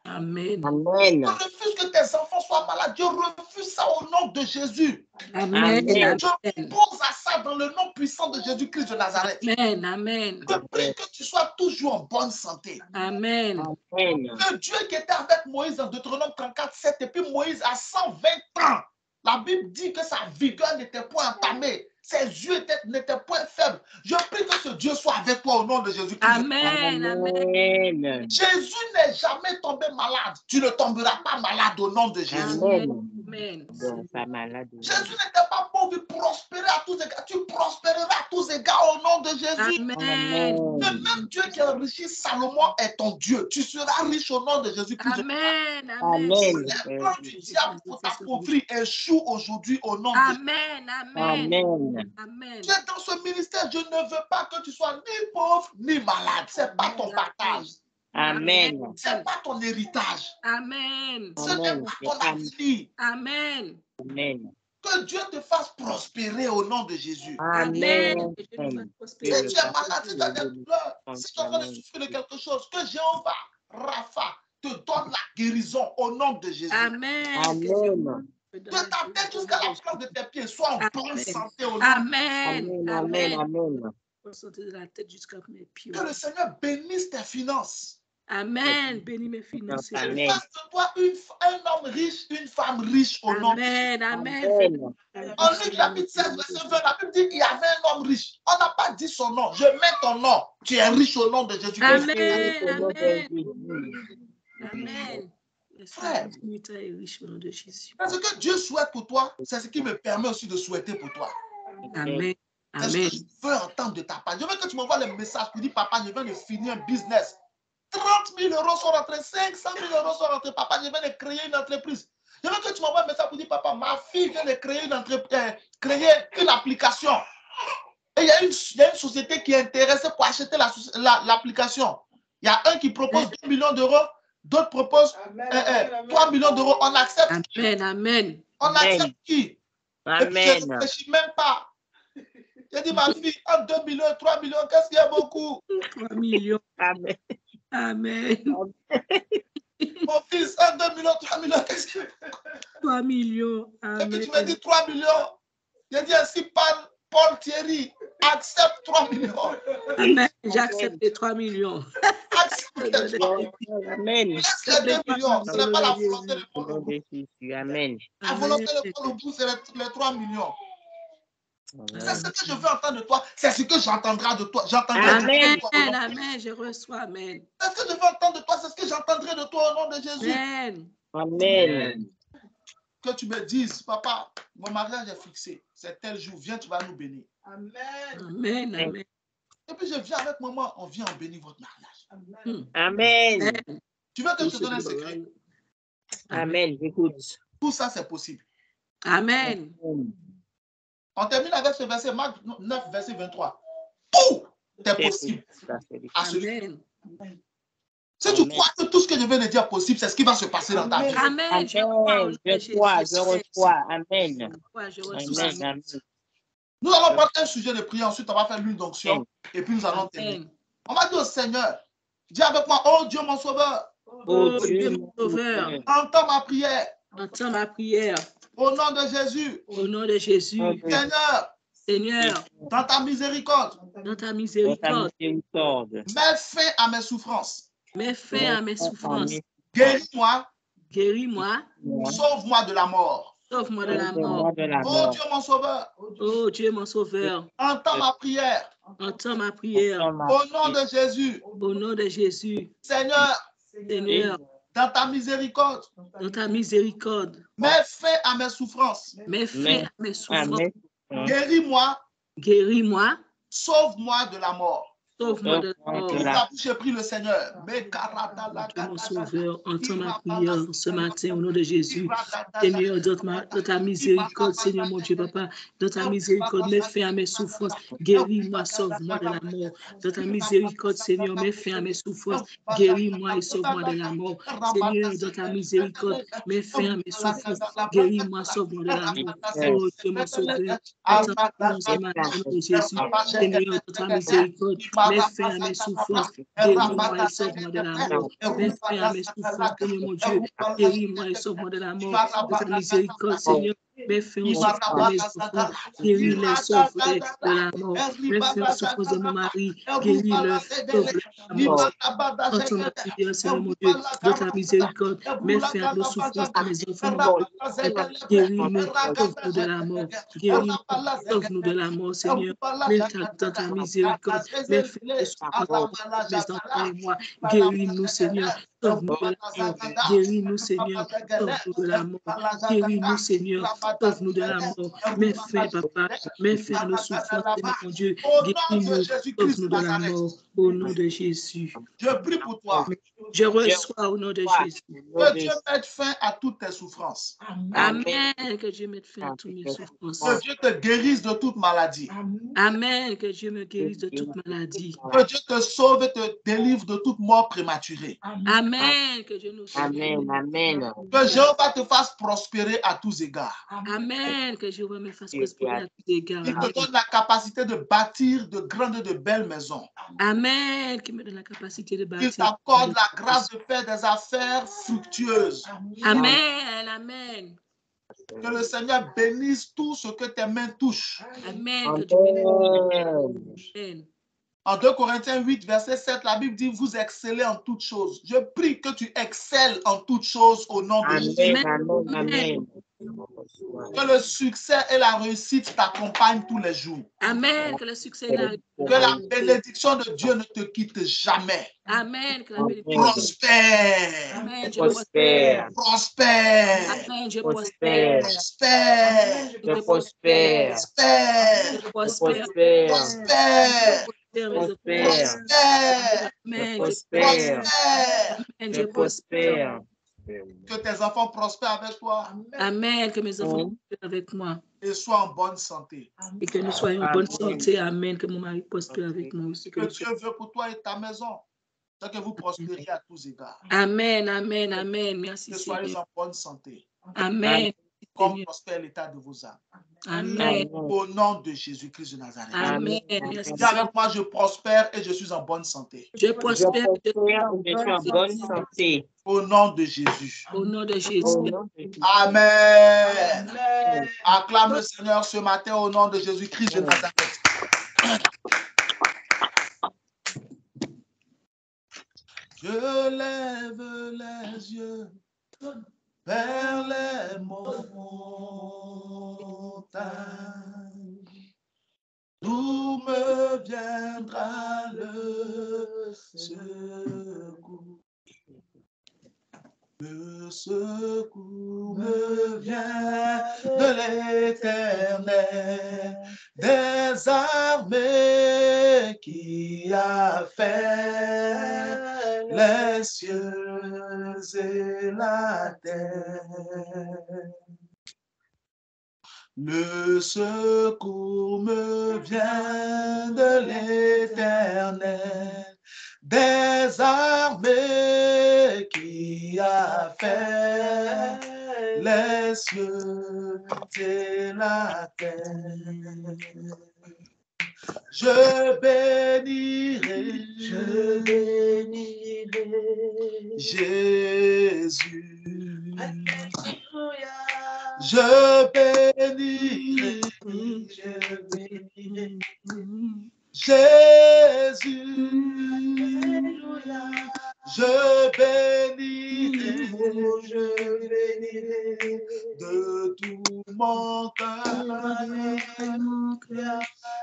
Speaker 2: Amen.
Speaker 1: Amen.
Speaker 3: Je refuse que tes enfants soient malades. Je refuse ça au nom de Jésus.
Speaker 2: Amen.
Speaker 1: Amen.
Speaker 3: Je pose à ça dans le nom puissant de Jésus-Christ de Nazareth.
Speaker 2: Amen. Amen.
Speaker 3: Je prie que tu sois toujours en bonne santé.
Speaker 2: Amen.
Speaker 1: Amen.
Speaker 3: Le Dieu qui était avec Moïse en Deutéronome 34, 7, et puis Moïse a 120 ans. La Bible dit que sa vigueur n'était point entamée. Ses yeux n'étaient point faibles. Je prie que ce Dieu soit avec toi au nom de Jésus-Christ.
Speaker 2: Amen. Amen.
Speaker 1: Amen.
Speaker 3: Jésus n'est jamais tombé malade. Tu ne tomberas pas malade au nom de Jésus.
Speaker 1: Amen.
Speaker 2: Amen.
Speaker 1: Donc, pas malade.
Speaker 3: Jésus n'était pas pauvre, il prospérait à tous égards. Tu prospéreras à tous égards au nom de Jésus.
Speaker 2: Amen.
Speaker 3: Le même Dieu qui a enrichi Salomon est ton Dieu. Tu seras riche au nom de Jésus-Christ.
Speaker 2: Amen.
Speaker 1: Amen.
Speaker 3: Les plans du diable pour t'appauvrir échouent aujourd'hui au nom de Jésus.
Speaker 2: Amen. Amen.
Speaker 1: Amen.
Speaker 2: Amen.
Speaker 3: Tu es dans ce ministère, je ne veux pas que tu sois ni pauvre ni malade. Ce n'est pas ton partage.
Speaker 1: Amen.
Speaker 3: Ce n'est pas ton héritage.
Speaker 2: Amen.
Speaker 3: Ce n'est pas ton avenir.
Speaker 2: Amen.
Speaker 1: Amen.
Speaker 3: Que Dieu te fasse prospérer au nom de Jésus.
Speaker 1: Amen.
Speaker 3: Si tu es malade, si tu as des douleurs, si tu es en train de souffrir de quelque chose, que Jéhovah, Rapha, te donne la guérison au nom de Jésus.
Speaker 2: Amen.
Speaker 1: Amen.
Speaker 3: De ta tête jusqu'à la plante de tes pieds, sois en bonne santé au nom de
Speaker 2: Amen.
Speaker 1: Amen.
Speaker 2: Amen.
Speaker 1: Amen.
Speaker 2: Santé de la tête jusqu'à mes pieds.
Speaker 3: Que le Seigneur bénisse tes finances.
Speaker 2: Amen. Bénis mes finances.
Speaker 3: Qu'il
Speaker 1: Amen.
Speaker 3: fasse de toi un homme riche, une femme riche au nom de Jésus.
Speaker 2: Amen. Amen.
Speaker 1: Amen.
Speaker 3: En Luc chapitre 16, verset 20, la Bible dit qu'il y avait un homme riche. On n'a pas dit son nom. Je mets ton nom. Tu es riche au nom de Jésus-Christ.
Speaker 2: Amen.
Speaker 1: Au nom de
Speaker 2: Amen.
Speaker 1: Jésus.
Speaker 2: Amen.
Speaker 3: Frère.
Speaker 2: Est riche au nom de Jésus.
Speaker 3: Ce que Dieu souhaite pour toi, c'est ce qui me permet aussi de souhaiter pour toi.
Speaker 2: Amen.
Speaker 3: C'est ce
Speaker 2: Amen.
Speaker 3: que je veux entendre de ta part. Je veux que tu m'envoies le message pour dire, papa, je viens de finir un business. 30 000 euros sont rentrés, 500 000 euros sont rentrés. Papa, je viens de créer une entreprise. Je veux que tu m'envoies un message pour dire, papa, ma fille vient de créer une entreprise, créer une application. Et il y a une société qui est intéressée pour acheter l'application. Il y a un qui propose 2 millions d'euros, d'autres proposent 3 millions d'euros. On accepte.
Speaker 2: Amen. Amen.
Speaker 3: On accepte qui? Et puis, je ne
Speaker 1: Amen.
Speaker 3: réfléchis même pas. J'ai dit, ma fille, entre 2 millions et 3 millions, qu'est-ce qu'il y a beaucoup?
Speaker 2: 3 millions.
Speaker 1: Amen.
Speaker 2: Amen.
Speaker 3: Mon fils, entre 2 millions, 3 millions, qu'est-ce qu'il y a?
Speaker 2: 3 millions.
Speaker 3: Et
Speaker 2: Amen.
Speaker 3: puis, tu me dis 3 millions. J'ai dit, ainsi, Paul Thierry, accepte 3 millions.
Speaker 2: Amen. J'accepte les 3 millions.
Speaker 3: Accepte les 3 millions.
Speaker 1: Amen.
Speaker 3: Laisse les 2 millions. Ce n'est pas la volonté de
Speaker 1: Au
Speaker 3: Paul.
Speaker 1: nom de Jésus. Amen.
Speaker 3: La volonté de Paul au bout, c'est les 3 millions. C'est ce que je veux entendre de toi. C'est ce que j'entendrai de toi. J'entendrai
Speaker 2: Amen.
Speaker 3: de toi.
Speaker 2: Amen. Je reçois. Amen.
Speaker 3: C'est ce que je veux entendre de toi. C'est ce que j'entendrai de toi au nom de Jésus.
Speaker 2: Amen.
Speaker 1: Amen.
Speaker 3: Que tu me dises, papa, mon mariage est fixé. C'est tel jour. Viens, tu vas nous bénir.
Speaker 2: Amen. Amen.
Speaker 3: Et puis je viens avec maman. On vient, on bénit votre mariage.
Speaker 1: Amen.
Speaker 3: Tu veux que je te donne un secret?
Speaker 1: Amen. J'écoute.
Speaker 3: Tout ça, c'est possible.
Speaker 2: Amen.
Speaker 3: On termine avec ce verset, Marc 9, verset 23. Tout est possible. À celui.
Speaker 2: Amen.
Speaker 3: Si tu crois que tout ce que je viens de dire est possible, c'est ce qui va se passer dans ta vie.
Speaker 2: Amen.
Speaker 1: Je reçois. Amen. Amen.
Speaker 3: Nous allons prendre un sujet de prière, ensuite on va faire l'une d'onction et puis nous allons terminer. On va dire au Seigneur, dis avec moi, oh Dieu mon sauveur,
Speaker 2: Oh Dieu mon sauveur,
Speaker 3: entends ma prière.
Speaker 2: entends ma prière.
Speaker 3: Au nom de Jésus.
Speaker 2: Au nom de Jésus.
Speaker 3: Seigneur, dans ta miséricorde,
Speaker 2: dans ta miséricorde,
Speaker 3: mets fin à mes souffrances.
Speaker 2: Mets fin à mes souffrances.
Speaker 3: Guéris-moi.
Speaker 2: Guéris-moi.
Speaker 3: Sauve-moi de la mort.
Speaker 2: Sauve-moi de la mort.
Speaker 3: Oh Dieu mon sauveur.
Speaker 2: Oh Dieu mon sauveur.
Speaker 3: Entends ma prière.
Speaker 2: Entends ma prière.
Speaker 3: Au nom de Jésus.
Speaker 2: Au nom de Jésus.
Speaker 3: Seigneur.
Speaker 2: Seigneur.
Speaker 3: dans ta miséricorde,
Speaker 2: dans ta miséricorde,
Speaker 3: mets fin à mes souffrances,
Speaker 2: mets fin à mes souffrances,
Speaker 3: guéris-moi,
Speaker 2: guéris-moi,
Speaker 3: sauve-moi de la mort.
Speaker 2: sauve-moi de la mort.
Speaker 3: Ouvre ta bouche et prie le Seigneur.
Speaker 2: Dieu mon sauveur, entends ma prière ce matin au nom de Jésus. Seigneur, dans ta miséricorde, Seigneur mon Dieu, Papa, dans ta miséricorde, mets fin à mes souffrances, guéris-moi, sauve-moi de la mort. Dans ta miséricorde, Seigneur, mets fin à mes souffrances, guéris-moi et sauve-moi de la mort. Seigneur, dans ta miséricorde, mets fin à mes souffrances, guéris-moi, sauve-moi de la mort. Oh Dieu mon sauveur, entends ma prière ce matin au nom de Jésus. Seigneur, dans ta miséricorde, mets fin à mes souffrances, guéris-moi et sauve-moi de la mort. Mets fin à mes souffrances, Seigneur mon Dieu. Guéris-moi et sauve-moi de la mort. De ta miséricorde, Seigneur. Mets fin aux souffrances de mes enfants. Guéris-les, sauve-les de la mort. Mets fin aux souffrances de mon mari. Guéris-le, sauve-le de la mort. Entends ma prière, Seigneur mon Dieu. De ta miséricorde, mets fin à nos souffrances de mes enfants. Guéris-nous, sauve-nous de la mort. Guéris-nous, sauve-nous de la mort, Seigneur. Mets dans ta miséricorde, mets fin aux souffrances de mes enfants et moi. Guéris-nous, Seigneur. Sauve-nous de la mort. Guéris-nous, Seigneur. Sauve-nous de la mort. Guéris-nous, Seigneur. Sauve-nous de la mort. Mets fin, Papa. Mets fin à nos souffrances, Seigneur mon Dieu. Guéris-nous. Sauve-nous de la mort. Au nom de Jésus.
Speaker 3: Je prie pour toi.
Speaker 2: Je reçois au nom de Jésus.
Speaker 3: Que Dieu mette fin à toutes tes souffrances.
Speaker 2: Amen. Que Dieu mette fin à toutes mes souffrances.
Speaker 3: Que Dieu te guérisse de toute maladie.
Speaker 2: Amen. Que Dieu me guérisse de toute maladie.
Speaker 3: Que Dieu te sauve et te délivre de toute mort prématurée.
Speaker 2: Amen. Que Dieu nous sauve.
Speaker 1: Amen.
Speaker 3: Que Jéhovah te fasse prospérer à tous égards.
Speaker 2: Amen. Que Jéhovah me fasse prospérer à tous égards.
Speaker 3: Il te donne la capacité de bâtir de grandes et de belles maisons.
Speaker 2: Amen. Qui me donne la capacité de bâtir.
Speaker 3: Il t'accorde la grâce de faire des affaires fructueuses.
Speaker 2: Amen. Amen.
Speaker 3: Que le Seigneur bénisse tout ce que tes mains touchent.
Speaker 2: Amen. Que Dieu bénisse. Amen.
Speaker 3: En 2 Corinthiens 8, verset 7, la Bible dit, vous excellez en toutes choses. Je prie que tu excelles en toutes choses au nom de Jésus.
Speaker 2: Amen.
Speaker 3: Que le succès et la réussite t'accompagnent tous les jours.
Speaker 2: Amen. Que le succès et la réussite.
Speaker 3: Que la bénédiction de Dieu ne te quitte jamais.
Speaker 2: Amen. Que la bénédiction.
Speaker 3: Prospère.
Speaker 2: Amen. Je prospère.
Speaker 3: Prospère.
Speaker 2: Amen. Je prospère.
Speaker 3: Prospère.
Speaker 2: Je prospère.
Speaker 3: Prospère.
Speaker 2: Prospère.
Speaker 3: Prospère.
Speaker 2: Amen.
Speaker 3: Prospère.
Speaker 2: Amen. Je prospère.
Speaker 3: Que tes enfants prospèrent avec toi.
Speaker 2: Amen. Que mes enfants prospèrent avec moi.
Speaker 3: Et soient en bonne santé.
Speaker 2: Et que nous soyons en bonne santé. Amen. Que mon mari prospère avec moi aussi.
Speaker 3: Que Dieu veut pour toi et ta maison. Que vous prospériez à tous égards.
Speaker 2: Amen. Amen. Amen. Merci.
Speaker 3: Que soyez en bonne santé.
Speaker 2: Amen.
Speaker 3: Comme prospère l'état de vos âmes.
Speaker 2: Amen.
Speaker 3: Au nom de Jésus-Christ de Nazareth.
Speaker 2: Amen.
Speaker 3: Dis avec moi, je prospère et je suis en bonne santé.
Speaker 2: Je prospère et
Speaker 1: je suis en bonne santé.
Speaker 3: Au nom de Jésus.
Speaker 2: Au nom de Jésus.
Speaker 3: Amen. Acclame le Seigneur ce matin au nom de Jésus-Christ de Nazareth. Je lève les yeux vers les montagnes. D'où me viendra le secours? Le secours me vient de l'Éternel, des armées qui a fait les cieux et la terre. Le secours me vient de l'Éternel, des armées qui a fait les cieux et la terre. Je bénirai Jésus. Je bénirai Jésus. Je bénirai de tout mon cœur.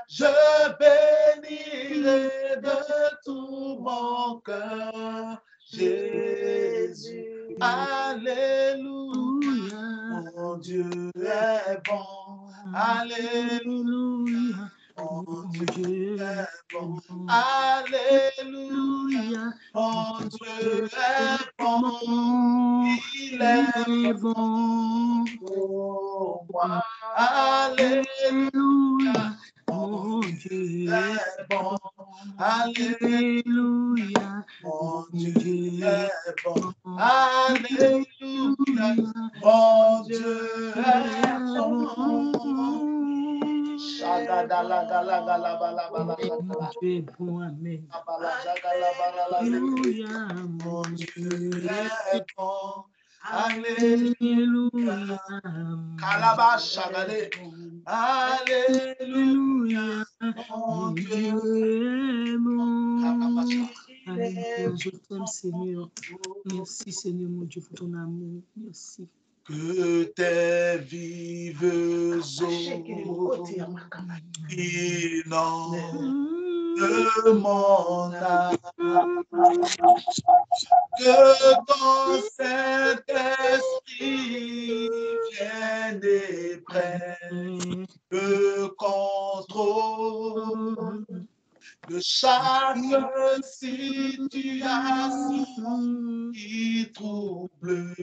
Speaker 3: Je bénirai de tout mon cœur Jésus. Alléluia. Mon Dieu est bon. Alléluia. Mon Dieu est bon. Alléluia. Mon Dieu est bon. Il est bon pour moi. Alléluia. Mon Dieu est bon. Alléluia. Mon Dieu est bon. Alléluia. Mon Dieu est bon.
Speaker 2: Mon Dieu est bon, amen. Alléluia,
Speaker 3: Mon Dieu est bon. Alléluia. Alléluia.
Speaker 2: mon Dieu est bon. Alléluia, je t'aime, Seigneur. Merci, Seigneur, mon Dieu, pour ton amour. Merci.
Speaker 3: Que tes vives eaux inonde mon âme, que ton Saint-Esprit vienne et prenne le contrôle de chaque situation qui trouble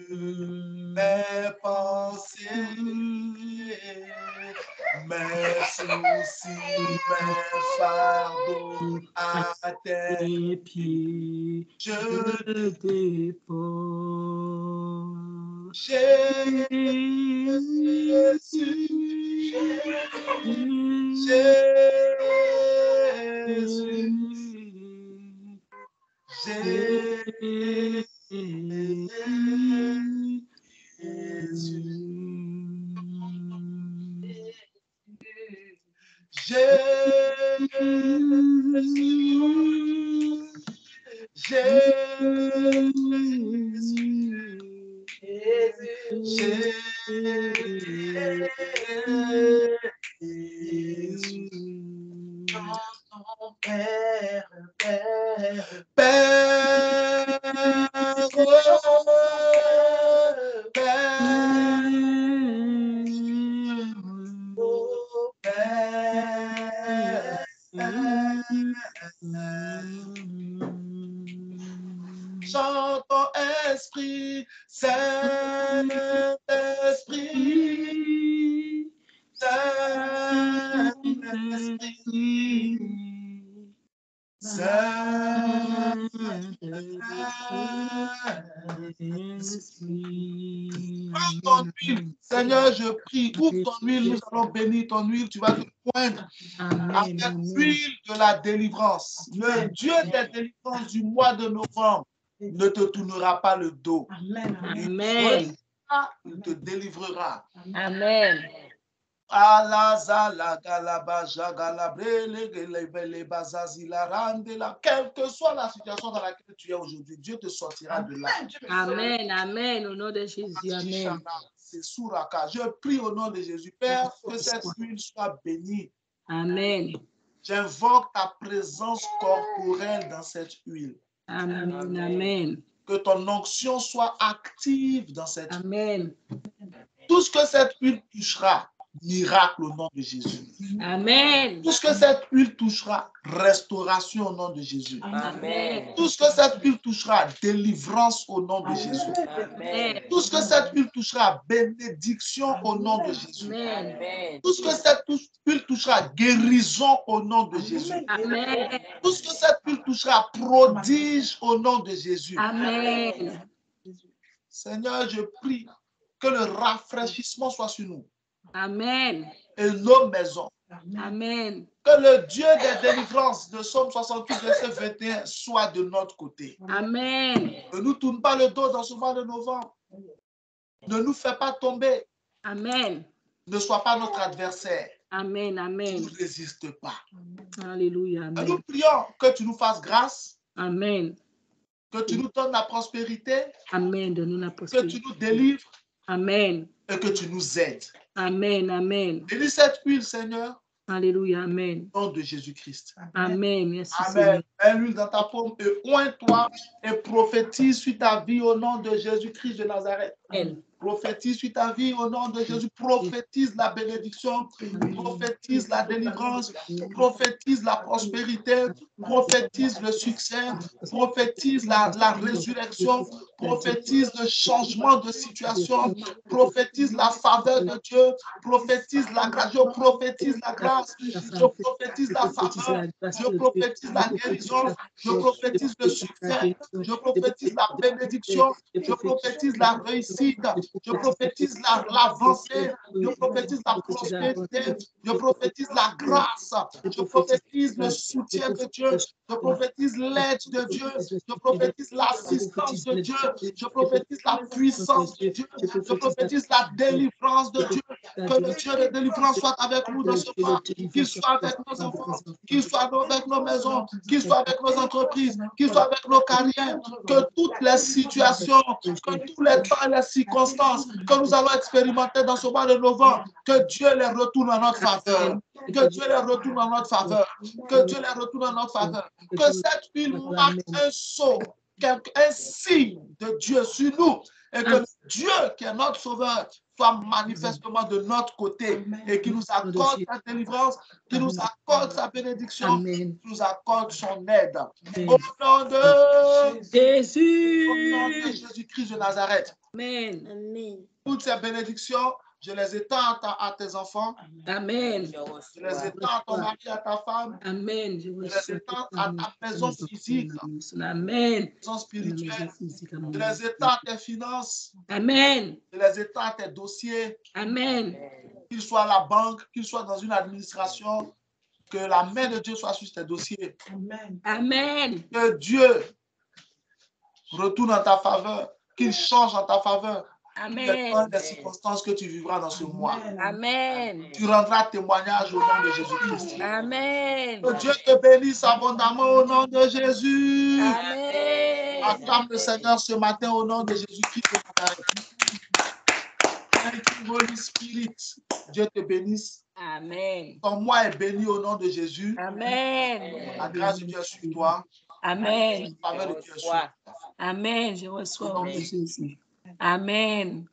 Speaker 3: mes pensées, mes soucis, mes fardeaux à tes pieds. Je
Speaker 2: dépose.
Speaker 3: Jésus, Chantons Esprit, Saint-Esprit, Saint-Esprit, Saint-Esprit. Ton huile, Seigneur, je prie, ouvre ton huile, nous allons bénir ton huile, tu vas te poindre avec l'huile de la délivrance. Le Dieu des délivrances du mois de novembre ne te tournera pas le dos.
Speaker 2: Amen.
Speaker 3: Il te délivrera.
Speaker 2: Amen.
Speaker 3: Quelle que soit la situation dans laquelle tu es aujourd'hui, Dieu te sortira de là.
Speaker 2: Amen, amen, au nom de Jésus, amen.
Speaker 3: Je prie au nom de Jésus, Père, que cette huile soit bénie.
Speaker 2: Amen.
Speaker 3: J'invoque ta présence corporelle dans cette huile.
Speaker 2: Amen, amen.
Speaker 3: Que ton onction soit active dans cette huile.
Speaker 2: Amen.
Speaker 3: Tout ce que cette huile touchera, miracle au nom de Jésus.
Speaker 2: Amen.
Speaker 3: Tout ce que cette huile touchera, restauration au nom de Jésus.
Speaker 2: Amen.
Speaker 3: Tout ce que cette huile touchera, délivrance au nom de Jésus.
Speaker 2: Amen.
Speaker 3: Tout ce que cette huile touchera, bénédiction au nom de Jésus.
Speaker 2: Amen.
Speaker 3: Tout ce que cette huile touchera, guérison au nom de Jésus.
Speaker 2: Amen.
Speaker 3: Tout ce que cette huile touchera, prodige au nom de Jésus.
Speaker 2: Amen.
Speaker 3: Seigneur, je prie que le rafraîchissement soit sur nous.
Speaker 2: Amen.
Speaker 3: Et nos maisons.
Speaker 2: Amen.
Speaker 3: Que le Dieu des délivrances de Psaume 68, verset 21 soit de notre côté.
Speaker 2: Amen.
Speaker 3: Ne nous tourne pas le dos dans ce mois de novembre. Ne nous fais pas tomber.
Speaker 2: Amen.
Speaker 3: Ne sois pas notre adversaire.
Speaker 2: Amen. Amen.
Speaker 3: Ne résiste pas.
Speaker 2: Alléluia. Amen.
Speaker 3: Et nous prions que tu nous fasses grâce.
Speaker 2: Amen.
Speaker 3: Que tu nous donnes la prospérité.
Speaker 2: Amen. Donne-nous la prospérité.
Speaker 3: Que tu nous délivres.
Speaker 2: Amen.
Speaker 3: Et que tu nous aides.
Speaker 2: Amen. Amen.
Speaker 3: Bénis cette huile, Seigneur.
Speaker 2: Alléluia. Amen.
Speaker 3: Au nom de Jésus-Christ.
Speaker 2: Amen. Merci,
Speaker 3: Amen.
Speaker 2: Seigneur.
Speaker 3: Mets l'huile dans ta paume et oins-toi et prophétise sur ta vie au nom de Jésus-Christ de Nazareth.
Speaker 2: Amen.
Speaker 3: Prophétise sur ta vie au nom de Jésus. Prophétise la bénédiction. Prophétise la délivrance. Prophétise la prospérité. Prophétise le succès. Prophétise la résurrection. Prophétise le changement de situation. Prophétise la faveur de Dieu. Prophétise la grâce. Je prophétise la grâce. Je prophétise la faveur. Je prophétise la guérison. Je prophétise le succès. Je prophétise la bénédiction. Je prophétise la réussite. Je prophétise l'avancée. Je prophétise la prospérité. Je prophétise la grâce. Je prophétise le soutien de Dieu. Je prophétise l'aide de Dieu. Je prophétise l'assistance de Dieu. Je prophétise la puissance de Dieu. Je prophétise la délivrance de Dieu. Que le Dieu de délivrance soit avec nous dans ce mois. Qu'il soit avec nos enfants. Qu'il soit avec nos maisons. Qu'il soit avec nos entreprises. Qu'il soit avec nos carrières. Que toutes les situations, que tous les temps et les circonstances que nous allons expérimenter dans ce mois de novembre, que Dieu les retourne en notre faveur. Que Dieu les retourne en notre faveur. Que Dieu les retourne en notre faveur. Que cette huile marque un saut, un signe de Dieu sur nous. Et que Dieu, qui est notre sauveur, soit manifestement de notre côté et qui nous accorde sa délivrance, qui nous accorde sa bénédiction, qui nous accorde son aide. Au nom de
Speaker 2: Jésus.
Speaker 3: Au nom de Jésus-Christ de Nazareth.
Speaker 2: Amen.
Speaker 3: Toutes ces bénédictions, je les étends à tes enfants.
Speaker 2: Amen.
Speaker 3: Je les étends à ton mari, à ta femme.
Speaker 2: Amen.
Speaker 3: Je les étends à ta maison physique.
Speaker 2: Amen.
Speaker 3: Maison spirituelle. Je les étends à tes finances.
Speaker 2: Amen.
Speaker 3: Je les étends à tes dossiers.
Speaker 2: Amen.
Speaker 3: Qu'ils soient à la banque, qu'ils soient dans une administration, que la main de Dieu soit sur tes dossiers.
Speaker 2: Amen. Amen.
Speaker 3: Que Dieu retourne en ta faveur, qu'il change en ta faveur.
Speaker 2: Amen.
Speaker 3: Les circonstances que tu vivras dans ce mois.
Speaker 2: Amen.
Speaker 3: Tu rendras témoignage au nom de Jésus-Christ.
Speaker 2: Amen.
Speaker 3: Que Dieu te bénisse abondamment au nom de Jésus.
Speaker 2: Amen.
Speaker 3: Acclame le Seigneur ce matin au nom de Jésus-Christ. Thank you, Holy Spirit. Dieu te bénisse.
Speaker 2: Amen.
Speaker 3: Ton mois est béni au nom de Jésus.
Speaker 2: Amen.
Speaker 3: La grâce de Dieu est sur toi.
Speaker 2: Amen.
Speaker 3: La faveur de Dieu est sur toi.
Speaker 2: Amen. Je reçois au nom de Jésus. Amen.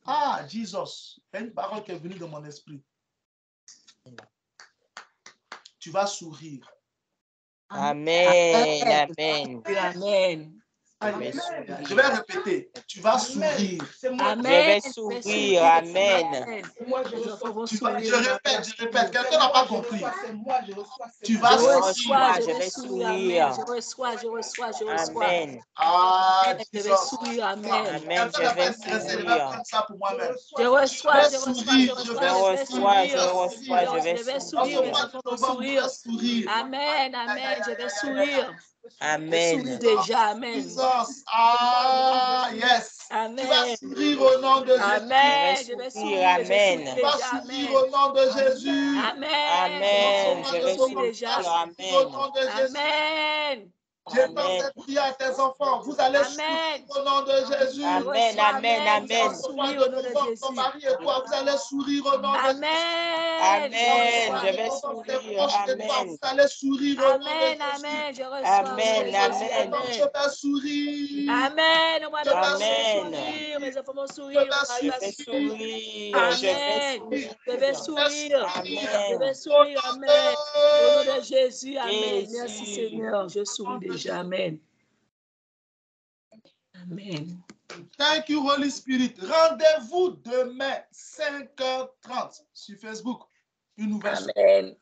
Speaker 3: Ah, Jesus. Il y a une parole qui est venue de mon esprit. Tu vas sourire.
Speaker 4: Amen. Amen.
Speaker 2: Amen.
Speaker 3: Je vais répéter. Tu vas sourire.
Speaker 2: Amen.
Speaker 4: Je vais sourire. Amen.
Speaker 3: Je répète. Quelqu'un n'a pas compris. Tu vas
Speaker 2: sourire.
Speaker 4: Je vais sourire.
Speaker 2: Je reçois.
Speaker 4: Amen.
Speaker 3: Ah,
Speaker 2: je vais sourire. Amen.
Speaker 4: Amen. Je vais sourire.
Speaker 3: ça pour moi-même.
Speaker 2: Je reçois.
Speaker 4: Je vais sourire.
Speaker 2: Amen. Amen. Je vais sourire.
Speaker 4: Amen.
Speaker 2: Je souris déjà. Amen.
Speaker 3: Jesus. Ah, yes.
Speaker 2: Amen.
Speaker 3: Tu vas sourire au nom de Jésus.
Speaker 2: Amen. Je vais sourire.
Speaker 4: Amen.
Speaker 3: Tu vas sourire au nom de Jésus.
Speaker 2: Amen.
Speaker 4: Amen. Je vais sourire déjà.
Speaker 3: Au nom de Jésus.
Speaker 2: Amen.
Speaker 3: J'étends cette prière à tes enfants. Vous allez sourire au nom de Jésus.
Speaker 4: Amen. Amen. Amen.
Speaker 2: Sourire au nom de Jésus.
Speaker 3: Ton mari et toi, vous allez sourire au nom de Jésus.
Speaker 2: Amen.
Speaker 4: Amen. Je vais sourire. Amen.
Speaker 3: Vous allez sourire au nom de Jésus.
Speaker 2: Amen. Je reçois.
Speaker 4: Amen. Amen.
Speaker 3: Je vais sourire.
Speaker 2: Amen.
Speaker 3: Amen.
Speaker 2: Mes enfants vont sourire.
Speaker 4: Je vais sourire.
Speaker 2: Amen. Je vais sourire.
Speaker 4: Amen.
Speaker 2: Je vais sourire. Amen. Au nom de Jésus. Amen.
Speaker 4: Jésus.
Speaker 2: Merci Seigneur. Je souris déjà. Amen. Amen.
Speaker 3: Thank you, Holy Spirit. Rendez-vous demain, 5h30 sur Facebook. Une nouvelle chose.
Speaker 2: Amen.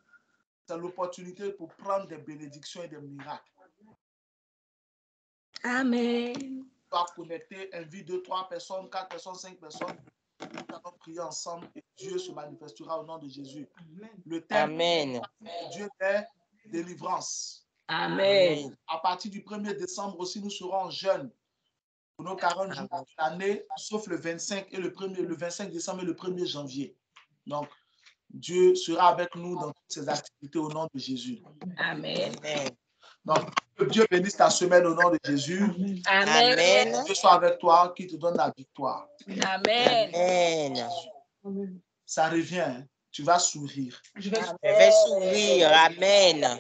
Speaker 3: C'est l'opportunité pour prendre des bénédictions et des miracles.
Speaker 2: Amen.
Speaker 3: Tu vas connecter, invite 2, 3 personnes, 4 personnes, 5 personnes. Nous allons prier ensemble et Dieu se manifestera au nom de Jésus. Le thème
Speaker 4: Amen.
Speaker 3: Dieu est délivrance.
Speaker 2: Amen.
Speaker 3: À partir du 1er décembre aussi, nous serons jeunes pour nos 40 jours de l'année, sauf le 25 et le 25 décembre et le 1er janvier. Donc, Dieu sera avec nous dans toutes ces activités au nom de Jésus.
Speaker 2: Amen.
Speaker 3: Donc, que Dieu bénisse ta semaine au nom de Jésus.
Speaker 2: Amen.
Speaker 3: Que Dieu soit avec toi, qui te donne la victoire.
Speaker 2: Amen.
Speaker 4: Amen.
Speaker 3: Ça revient. Hein. Tu vas sourire.
Speaker 4: Je vais sourire. Amen.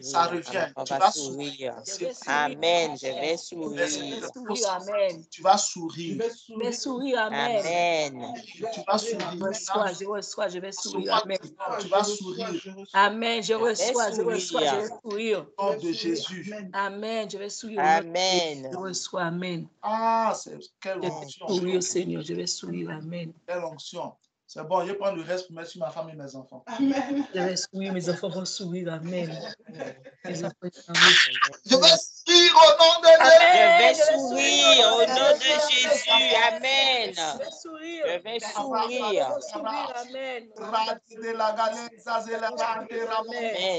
Speaker 3: Ça revient. Tu vas sourire.
Speaker 4: Amen. Je vais sourire.
Speaker 3: Tu vas sourire.
Speaker 2: Je vais sourire. Amen.
Speaker 4: Amen.
Speaker 3: Tu vas sourire.
Speaker 2: Je reçois, je vais sourire. Amen.
Speaker 3: Tu vas sourire.
Speaker 2: Amen. Je reçois, je vais sourire.
Speaker 3: Au nom de Jésus.
Speaker 2: Amen. Je vais sourire.
Speaker 4: Amen.
Speaker 2: Je reçois. Amen.
Speaker 3: Ah, c'est quelle
Speaker 2: Je vais
Speaker 3: onction.
Speaker 2: sourire, Seigneur. Je vais sourire. Amen.
Speaker 3: Quelle onction. C'est bon, je vais prendre le reste pour mettre sur ma femme et mes enfants.
Speaker 2: Je vais sourire. Mes enfants vont sourire. Amen. Mes enfants,
Speaker 3: Je vais sourire au nom de Jésus.
Speaker 4: Je vais sourire au nom de Jésus. Amen.
Speaker 2: Je vais sourire.
Speaker 4: Je vais sourire.
Speaker 2: Amen.
Speaker 4: Amen.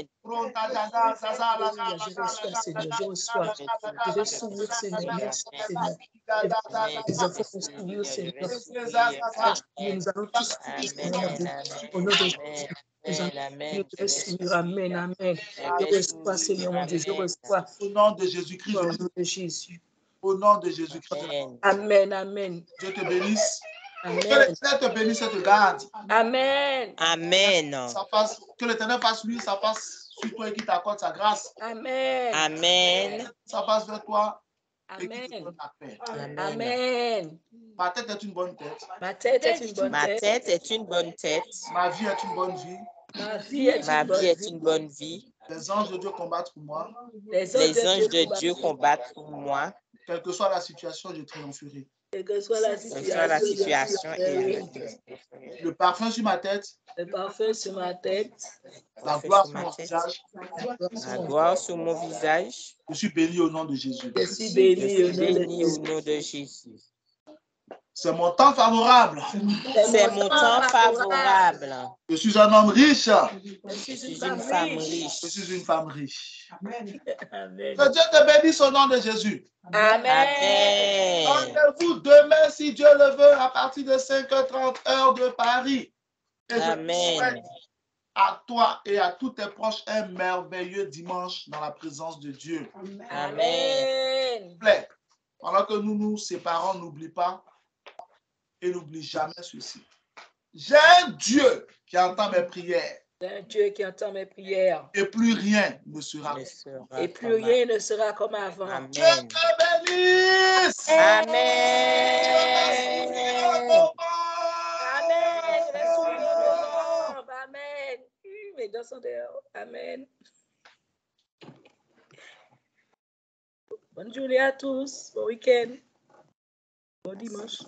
Speaker 2: Je reçois, Seigneur. Je reçois. Je vais sourire, Seigneur. Merci, Seigneur. Les enfants vont sourire, Seigneur. Nous allons tous sourire, Seigneur. Au nom de Jésus. Je vais sourire. Amen. Amen. Je reçois, Seigneur, mon Dieu. Je reçois.
Speaker 3: Au nom de Jésus-Christ.
Speaker 2: Au nom de Jésus.
Speaker 3: Au nom de Jésus-Christ.
Speaker 2: Amen. Amen.
Speaker 3: Dieu te bénisse.
Speaker 2: Amen.
Speaker 3: Que l'Éternel te bénisse et te garde.
Speaker 2: Amen.
Speaker 4: Amen.
Speaker 3: Que l'Éternel fasse lui, ça passe sur toi et qui t'accorde sa grâce.
Speaker 2: Amen.
Speaker 4: Amen.
Speaker 3: Ça passe vers toi et qui te
Speaker 2: Amen.
Speaker 3: donne la paix.
Speaker 2: Amen.
Speaker 3: Ma tête est une bonne tête.
Speaker 2: Ma tête est une bonne
Speaker 4: Ma
Speaker 2: tête.
Speaker 4: tête est une bonne tête.
Speaker 3: Ma vie est une bonne vie.
Speaker 2: Ma vie est
Speaker 4: Ma
Speaker 2: une bonne
Speaker 4: vie est
Speaker 2: vie.
Speaker 4: une bonne vie.
Speaker 3: Les anges de Dieu combattent pour moi.
Speaker 2: Les
Speaker 4: Les anges de Dieu combattent pour moi.
Speaker 3: Quelle que soit la situation, je triompherai.
Speaker 2: Quelle que soit la
Speaker 4: Quelle que soit la situation et
Speaker 3: Le parfum sur ma tête,
Speaker 2: le parfum sur ma tête,
Speaker 3: la gloire sur mon visage.
Speaker 4: la gloire sur mon visage.
Speaker 3: Je suis béni au nom de Jésus.
Speaker 2: je suis
Speaker 4: Je
Speaker 2: béni
Speaker 4: suis
Speaker 2: au nom de
Speaker 4: béni au
Speaker 2: Jésus.
Speaker 4: nom de Jésus.
Speaker 3: C'est mon temps favorable.
Speaker 4: C'est mon temps favorable.
Speaker 3: Je suis un homme riche.
Speaker 2: Je
Speaker 4: Je suis une femme riche.
Speaker 3: Je suis une femme riche.
Speaker 2: Amen.
Speaker 3: Que Dieu te bénisse au nom de Jésus.
Speaker 2: Amen.
Speaker 4: Amen.
Speaker 3: Rendez-vous demain, si Dieu le veut, à partir de 5h30 heure de Paris. Et je
Speaker 4: Amen.
Speaker 3: souhaite à toi et à tous tes proches un merveilleux dimanche dans la présence de Dieu.
Speaker 4: Amen.
Speaker 2: Amen.
Speaker 3: Pendant que nous nous séparons, n'oublie pas et n'oublie jamais ceci. J'ai un Dieu qui entend mes prières.
Speaker 2: C'est un Dieu qui entend mes prières.
Speaker 3: Et plus rien ne sera.
Speaker 2: Et plus rien ne sera comme avant.
Speaker 4: Amen.
Speaker 3: Dieu te bénisse.
Speaker 4: Amen.
Speaker 2: Amen. Je vais sourire au nom. Amen. Mes dents sont dehors. Amen. Bonne journée à tous. Bon week-end. Bon dimanche.